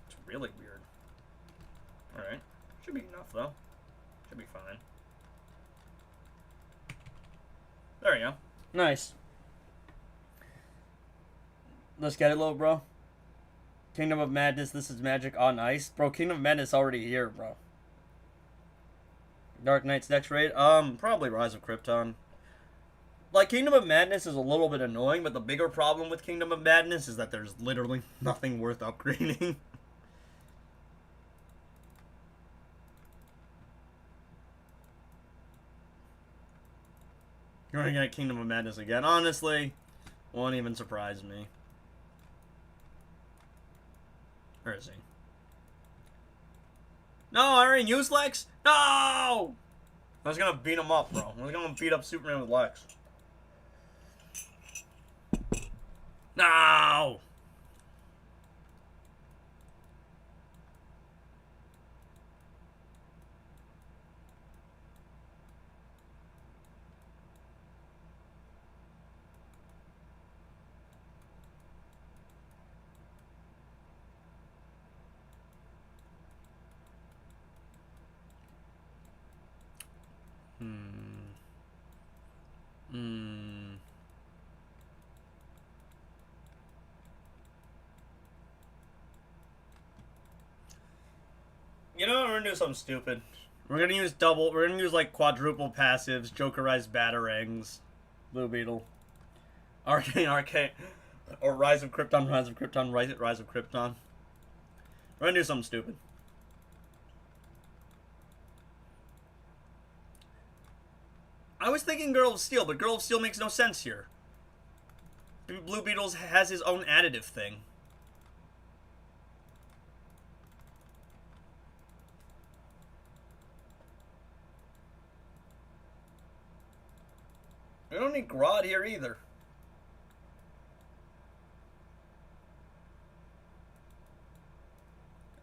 It's really weird. Alright. Should be enough, though. Should be fine. There we go. Nice. Let's get it, little bro. Kingdom of Madness, this is Magic on Ice. Bro, Kingdom of Madness already here, bro. Dark Knight's next raid? Probably Rise of Krypton. Like, Kingdom of Madness is a little bit annoying, but the bigger problem with Kingdom of Madness is that there's literally nothing worth upgrading. You're gonna get Kingdom of Madness again. Honestly, won't even surprise me. Where is he? No, I already used Lex? No! I was gonna beat him up, bro. I was gonna beat up Superman with Lex. No! You know what? We're gonna do something stupid. We're gonna use like quadruple passives, Jokerized Batarangs, Blue Beetle, Arcane, or Rise of Krypton, Rise of Krypton, Rise of Krypton. We're gonna do something stupid. I was thinking Girl of Steel, but Girl of Steel makes no sense here. Blue Beetles has his own additive thing. We don't need Grodd here either.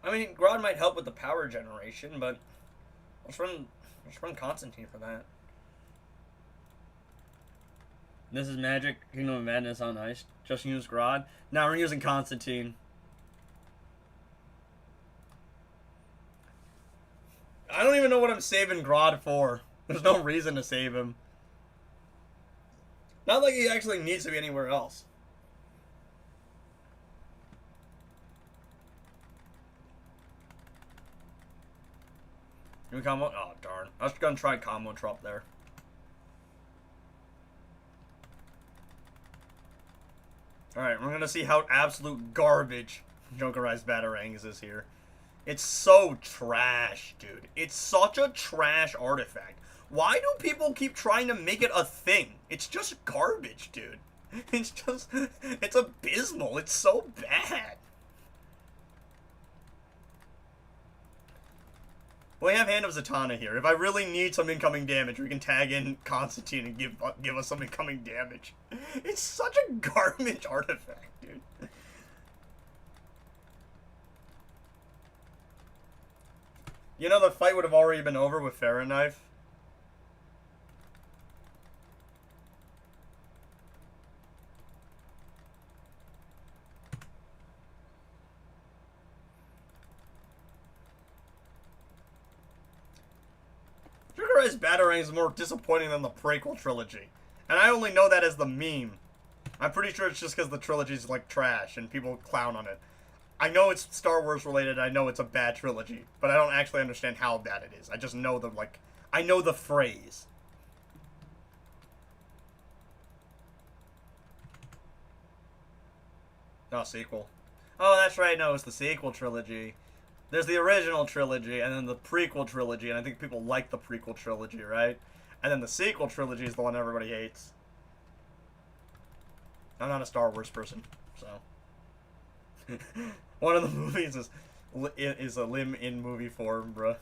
I mean, Grodd might help with the power generation, but let's run Constantine for that. This is Magic, Kingdom of Madness on Ice. Just use Grodd. Now we're using Constantine. I don't even know what I'm saving Grodd for. There's no reason to save him. Not like he actually needs to be anywhere else. Can we combo? Oh, darn. I was gonna try combo drop there. Alright, we're gonna see how absolute garbage Jokerized Batarangs is here. It's so trash, dude. It's such a trash artifact. Why do people keep trying to make it a thing? It's just garbage, dude. It's abysmal. It's so bad. We have Hand of Zatanna here. If I really need some incoming damage, we can tag in Constantine and give us some incoming damage. It's such a garbage artifact, dude. You know, the fight would have already been over with Pharaoh Knife. Sugar Batarang is more disappointing than the prequel trilogy. And I only know that as the meme. I'm pretty sure it's just because the trilogy's like trash and people clown on it. I know it's Star Wars related, I know it's a bad trilogy, but I don't actually understand how bad it is. I just know the, like, I know the phrase. Oh, sequel. Oh, that's right, no, it's the sequel trilogy. There's the original trilogy, and then the prequel trilogy, and I think people like the prequel trilogy, right? And then the sequel trilogy is the one everybody hates. I'm not a Star Wars person, so... One of the movies is a limb in movie form, bruh.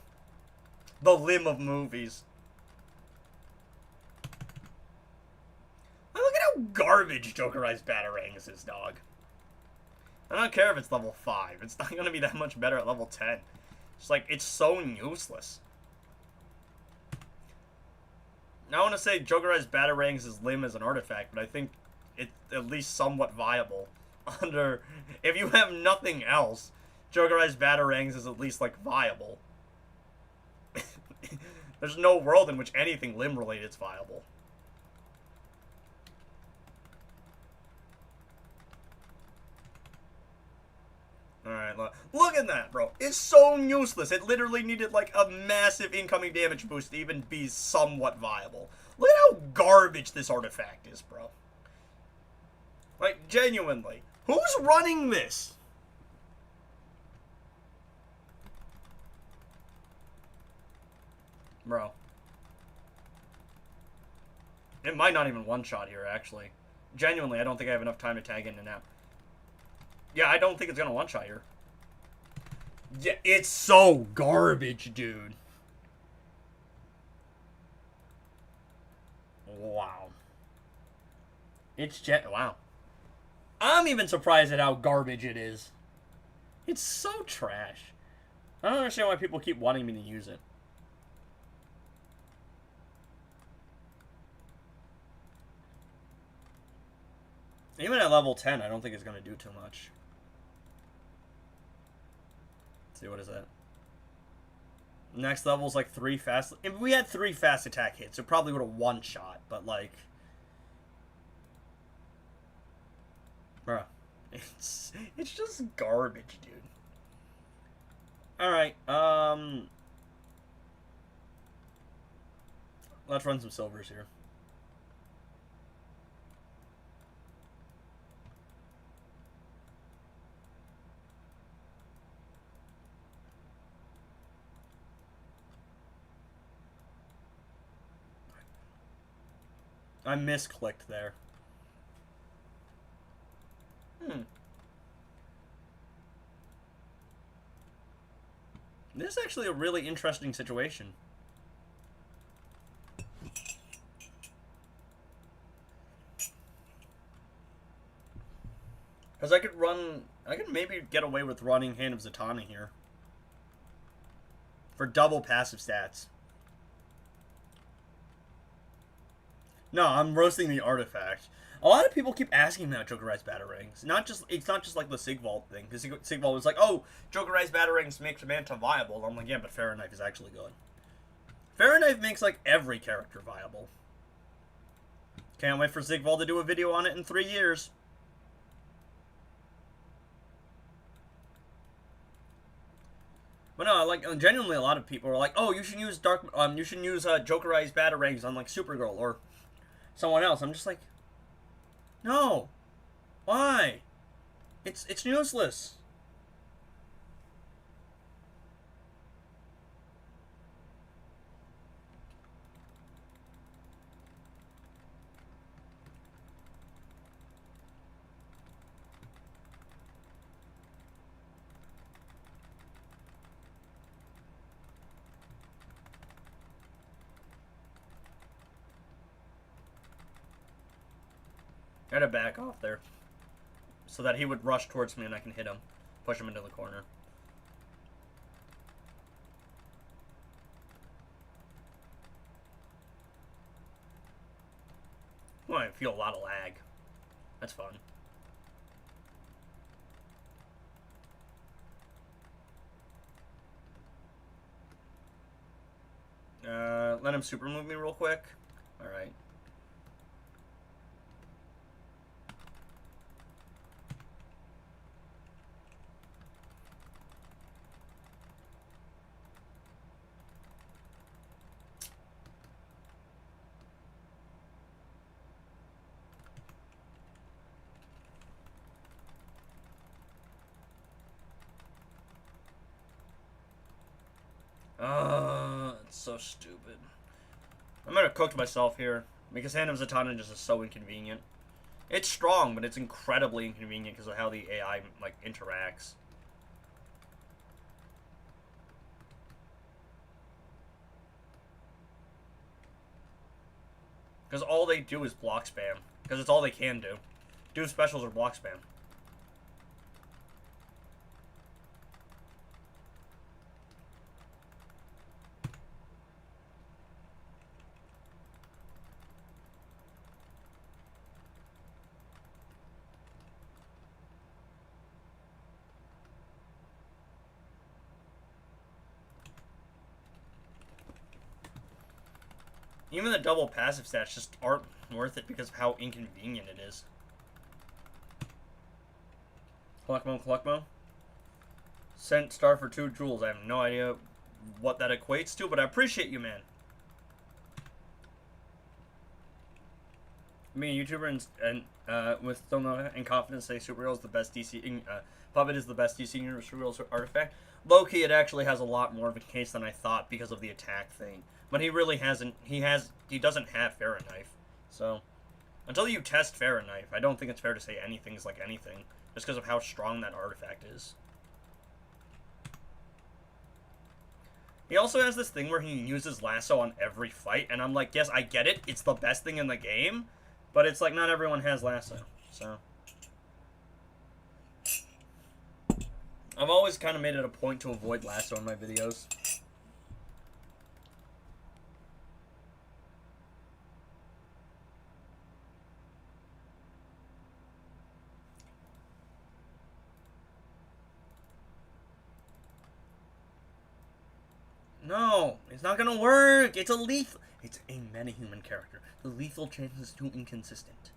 The limb of movies. Look at how garbage Jokerized Batarangs is, dog. I don't care if it's level 5. It's not gonna be that much better at level 10. It's like, it's so useless. Now I want to say Jokerized Batarangs' limb as an artifact, but I think it's at least somewhat viable. If you have nothing else, Jokerized Batarangs is at least, like, viable. There's no world in which anything limb-related is viable. Alright, look at that, bro. It's so useless. It literally needed, like, a massive incoming damage boost to even be somewhat viable. Look at how garbage this artifact is, bro. Like, genuinely. Who's running this? Bro. It might not even one-shot here, actually. Genuinely, I don't think I have enough time to tag in and out. Yeah, I don't think it's gonna one-shot here. Yeah, it's so garbage, dude. Wow. Wow. I'm even surprised at how garbage it is. It's so trash. I don't understand why people keep wanting me to use it. Even at level 10, I don't think it's going to do too much. Let's see, what is that? Next level's like 3 fast... If we had 3 fast attack hits, it probably would have one-shot, but like... Bruh. It's just garbage, dude. Alright, let's run some silvers here. I misclicked there. This is actually a really interesting situation. Because I could maybe get away with running Hand of Zatanna here. For double passive stats. No, I'm roasting the artifact. A lot of people keep asking me about Jokerized Batarangs. It's not just like the Sigvald thing. Because Sigvald was like, oh, Jokerized Batarangs makes Manta viable. I'm like, yeah, but Pharaoh Knife is actually good. Pharaoh Knife makes like every character viable. Can't wait for Sigvald to do a video on it in 3 years. But no, like genuinely, a lot of people are like, "Oh, you should use Jokerized Batarangs on like Supergirl or someone else." I'm just like, no, why? It's useless. I had to back off there. So that he would rush towards me and I can hit him. Push him into the corner. Oh, I feel a lot of lag. That's fun. Let him super move me real quick. Alright. It's so stupid. I might have cooked myself here. Because Hand of Zatanna just is so inconvenient. It's strong, but it's incredibly inconvenient because of how the AI, like, interacts. Because all they do is block spam. Because it's all they can do. Do specials or block spam. Even the double passive stats just aren't worth it because of how inconvenient it is. Cluckmo. Sent star for 2 jewels. I have no idea what that equates to, but I appreciate you, man. Me, a YouTuber, and with still no and confidence say Supergirl is the best DC. Puppet is the best DC Universe Supergirl artifact. Low-key, it actually has a lot more of a case than I thought because of the attack thing. But he really hasn't. He doesn't have Fahrenheit. So, until you test Fahrenheit, I don't think it's fair to say anything's like anything, just because of how strong that artifact is. He also has this thing where he uses lasso on every fight, and I'm like, yes, I get it. It's the best thing in the game, but it's like not everyone has lasso. So, I've always kind of made it a point to avoid lasso in my videos. No, it's not gonna work. It's a lethal. It's a metahuman character. The lethal chance is too inconsistent.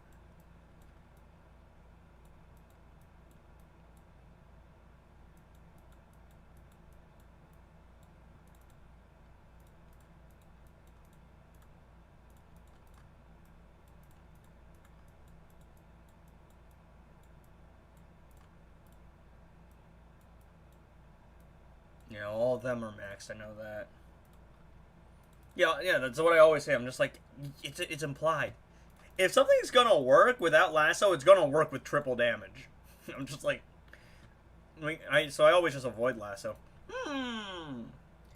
Yeah, all of them are maxed. I know that. Yeah, that's what I always say. I'm just like, it's implied. If something's gonna work without lasso, it's gonna work with triple damage. I'm just like, so I always just avoid lasso.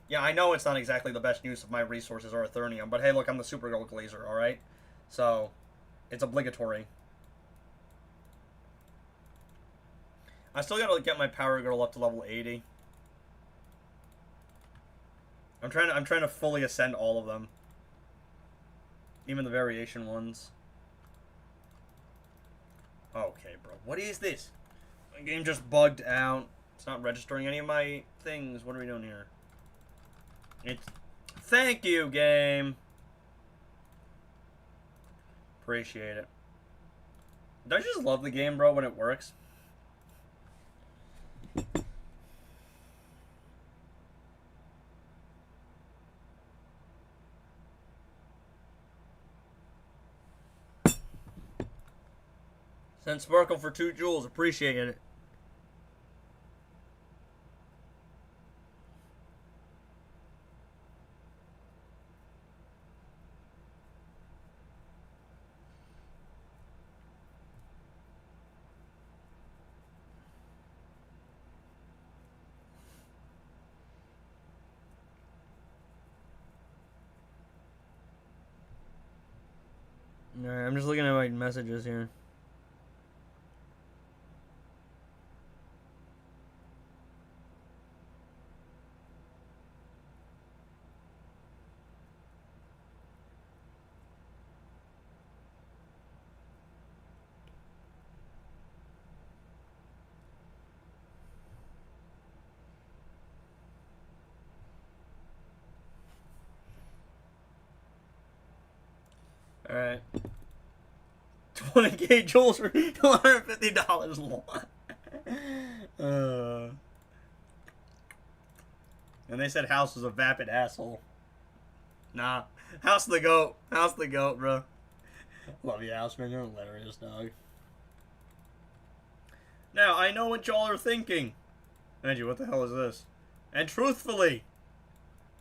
Yeah, I know it's not exactly the best use of my resources or Eternium, but hey, look, I'm the Supergirl Glazer, alright? So, it's obligatory. I still gotta get my Power Girl up to level 80. I'm trying to fully ascend all of them. Even the variation ones. Okay, bro. What is this? My game just bugged out. It's not registering any of my things. What are we doing here? It's... Thank you, game. Appreciate it. Don't you just love the game, bro, when it works? Send Sparkle for 2 jewels. Appreciate it. Alright, I'm just looking at my messages here. Alright. 20k jewels for $250. And they said House was a vapid asshole. Nah. House the goat. House the goat, bro. Love you, House, man. You're hilarious, dog. Now, I know what y'all are thinking. Angie, what the hell is this? And truthfully,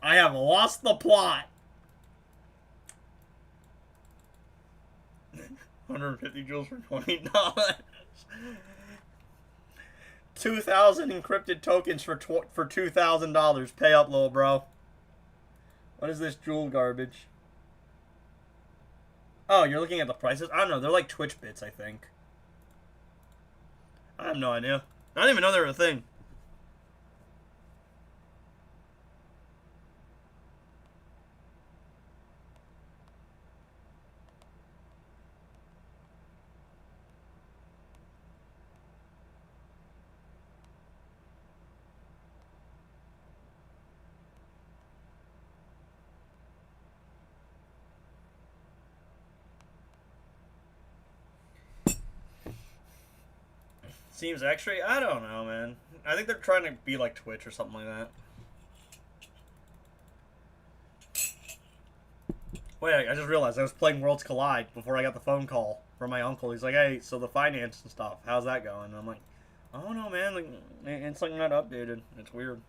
I have lost the plot. 150 jewels for $20. 2,000 encrypted tokens for $2,000. Pay up, little bro. What is this jewel garbage? Oh, you're looking at the prices? I don't know. They're like Twitch bits, I think. I have no idea. I didn't even know they were a thing. Seems extra? I don't know, man. I think they're trying to be like Twitch or something like that. Wait, I just realized I was playing Worlds Collide before I got the phone call from my uncle. He's like, hey, so the finance and stuff, how's that going? And I'm like, oh no, man, like, it's like not updated. It's weird.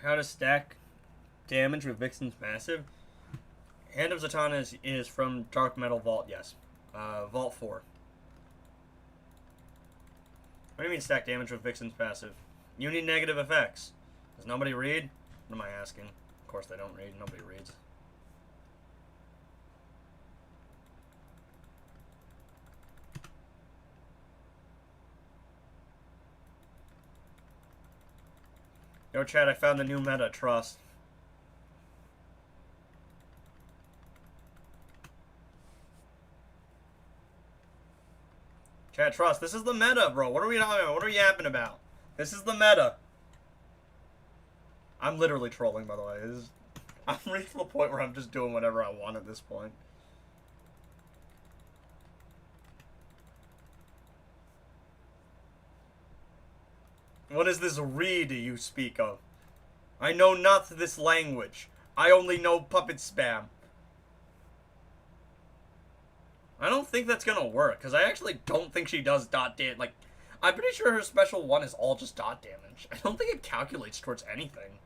How to stack damage with Vixen's Massive? Hand of Zatanna is from Dark Metal Vault, yes. Vault 4. What do you mean stack damage with Vixen's passive? You need negative effects. Does nobody read? What am I asking? Of course they don't read. Nobody reads. Yo, Chad, I found the new meta, trust. Chad, trust. This is the meta, bro. What are we talking about? What are we yapping about? This is the meta. I'm literally trolling, by the way. I'm reached the point where I'm just doing whatever I want at this point. What is this read you speak of? I know not this language. I only know puppet spam. I don't think that's gonna work, because I actually don't think she does dot damage. Like, I'm pretty sure her special one is all just dot damage. I don't think it calculates towards anything.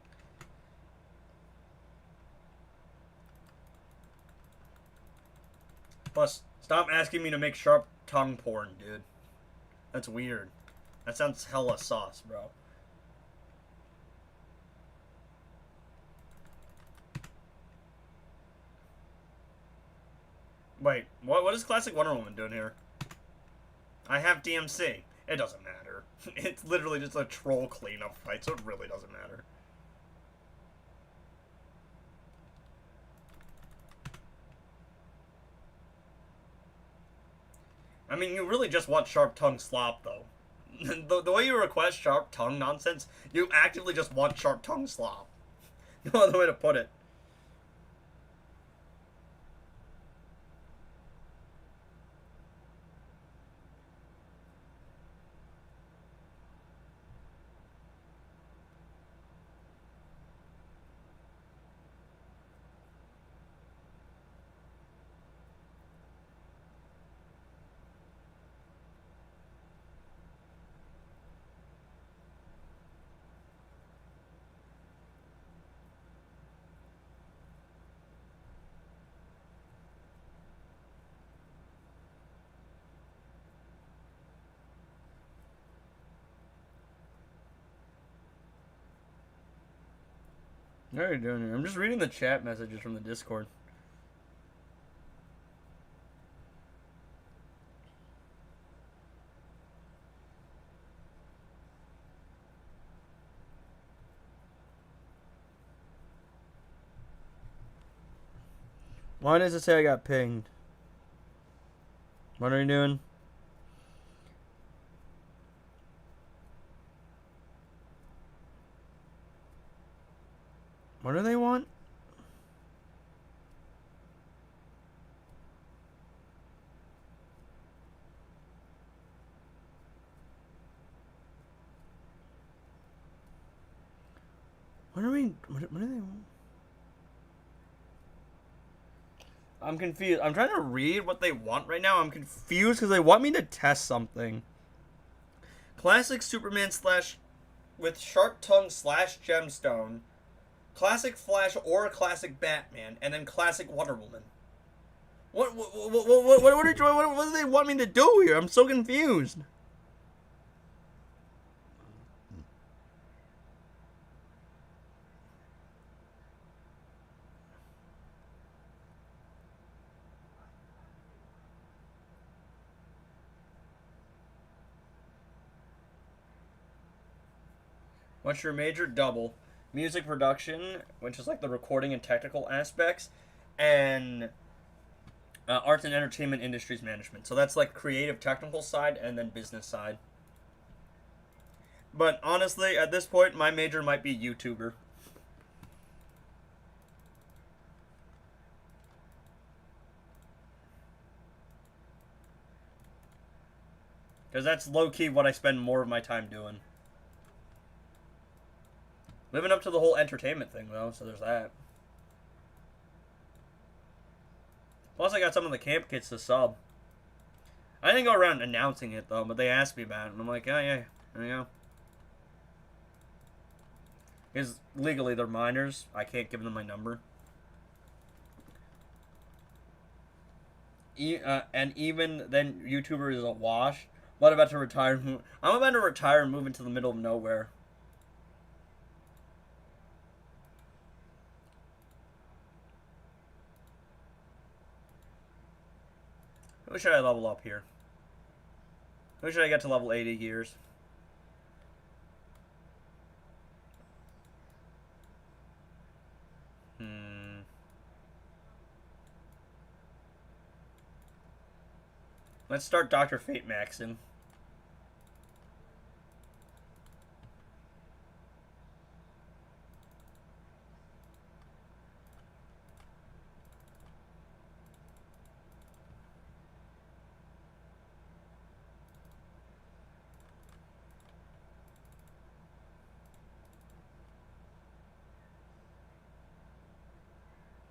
Plus, stop asking me to make sharp tongue porn, dude. That's weird. That sounds hella sauce, bro. Wait, what is Classic Wonder Woman doing here? I have DMC. It doesn't matter. It's literally just a troll cleanup fight, so it really doesn't matter. I mean, you really just want sharp tongue slop, though. The way you request sharp tongue nonsense, you actively just want sharp tongue slop. No other way to put it. What are you doing here? I'm just reading the chat messages from the Discord. Why does it say I got pinged? What are you doing? What do they want? What do we? What do they want? I'm confused. I'm trying to read what they want right now. I'm confused because they want me to test something. Classic Superman slash with sharp tongue slash gemstone. Classic Flash or classic Batman, and then classic Wonder Woman. What do they want me to do here? I'm so confused. What's your major? Double. Music production, which is like the recording and technical aspects, and arts and entertainment industries management. So that's like creative technical side and then business side. But honestly, at this point, my major might be YouTuber. Because that's low-key what I spend more of my time doing. Living up to the whole entertainment thing, though, so there's that. Plus, I got some of the camp kids to sub. I didn't go around announcing it, though, but they asked me about it, and I'm like, oh, yeah, there you go. Because legally, they're minors. I can't give them my number. And even then, YouTuber is a wash. I'm about to retire. I'm about to retire and move into the middle of nowhere. Who should I level up here? Who should I get to level 80 gears? Let's start Dr. Fate maxing.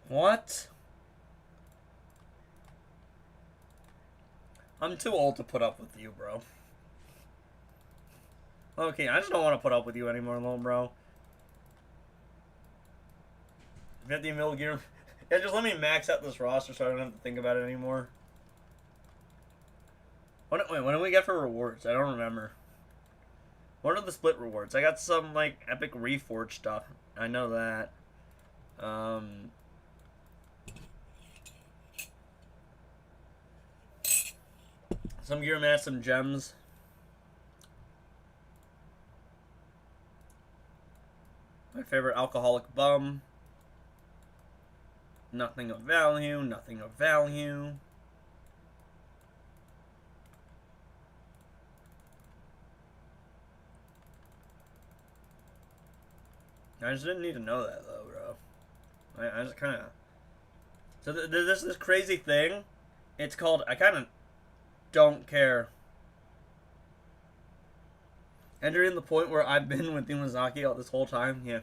What? I'm too old to put up with you, bro. Okay, I just don't want to put up with you anymore, little bro. 50 mil gear. Yeah, just let me max out this roster so I don't have to think about it anymore. Wait, what do we get for rewards? I don't remember. What are the split rewards? I got some, like, epic reforged stuff. I know that. Some gear mass, some gems. My favorite alcoholic bum. Nothing of value, nothing of value. I just didn't need to know that, though, bro. I just kind of... So there's this crazy thing. It's called... I kind of don't care. Entering the point where I've been with Imazaki all this whole time, yeah.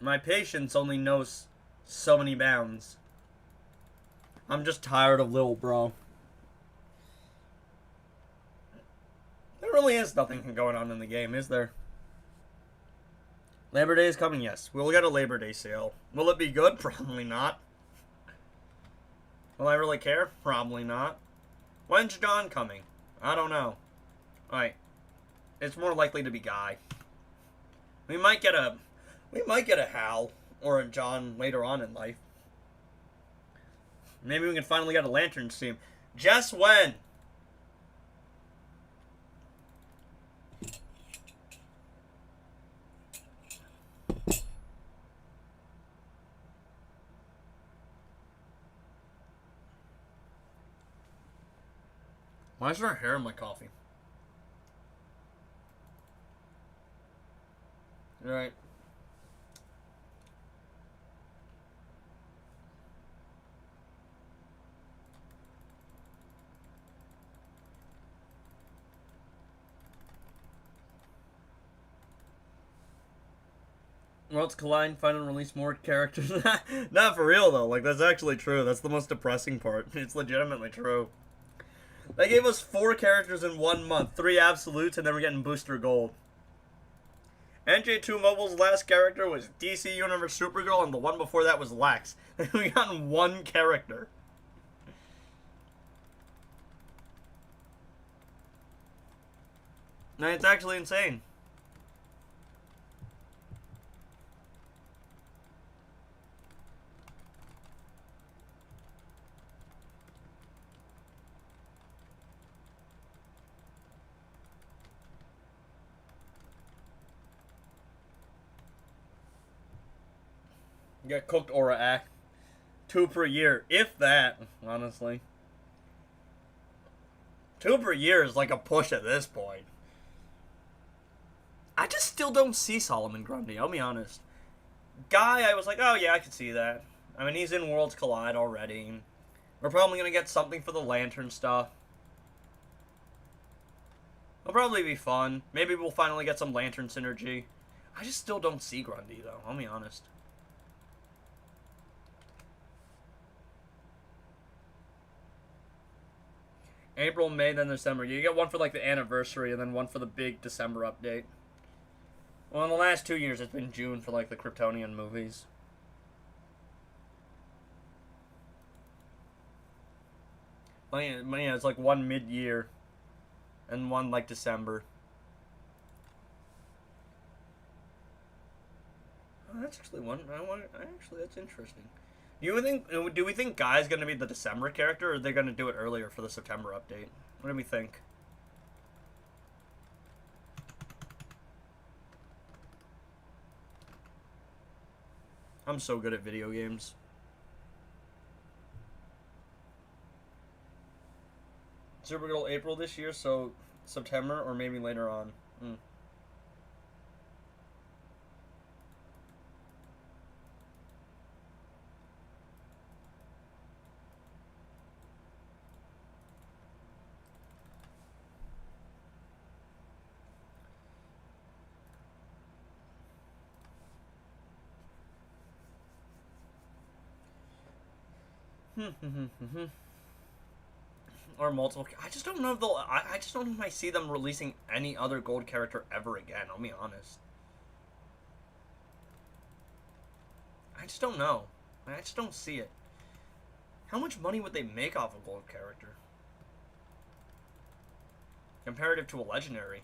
My patience only knows so many bounds. I'm just tired of little bro. There really is nothing going on in the game, is there? Labor Day is coming, yes. We'll get a Labor Day sale. Will it be good? Probably not. Will I really care? Probably not. When's John coming? I don't know. Alright. It's more likely to be Guy. We might get a Hal or a John later on in life. Maybe we can finally get a Lantern team. Just when? Why is there hair in my coffee? Alright. Worlds Collide finally release more characters. Not for real though. Like that's actually true. That's the most depressing part. It's legitimately true. They gave us 4 characters in 1 month, 3 absolutes, and then we're getting booster gold. NJ2 Mobile's last character was DC Universe Supergirl, and the one before that was Lex. We got 1 character. No, it's actually insane. You got cooked Aura Act. 2 per year, if that, honestly. 2 per year is like a push at this point. I just still don't see Solomon Grundy, I'll be honest. Guy, I was like, oh yeah, I could see that. I mean, he's in Worlds Collide already. We're probably going to get something for the Lantern stuff. It'll probably be fun. Maybe we'll finally get some Lantern synergy. I just still don't see Grundy, though, I'll be honest. April, May, then December. You get one for like the anniversary and then one for the big December update. Well, in the last 2 years, it's been June for like the Kryptonian movies. Well, yeah, it's like one mid-year and one like December. Oh, that's actually one. Actually, that's interesting. Do we think Guy's gonna be the December character, or are they gonna do it earlier for the September update? What do we think? I'm so good at video games. Supergirl April this year, so September or maybe later on. Or multiple. I just don't know if they'll. I just don't know if I see them releasing any other gold character ever again. I'll be honest. I just don't know. I just don't see it. How much money would they make off a gold character? Comparative to a legendary.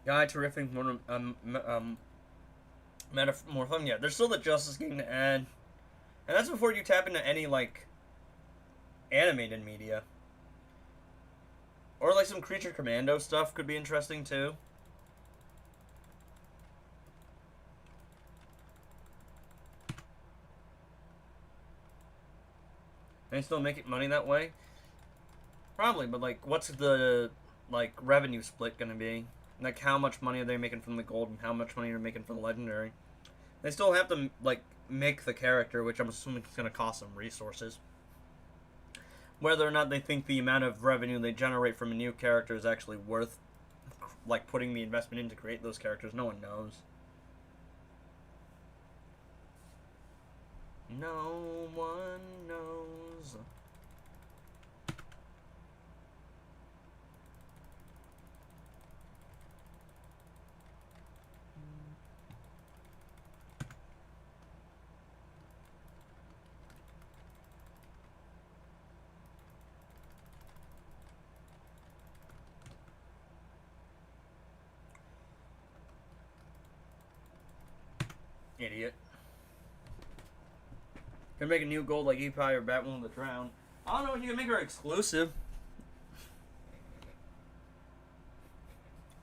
Guy, terrific, Metamorphon. Yeah, there's still the Justice game to add. And that's before you tap into any, like, animated media. Or, like, some Creature Commando stuff could be interesting, too. They still make money that way? Probably, but, like, what's the, like, revenue split gonna be? Like, how much money are they making from the gold and how much money are they making from the legendary? They still have to, like, make the character, which I'm assuming is going to cost them resources. Whether or not they think the amount of revenue they generate from a new character is actually worth, like, putting the investment in to create those characters, no one knows. No one knows. Idiot. Can make a new gold like Epi or Batwoman the Drown. I don't know, you can make her exclusive.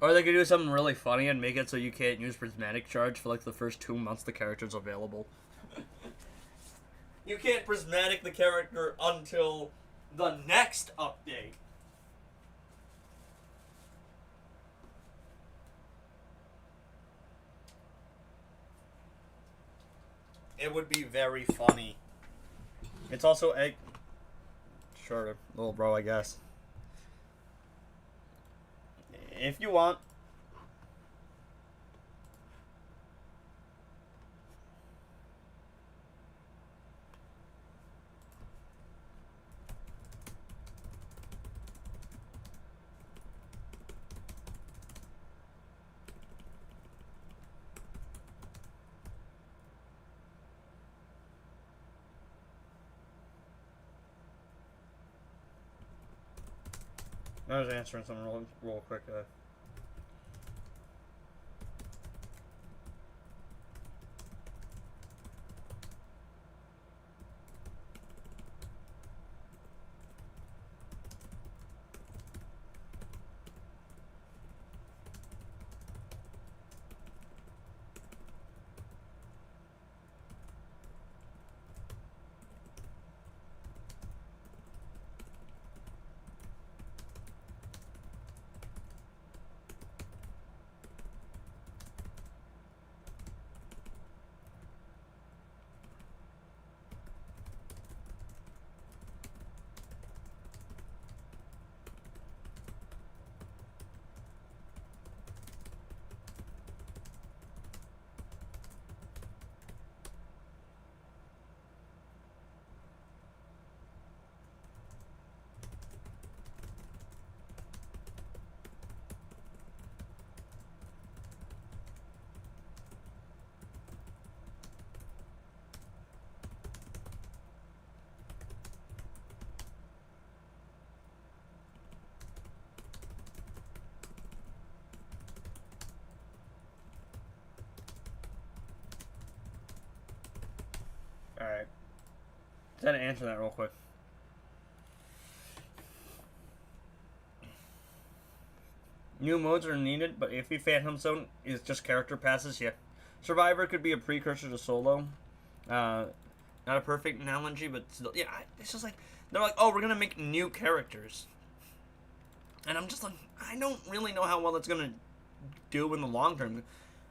Or they could do something really funny and make it so you can't use Prismatic Charge for like the first 2 months the character's available. You can't Prismatic the character until the next update. It would be very funny. It's also egg. Sure, little bro, I guess. If you want. I was answering something real quick. Alright. Just had to answer that real quick. New modes are needed, but if Phantom Zone is just character passes, yeah. Survivor could be a precursor to Solo. Not a perfect analogy, but still, yeah, it's just like, they're like, oh, we're gonna make new characters. And I'm just like, I don't really know how well it's gonna do in the long term.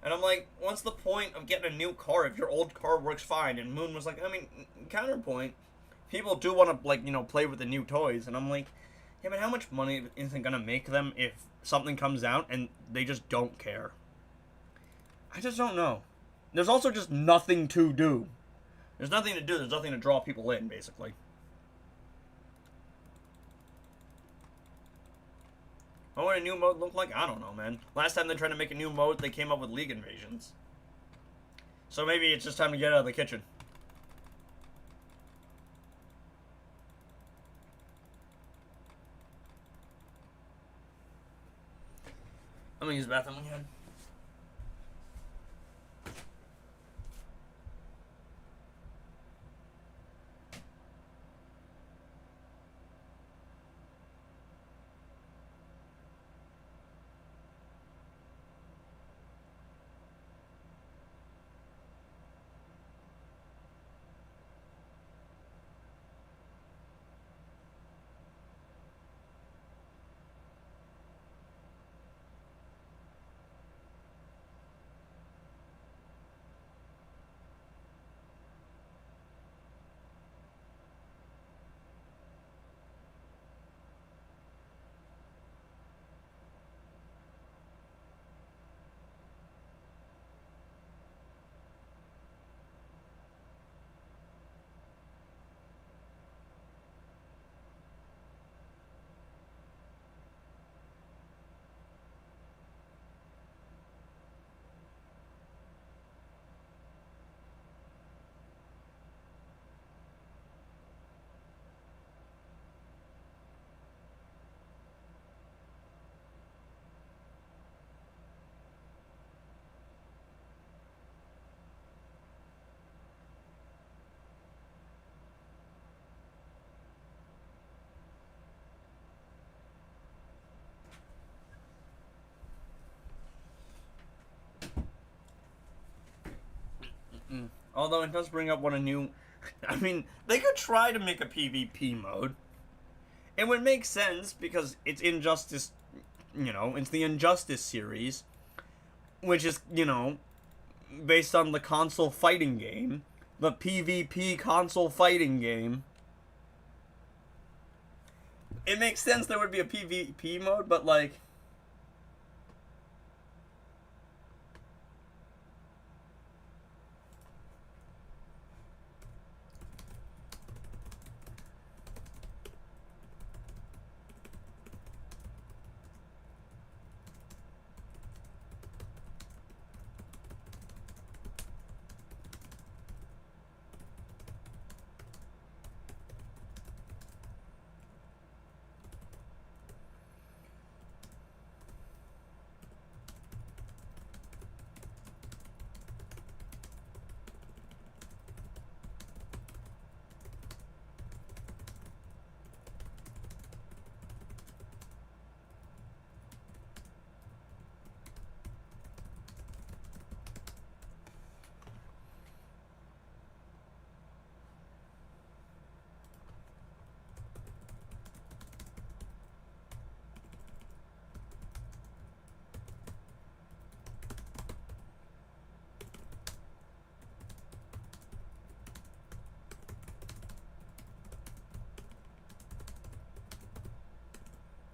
And I'm like, what's the point of getting a new car if your old car works fine? And Moon was like, I mean, counterpoint, people do want to, like, you know, play with the new toys. And I'm like, yeah, but how much money isn't going to make them if something comes out and they just don't care? I just don't know. There's also just nothing to do. There's nothing to do. There's nothing to draw people in, basically. What would a new mode look like? I don't know, man. Last time they tried to make a new mode, they came up with League Invasions. So maybe it's just time to get out of the kitchen. I'm gonna use the bathroom again. Although it does bring up what a new... I mean, they could try to make a PvP mode. It would make sense because it's Injustice, you know, it's the Injustice series, which is, you know, based on the console fighting game. the PvP console fighting game. It makes sense there would be a PvP mode, but like...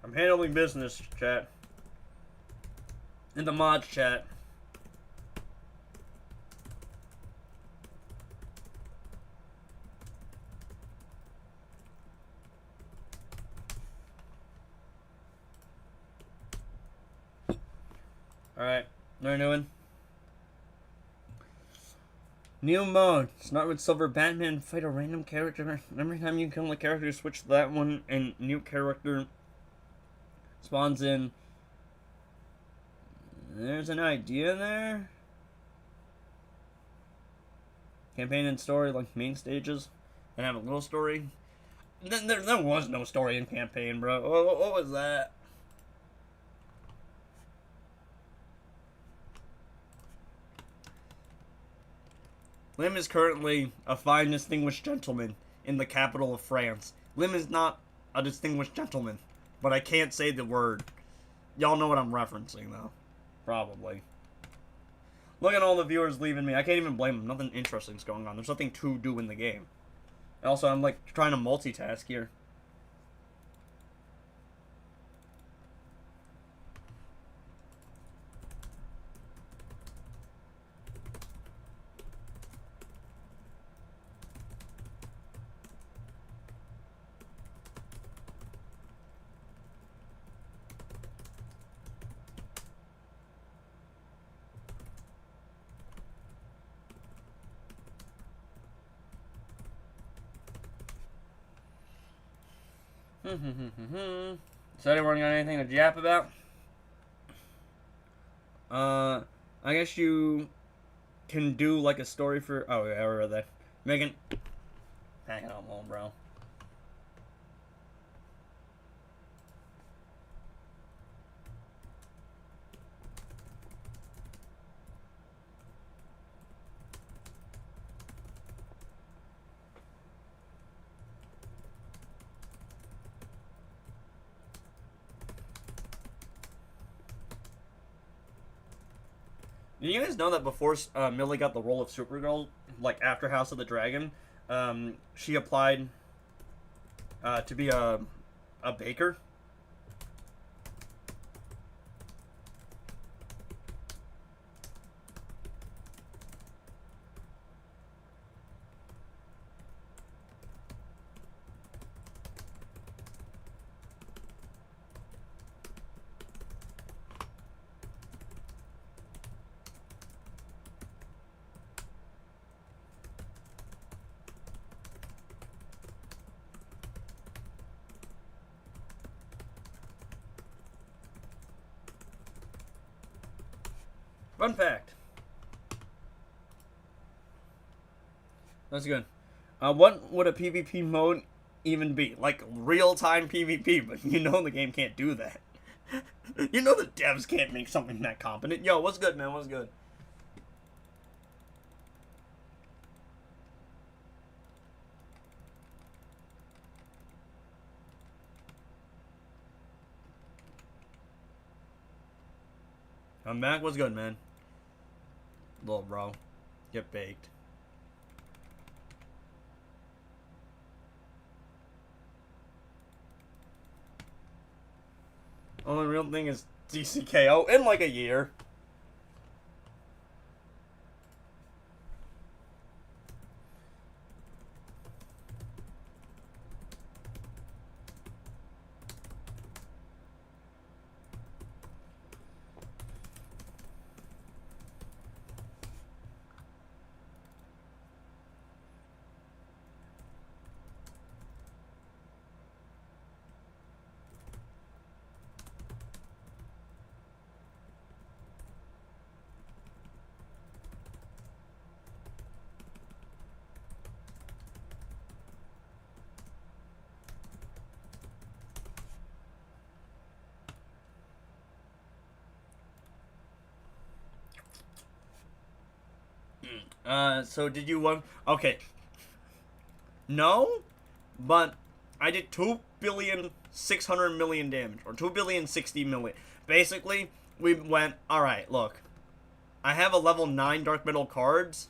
I'm handling business, chat. In the mods chat. Alright, what are we doing? New mode. Start with Silver Batman. Fight a random character. Every time you kill a character, switch to that one, and new character spawns in. There's an idea there. Campaign and story, like main stages, and have a little story. There was no story in campaign, bro. What was that? Lim is currently a fine, distinguished gentleman in the capital of France. Lim is not a distinguished gentleman, but I can't say the word. Y'all know what I'm referencing, though. Probably. Look at all the viewers leaving me. I can't even blame them. Nothing interesting's going on. There's nothing to do in the game. Also, I'm, like, trying to multitask here. So anyone got anything to jap about? I guess you can do like a story for. Oh yeah, I read that. Megan, hang on, bro. Did you guys know that before Millie got the role of Supergirl, like after House of the Dragon, she applied to be a baker? Fun fact. That's good. What would a PvP mode even be? Like real-time PvP, but you know the game can't do that. You know the devs can't make something that competent. Yo, what's good, man? What's good? I'm back. What's good, man? Little bro. Get baked. Only real thing is DCKO in like a year. So did you want... Okay. No, but I did 2,600,000,000 damage, or 2,060,000,000. Basically, we went, alright, look. I have a level 9 Dark Metal cards,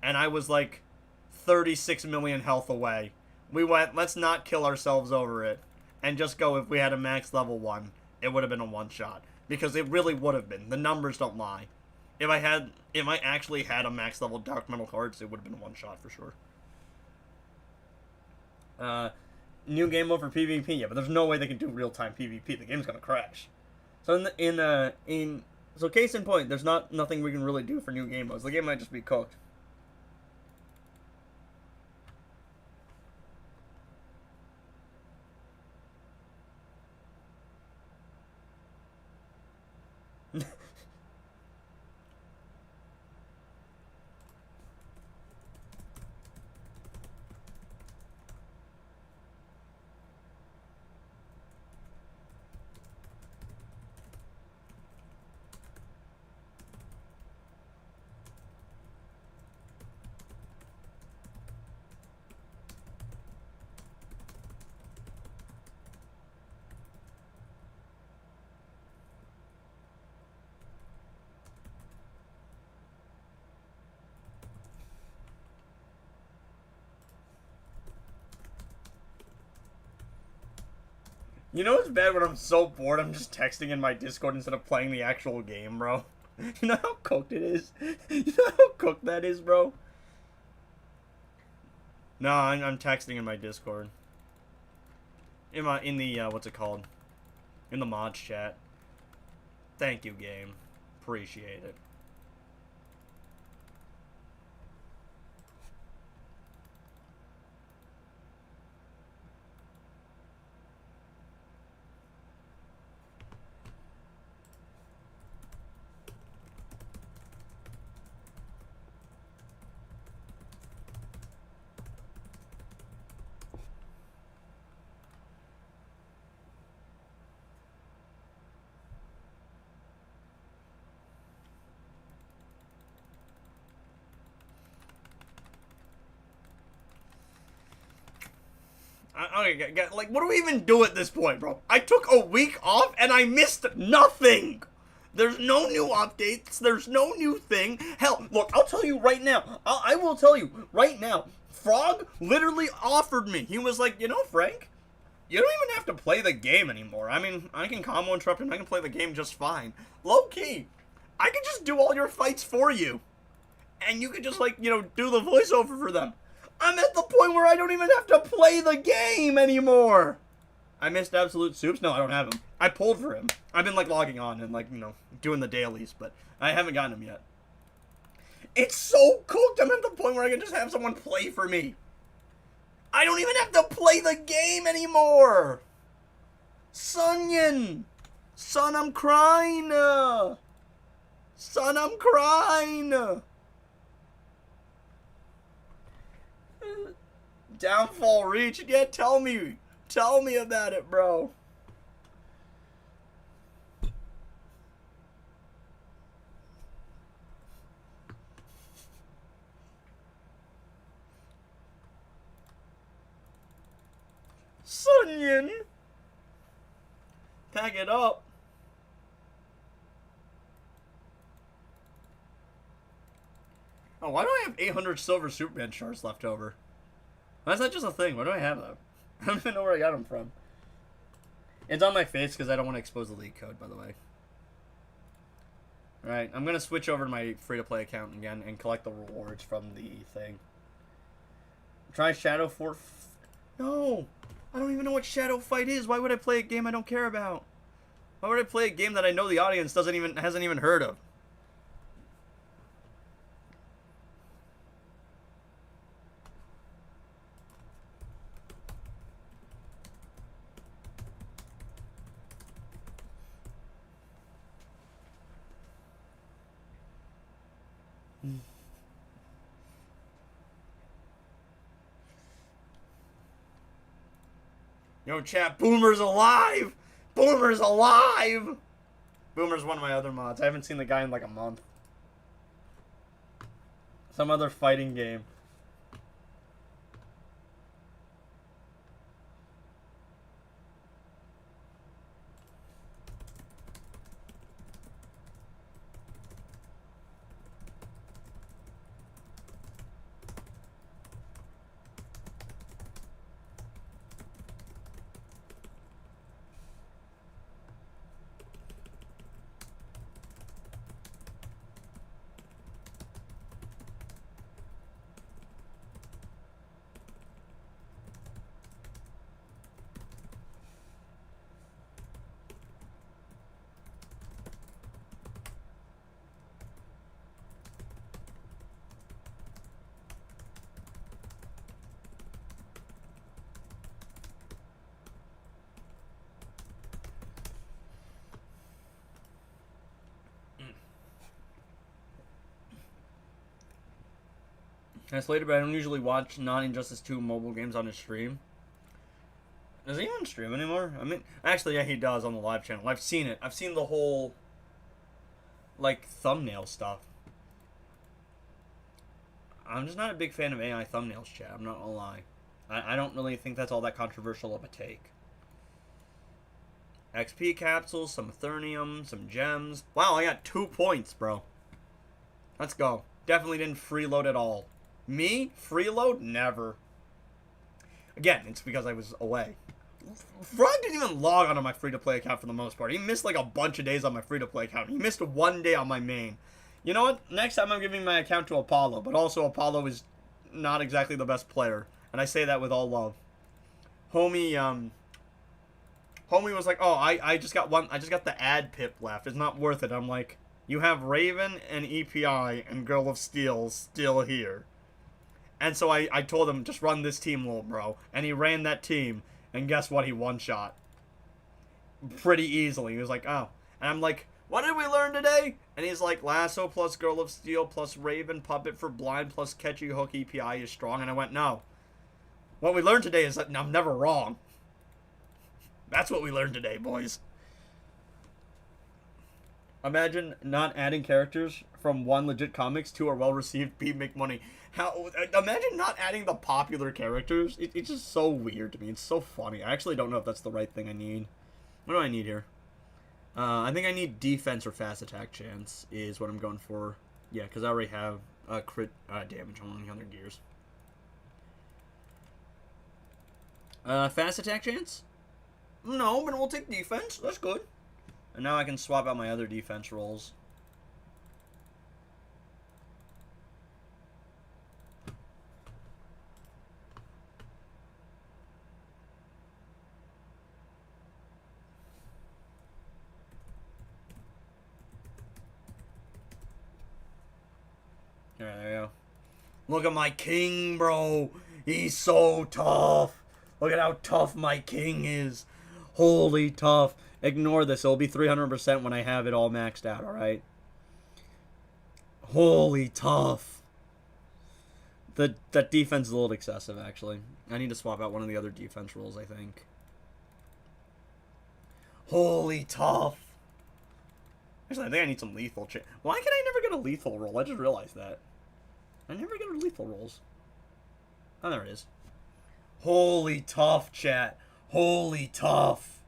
and I was like 36 million health away. We went, let's not kill ourselves over it, and just go if we had a max level 1, it would have been a one-shot. Because it really would have been. The numbers don't lie. If I actually had a max level Dark Metal cards, it would have been a one-shot for sure. New game mode for PvP, yeah, but there's no way they can do real-time PvP. The game's gonna crash. So so case in point, there's nothing we can really do for new game modes. The game might just be cooked. You know what's bad when I'm so bored I'm just texting in my Discord instead of playing the actual game, bro? You know how cooked it is? You know how cooked that is, bro? No, I'm texting in my Discord. In the, what's it called? In the mods chat. Thank you, game. Appreciate it. Okay, like, what do we even do at this point, bro? I took a week off and I missed nothing. There's no new updates. There's no new thing. Hell, look, I'll tell you right now. I will tell you right now. Frog literally offered me. He was like, you know, Frank, you don't even have to play the game anymore. I mean, I can combo interrupt and I can play the game just fine. Low key, I could just do all your fights for you. And you could just, like, you know, do the voiceover for them. I'm at the point where I don't even have to play the game anymore. I missed Absolute Soups? No, I don't have him. I pulled for him. I've been, like, logging on and, like, you know, doing the dailies, but I haven't gotten him yet. It's so cooked. I'm at the point where I can just have someone play for me. I don't even have to play the game anymore. Sunyan. Son, I'm crying. Son, I'm crying. Downfall reach? Yeah, tell me about it, bro. Sunyan, pack it up. Oh, why do I have 800 silver Superman shards left over? Why is that just a thing? Why do I have them? I don't even know where I got them from. It's on my face because I don't want to expose the leak code, by the way. Alright, I'm going to switch over to my free-to-play account again and collect the rewards from the thing. Try Shadow Fort... No! I don't even know what Shadow Fight is. Why would I play a game I don't care about? Why would I play a game that I know the audience hasn't even heard of? Yo, chat, Boomer's alive! Boomer's alive! Boomer's one of my other mods. I haven't seen the guy in like a month. Some other fighting game. That's later, but I don't usually watch non-Injustice 2 mobile games on his stream. Does he even stream anymore? I mean, actually, yeah, he does on the live channel. I've seen it. I've seen the whole, like, thumbnail stuff. I'm just not a big fan of AI thumbnails, chat. I'm not gonna lie. I don't really think that's all that controversial of a take. XP capsules, some Ethereum, some gems. Wow, I got 2 points, bro. Let's go. Definitely didn't freeload at all. Me? Freeload? Never. Again, it's because I was away. Frog didn't even log onto my free-to-play account for the most part. He missed like a bunch of days on my free-to-play account. He missed 1 day on my main. You know what? Next time I'm giving my account to Apollo. But also Apollo is not exactly the best player. And I say that with all love. Homie was like, oh, I just got the ad pip left. It's not worth it. I'm like, you have Raven and EPI and Girl of Steel still here. And so I told him, just run this team, little bro. And he ran that team. And guess what? He one-shot. Pretty easily. He was like, oh. And I'm like, what did we learn today? And he's like, Lasso plus Girl of Steel plus Raven, Puppet for Blind plus Catchy Hook EPI is strong. And I went, no. What we learned today is that I'm never wrong. That's what we learned today, boys. Imagine not adding characters from one legit comics to a well-received B make money. How? Imagine not adding the popular characters. It's just so weird to me. It's so funny. I actually don't know if that's the right thing I need. What do I need here? I think I need defense or fast attack chance is what I'm going for. Yeah, because I already have crit damage on 100 gears. Fast attack chance? No, but we'll take defense. That's good. And now I can swap out my other defense rolls. Alright, there we go. Look at my king, bro. He's so tough. Look at how tough my king is. Holy tough. Ignore this. It'll be 300% when I have it all maxed out, alright? Holy tough. That defense is a little excessive, actually. I need to swap out one of the other defense rolls, I think. Holy tough. Actually, I think I need some lethal. Why can I never get a lethal roll? I just realized that. I never get lethal rolls. Oh, there it is. Holy tough, chat. Holy tough.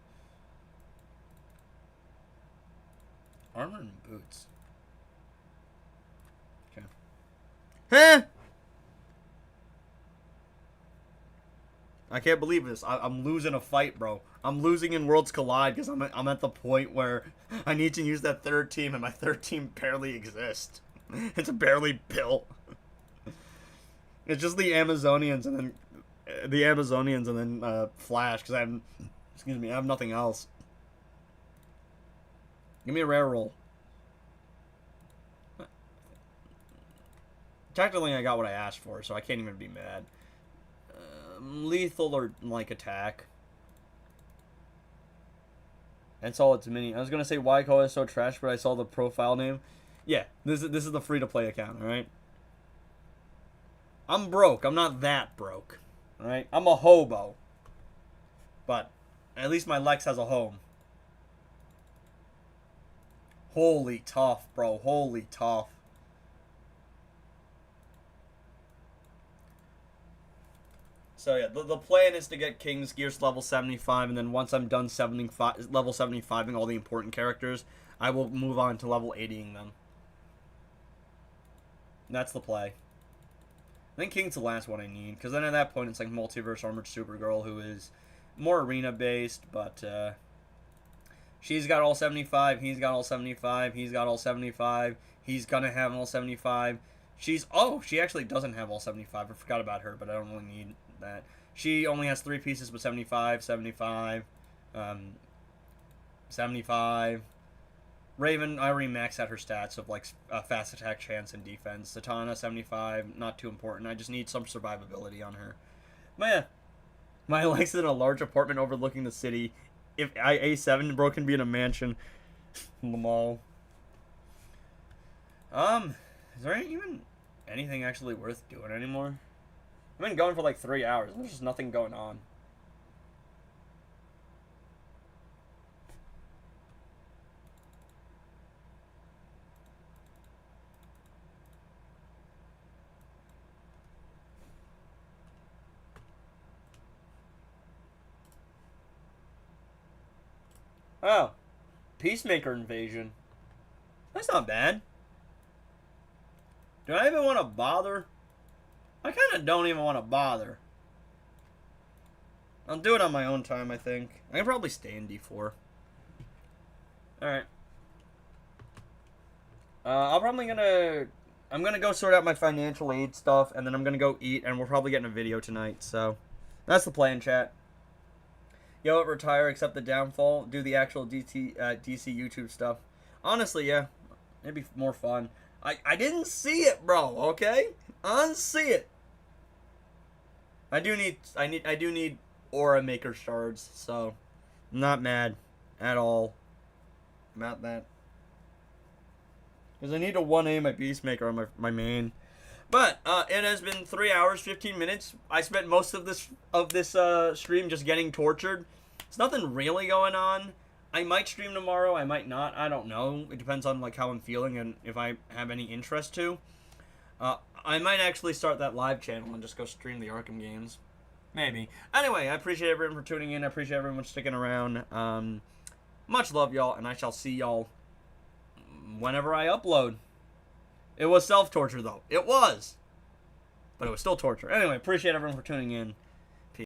Armor and boots. Okay. Huh? I can't believe this. I'm losing a fight, bro. I'm losing in Worlds Collide because I'm at the point where I need to use that third team, and my third team barely exists. It's barely built. It's just the Amazonians and then Flash because I have nothing else. Give me a rare roll. Technically, I got what I asked for, so I can't even be mad. Lethal or like attack. That's all it's mini. I was gonna say Wyco is so trash, but I saw the profile name. Yeah, this is the free to play account, alright? I'm broke. I'm not that broke. Alright? I'm a hobo. But at least my Lex has a home. Holy tough, bro. Holy tough. So yeah, the plan is to get King's Gears level 75, and then once I'm done level 75ing all the important characters, I will move on to level 80ing them. That's the play. I think King's the last one I need, because then at that point it's like Multiverse Armored Supergirl, who is more arena-based, but she's got all 75, he's got all 75, he's got all 75, he's gonna have all 75. She actually doesn't have all 75. I forgot about her, but I don't really need that. She only has 3 pieces, but 75, 75, 75. Raven, I already maxed out her stats of like fast attack, chance, and defense. Zatanna, 75, not too important. I just need some survivability on her. But yeah, my Lex is in a large apartment overlooking the city. If I A7, bro, can be in a mansion in the mall. Is there even anything actually worth doing anymore? I've been going for like 3 hours. There's just nothing going on. Oh. Peacemaker invasion. That's not bad. Do I even want to bother? I kind of don't even want to bother. I'll do it on my own time, I think. I can probably stay in D4. Alright. I'm gonna go sort out my financial aid stuff, and then I'm gonna go eat, and we're probably getting a video tonight, so. That's the plan, chat. Yo, retire, accept the downfall, do the actual DC YouTube stuff. Honestly, yeah. It'd be more fun. I didn't see it, bro, okay? I didn't see it. I do need aura maker shards, so I'm not mad at all about that. Because I need to 1A my Beastmaker on my main. But it has been 3 hours, 15 minutes. I spent most of this stream just getting tortured. There's nothing really going on. I might stream tomorrow, I might not, I don't know. It depends on like how I'm feeling and if I have any interest to. I might actually start that live channel and just go stream the Arkham games. Maybe. Anyway, I appreciate everyone for tuning in. I appreciate everyone sticking around. Much love, y'all, and I shall see y'all whenever I upload. It was self-torture, though. It was. But it was still torture. Anyway, appreciate everyone for tuning in.